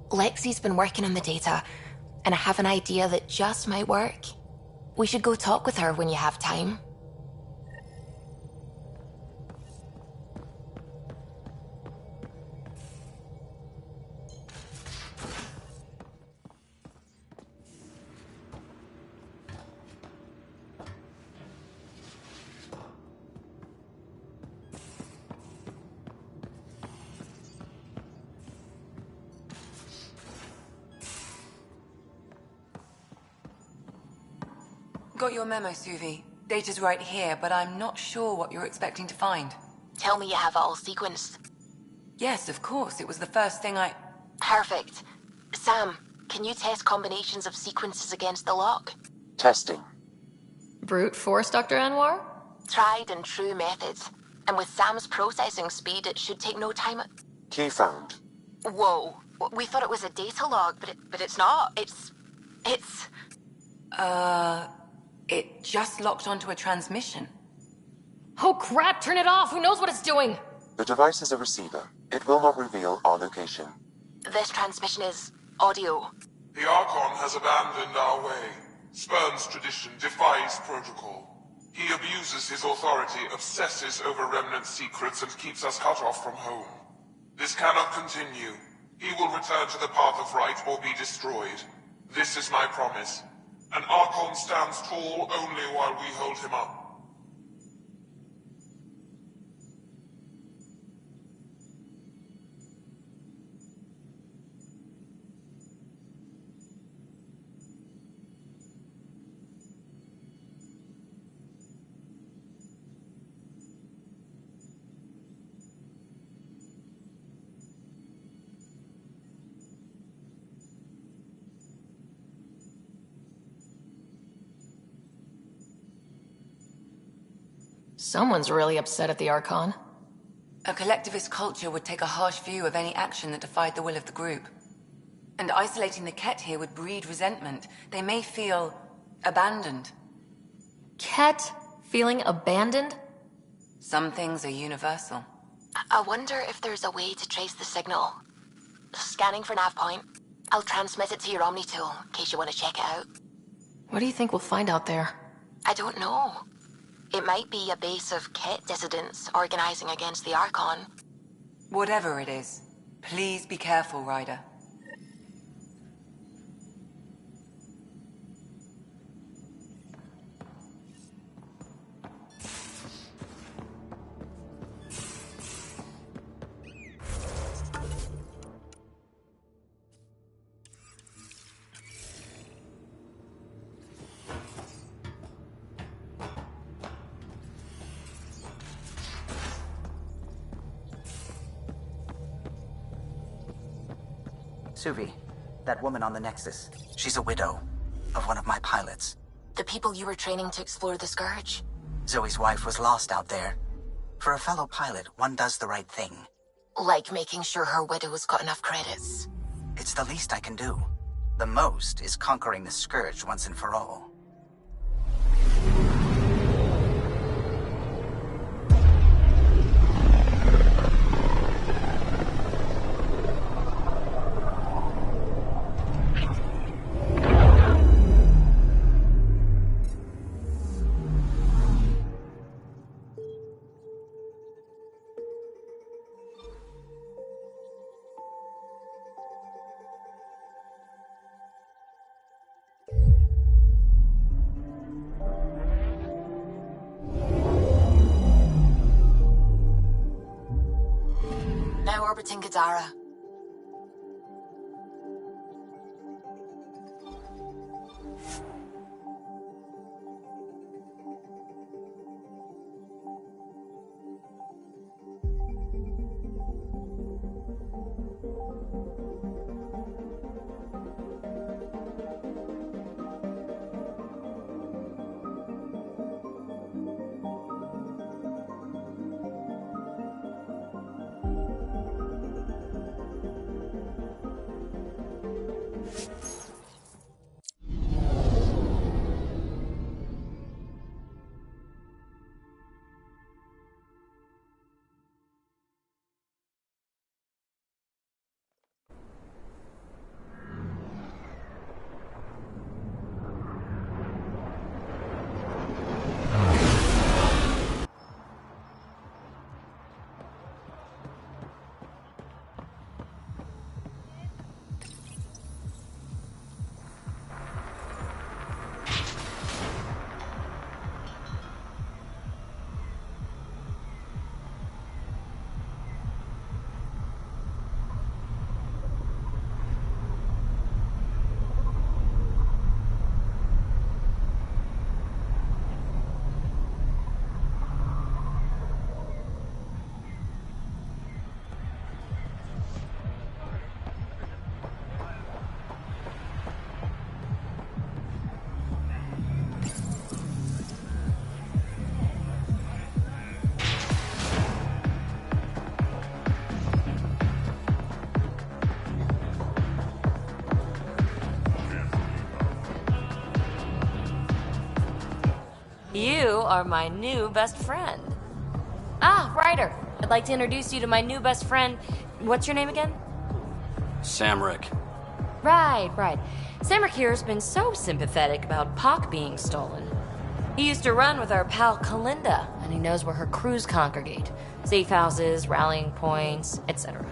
Lexi's been working on the data, and I have an idea that just might work. We should go talk with her when you have time. Got your memo, Suvi. Data's right here, but I'm not sure what you're expecting to find. Tell me you have it all sequenced. Yes, of course. It was the first thing I... Perfect. Sam, can you test combinations of sequences against the lock? Testing. Brute force, Dr. Anwar? Tried and true methods. And with Sam's processing speed, it should take no time. Key found. Whoa. We thought it was a data log, but it's not. It's... It just locked onto a transmission. Oh crap, turn it off! Who knows what it's doing? The device is a receiver. It will not reveal our location. This transmission is audio. The Archon has abandoned our way, spurns tradition, defies protocol. He abuses his authority, obsesses over Remnant secrets, and keeps us cut off from home. This cannot continue. He will return to the path of right or be destroyed. This is my promise. An Archon stands tall only while we hold him up. Someone's really upset at the Archon. A collectivist culture would take a harsh view of any action that defied the will of the group. And isolating the Ket here would breed resentment. They may feel abandoned. Ket feeling abandoned? Some things are universal. I wonder if there's a way to trace the signal. Scanning for nav point. I'll transmit it to your Omni tool in case you want to check it out. What do you think we'll find out there? I don't know. It might be a base of Ket dissidents organizing against the Archon. Whatever it is, please be careful, Ryder. Suvi, that woman on the Nexus. She's a widow of one of my pilots. The people you were training to explore the Scourge? Zoe's wife was lost out there. For a fellow pilot, one does the right thing. Like making sure her widow's got enough credits. It's the least I can do. The most is conquering the Scourge once and for all. Now orbiting Gadara. You are my new best friend. Ah, Ryder. I'd like to introduce you to my new best friend. What's your name again? Samric. Right. Samric here has been so sympathetic about Pock being stolen. He used to run with our pal Kalinda, and he knows where her crews congregate. Safe houses, rallying points, etc.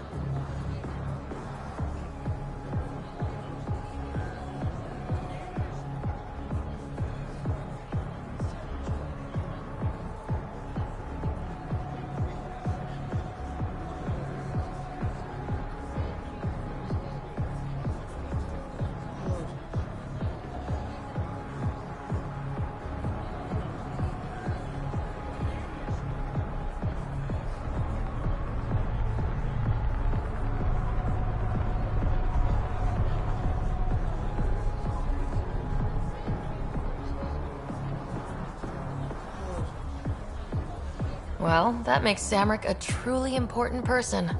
Well, that makes Samric a truly important person.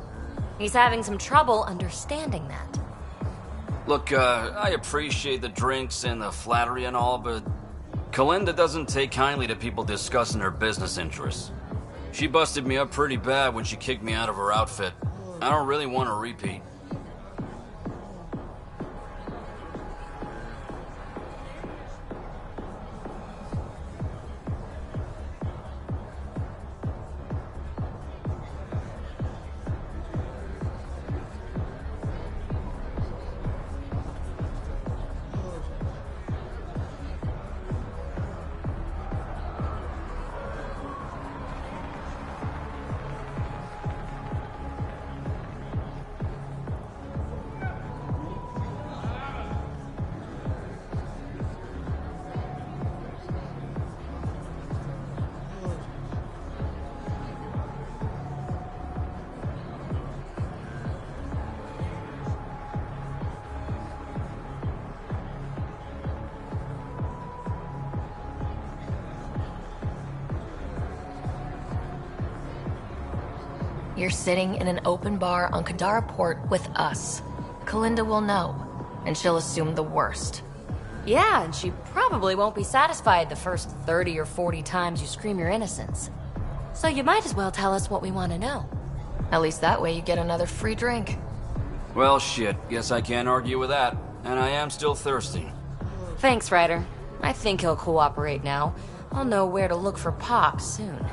He's having some trouble understanding that. Look, I appreciate the drinks and the flattery and all, but Kalinda doesn't take kindly to people discussing her business interests. She busted me up pretty bad when she kicked me out of her outfit. I don't really want to repeat. You're sitting in an open bar on Kadara Port with us. Kalinda will know, and she'll assume the worst. Yeah, and she probably won't be satisfied the first 30 or 40 times you scream your innocence. So you might as well tell us what we want to know. At least that way you get another free drink. Well, shit. Guess I can't argue with that. And I am still thirsty. Thanks, Ryder. I think he'll cooperate now. I'll know where to look for Pop soon.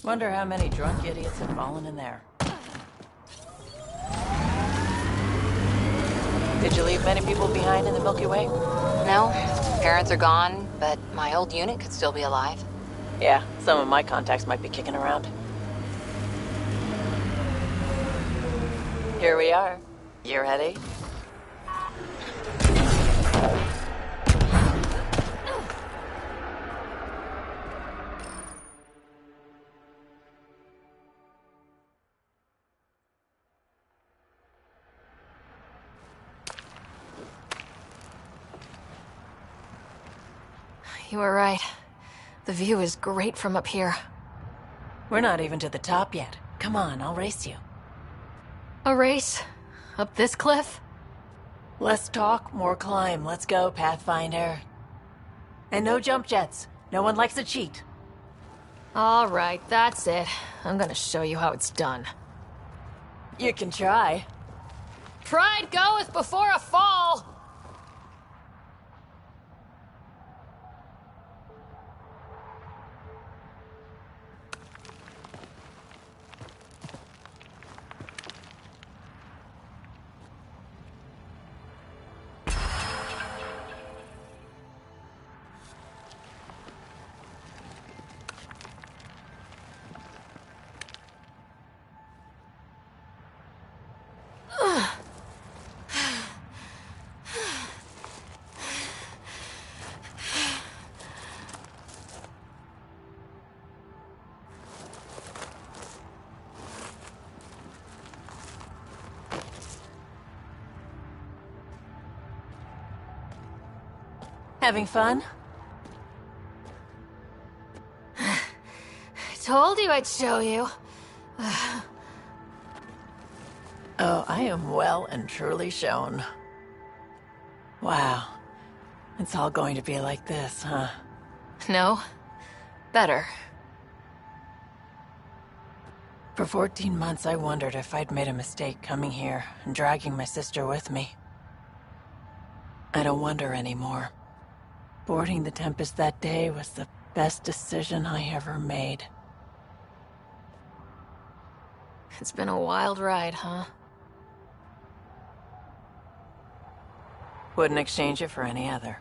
Wonder how many drunk idiots have fallen in there. Did you leave many people behind in the Milky Way? No, parents are gone, but my old unit could still be alive. Yeah, some of my contacts might be kicking around. Here we are. You ready? You were right. The view is great from up here. We're not even to the top yet. Come on, I'll race you. A race? Up this cliff? Less talk, more climb. Let's go, Pathfinder. And no jump jets. No one likes a cheat. All right, that's it. I'm gonna show you how it's done. You can try. Pride goeth before a fall! Having fun? I told you I'd show you. Oh, I am well and truly shown. Wow. It's all going to be like this, huh? No. Better. For 14 months, I wondered if I'd made a mistake coming here and dragging my sister with me. I don't wonder anymore. Boarding the Tempest that day was the best decision I ever made. It's been a wild ride, huh? Wouldn't exchange it for any other.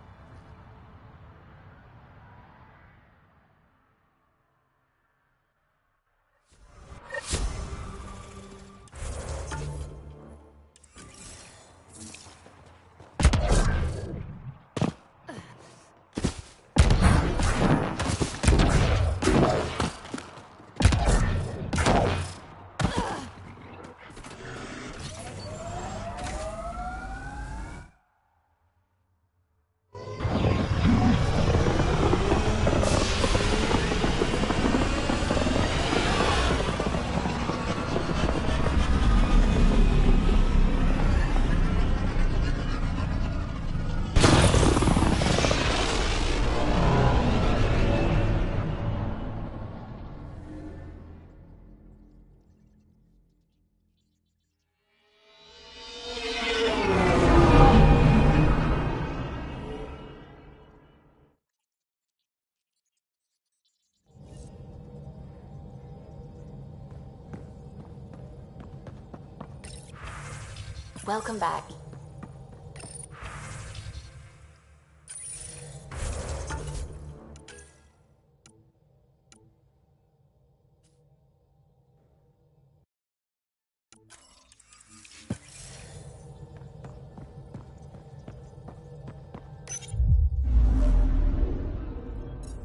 Welcome back.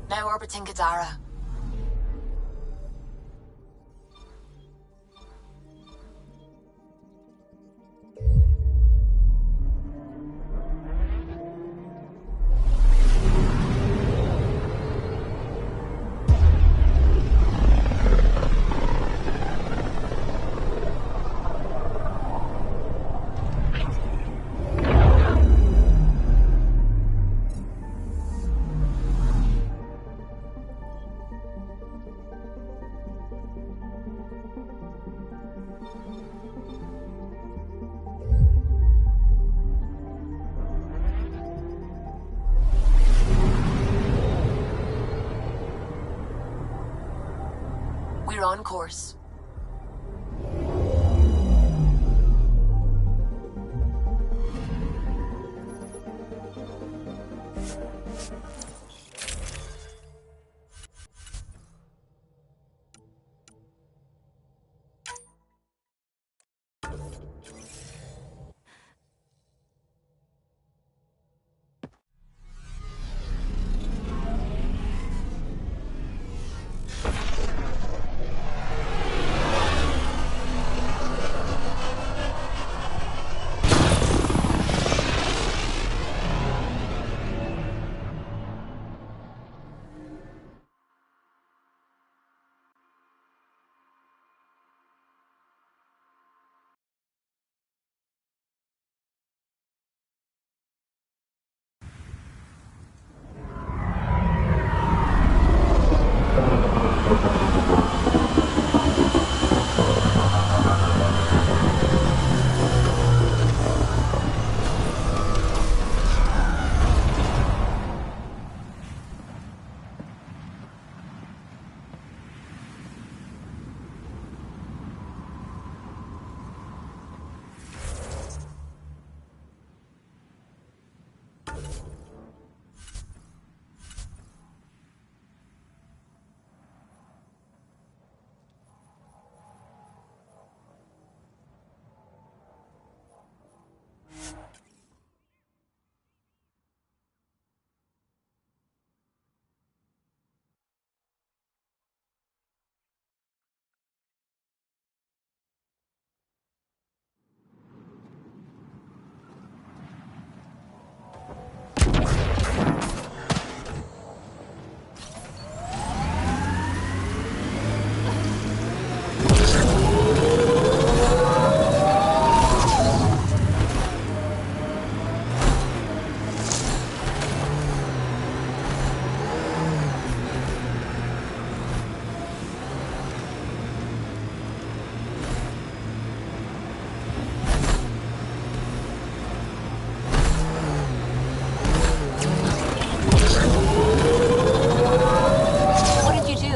Now orbiting Gadara. on course.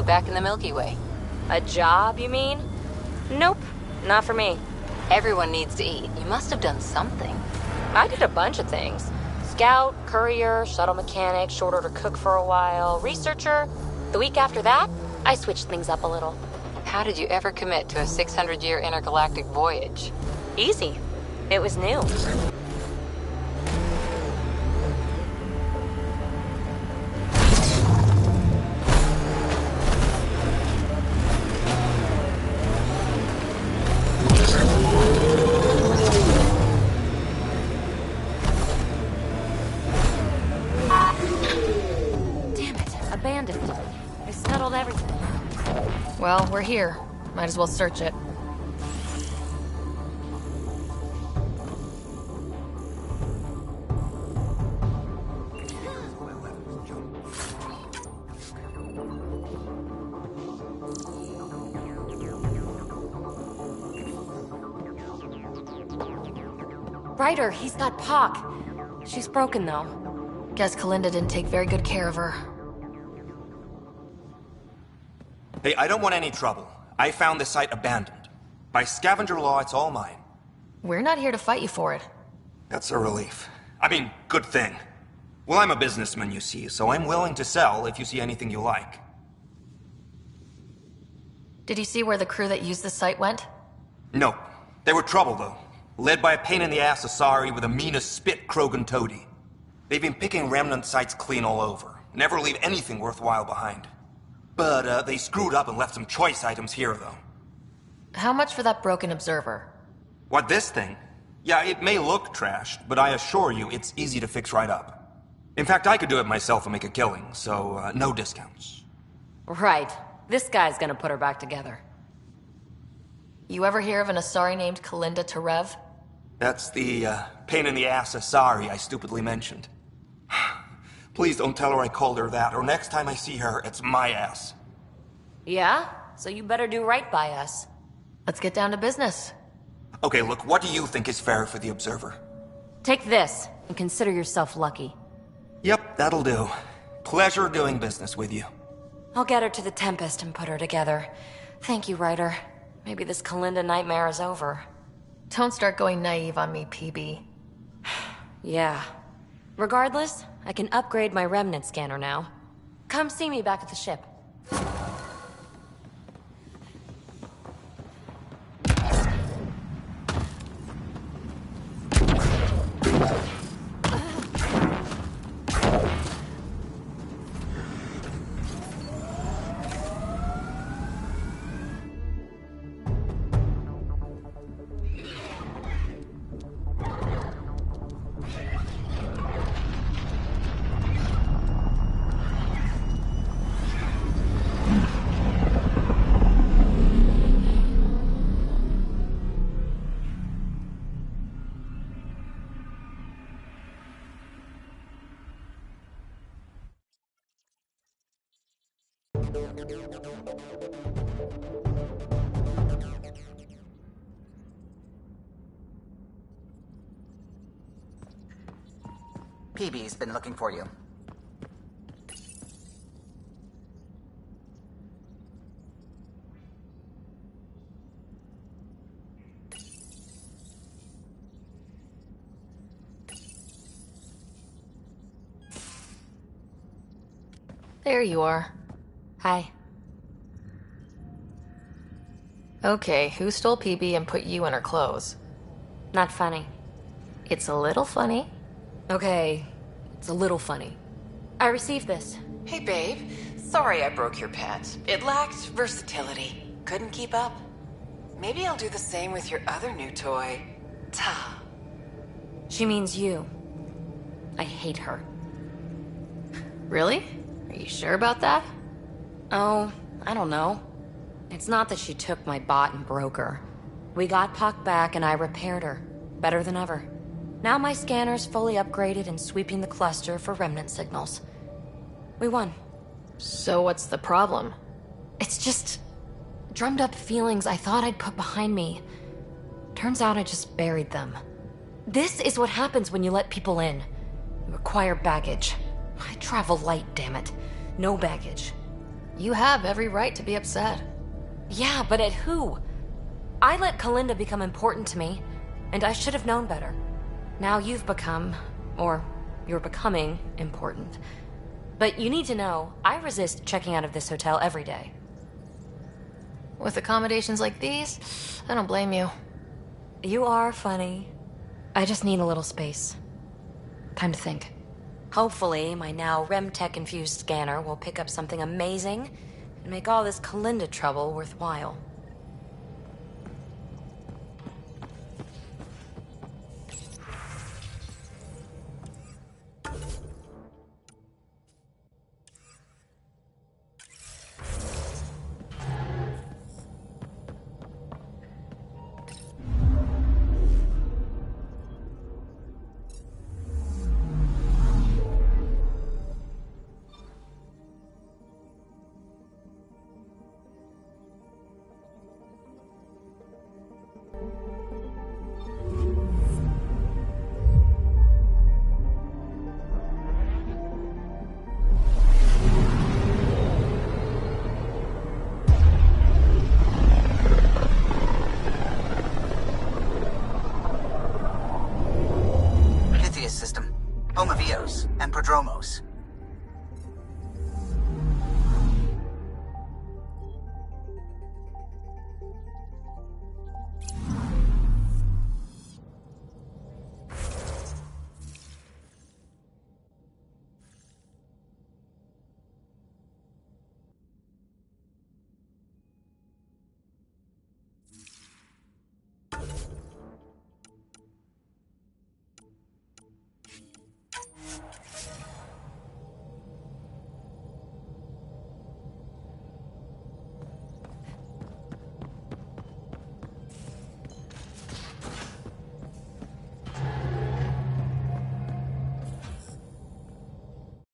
Back in the Milky Way. A job, you mean? Nope, not for me. Everyone needs to eat. You must have done something. I did a bunch of things. Scout, courier, shuttle mechanic, short order cook for a while, researcher. The week after that, I switched things up a little. How did you ever commit to a 600-year intergalactic voyage? Easy. It was new. Well, we're here. Might as well search it. Ryder, he's got Pock. She's broken, though. Guess Kalinda didn't take very good care of her. Hey, I don't want any trouble. I found the site abandoned. By scavenger law, it's all mine. We're not here to fight you for it. That's a relief. I mean, good thing. Well, I'm a businessman, you see, so I'm willing to sell if you see anything you like. Did you see where the crew that used the site went? No. They were trouble, though. Led by a pain-in-the-ass Asari with the meanest spit Krogan toady. They've been picking remnant sites clean all over. Never leave anything worthwhile behind. But, they screwed up and left some choice items here, though. How much for that broken observer? What, this thing? Yeah, it may look trashed, but I assure you it's easy to fix right up. In fact, I could do it myself and make a killing, so, no discounts. Right. This guy's gonna put her back together. You ever hear of an Asari named Kalinda Terev? That's the, pain-in-the-ass Asari I stupidly mentioned. Please don't tell her I called her that, or next time I see her, it's my ass. Yeah? So you better do right by us. Let's get down to business. Okay, look, what do you think is fair for the Observer? Take this, and consider yourself lucky. Yep, that'll do. Pleasure doing business with you. I'll get her to the Tempest and put her together. Thank you, Ryder. Maybe this Kalinda nightmare is over. Don't start going naive on me, PB. Yeah. Regardless, I can upgrade my remnant scanner now. Come see me back at the ship. PB's been looking for you. There you are. Hi. Okay, who stole PB and put you in her clothes? Not funny. It's a little funny. Okay, it's a little funny. I received this. Hey, babe. Sorry I broke your pet. It lacked versatility. Couldn't keep up. Maybe I'll do the same with your other new toy. Ta. She means you. I hate her. Really? Are you sure about that? Oh, I don't know. It's not that she took my bot and broke her. We got Puck back and I repaired her. Better than ever. Now my scanner's fully upgraded and sweeping the cluster for remnant signals. We won. So what's the problem? It's just drummed up feelings I thought I'd put behind me. Turns out I just buried them. This is what happens when you let people in. You acquire baggage. I travel light, damn it. No baggage. You have every right to be upset. Yeah, but at who? I let Kalinda become important to me, and I should have known better. Now you've become, or you're becoming, important. But you need to know, I resist checking out of this hotel every day. With accommodations like these, I don't blame you. You are funny. I just need a little space. Time to think. Hopefully, my now RemTech-infused scanner will pick up something amazing and make all this Kalinda trouble worthwhile.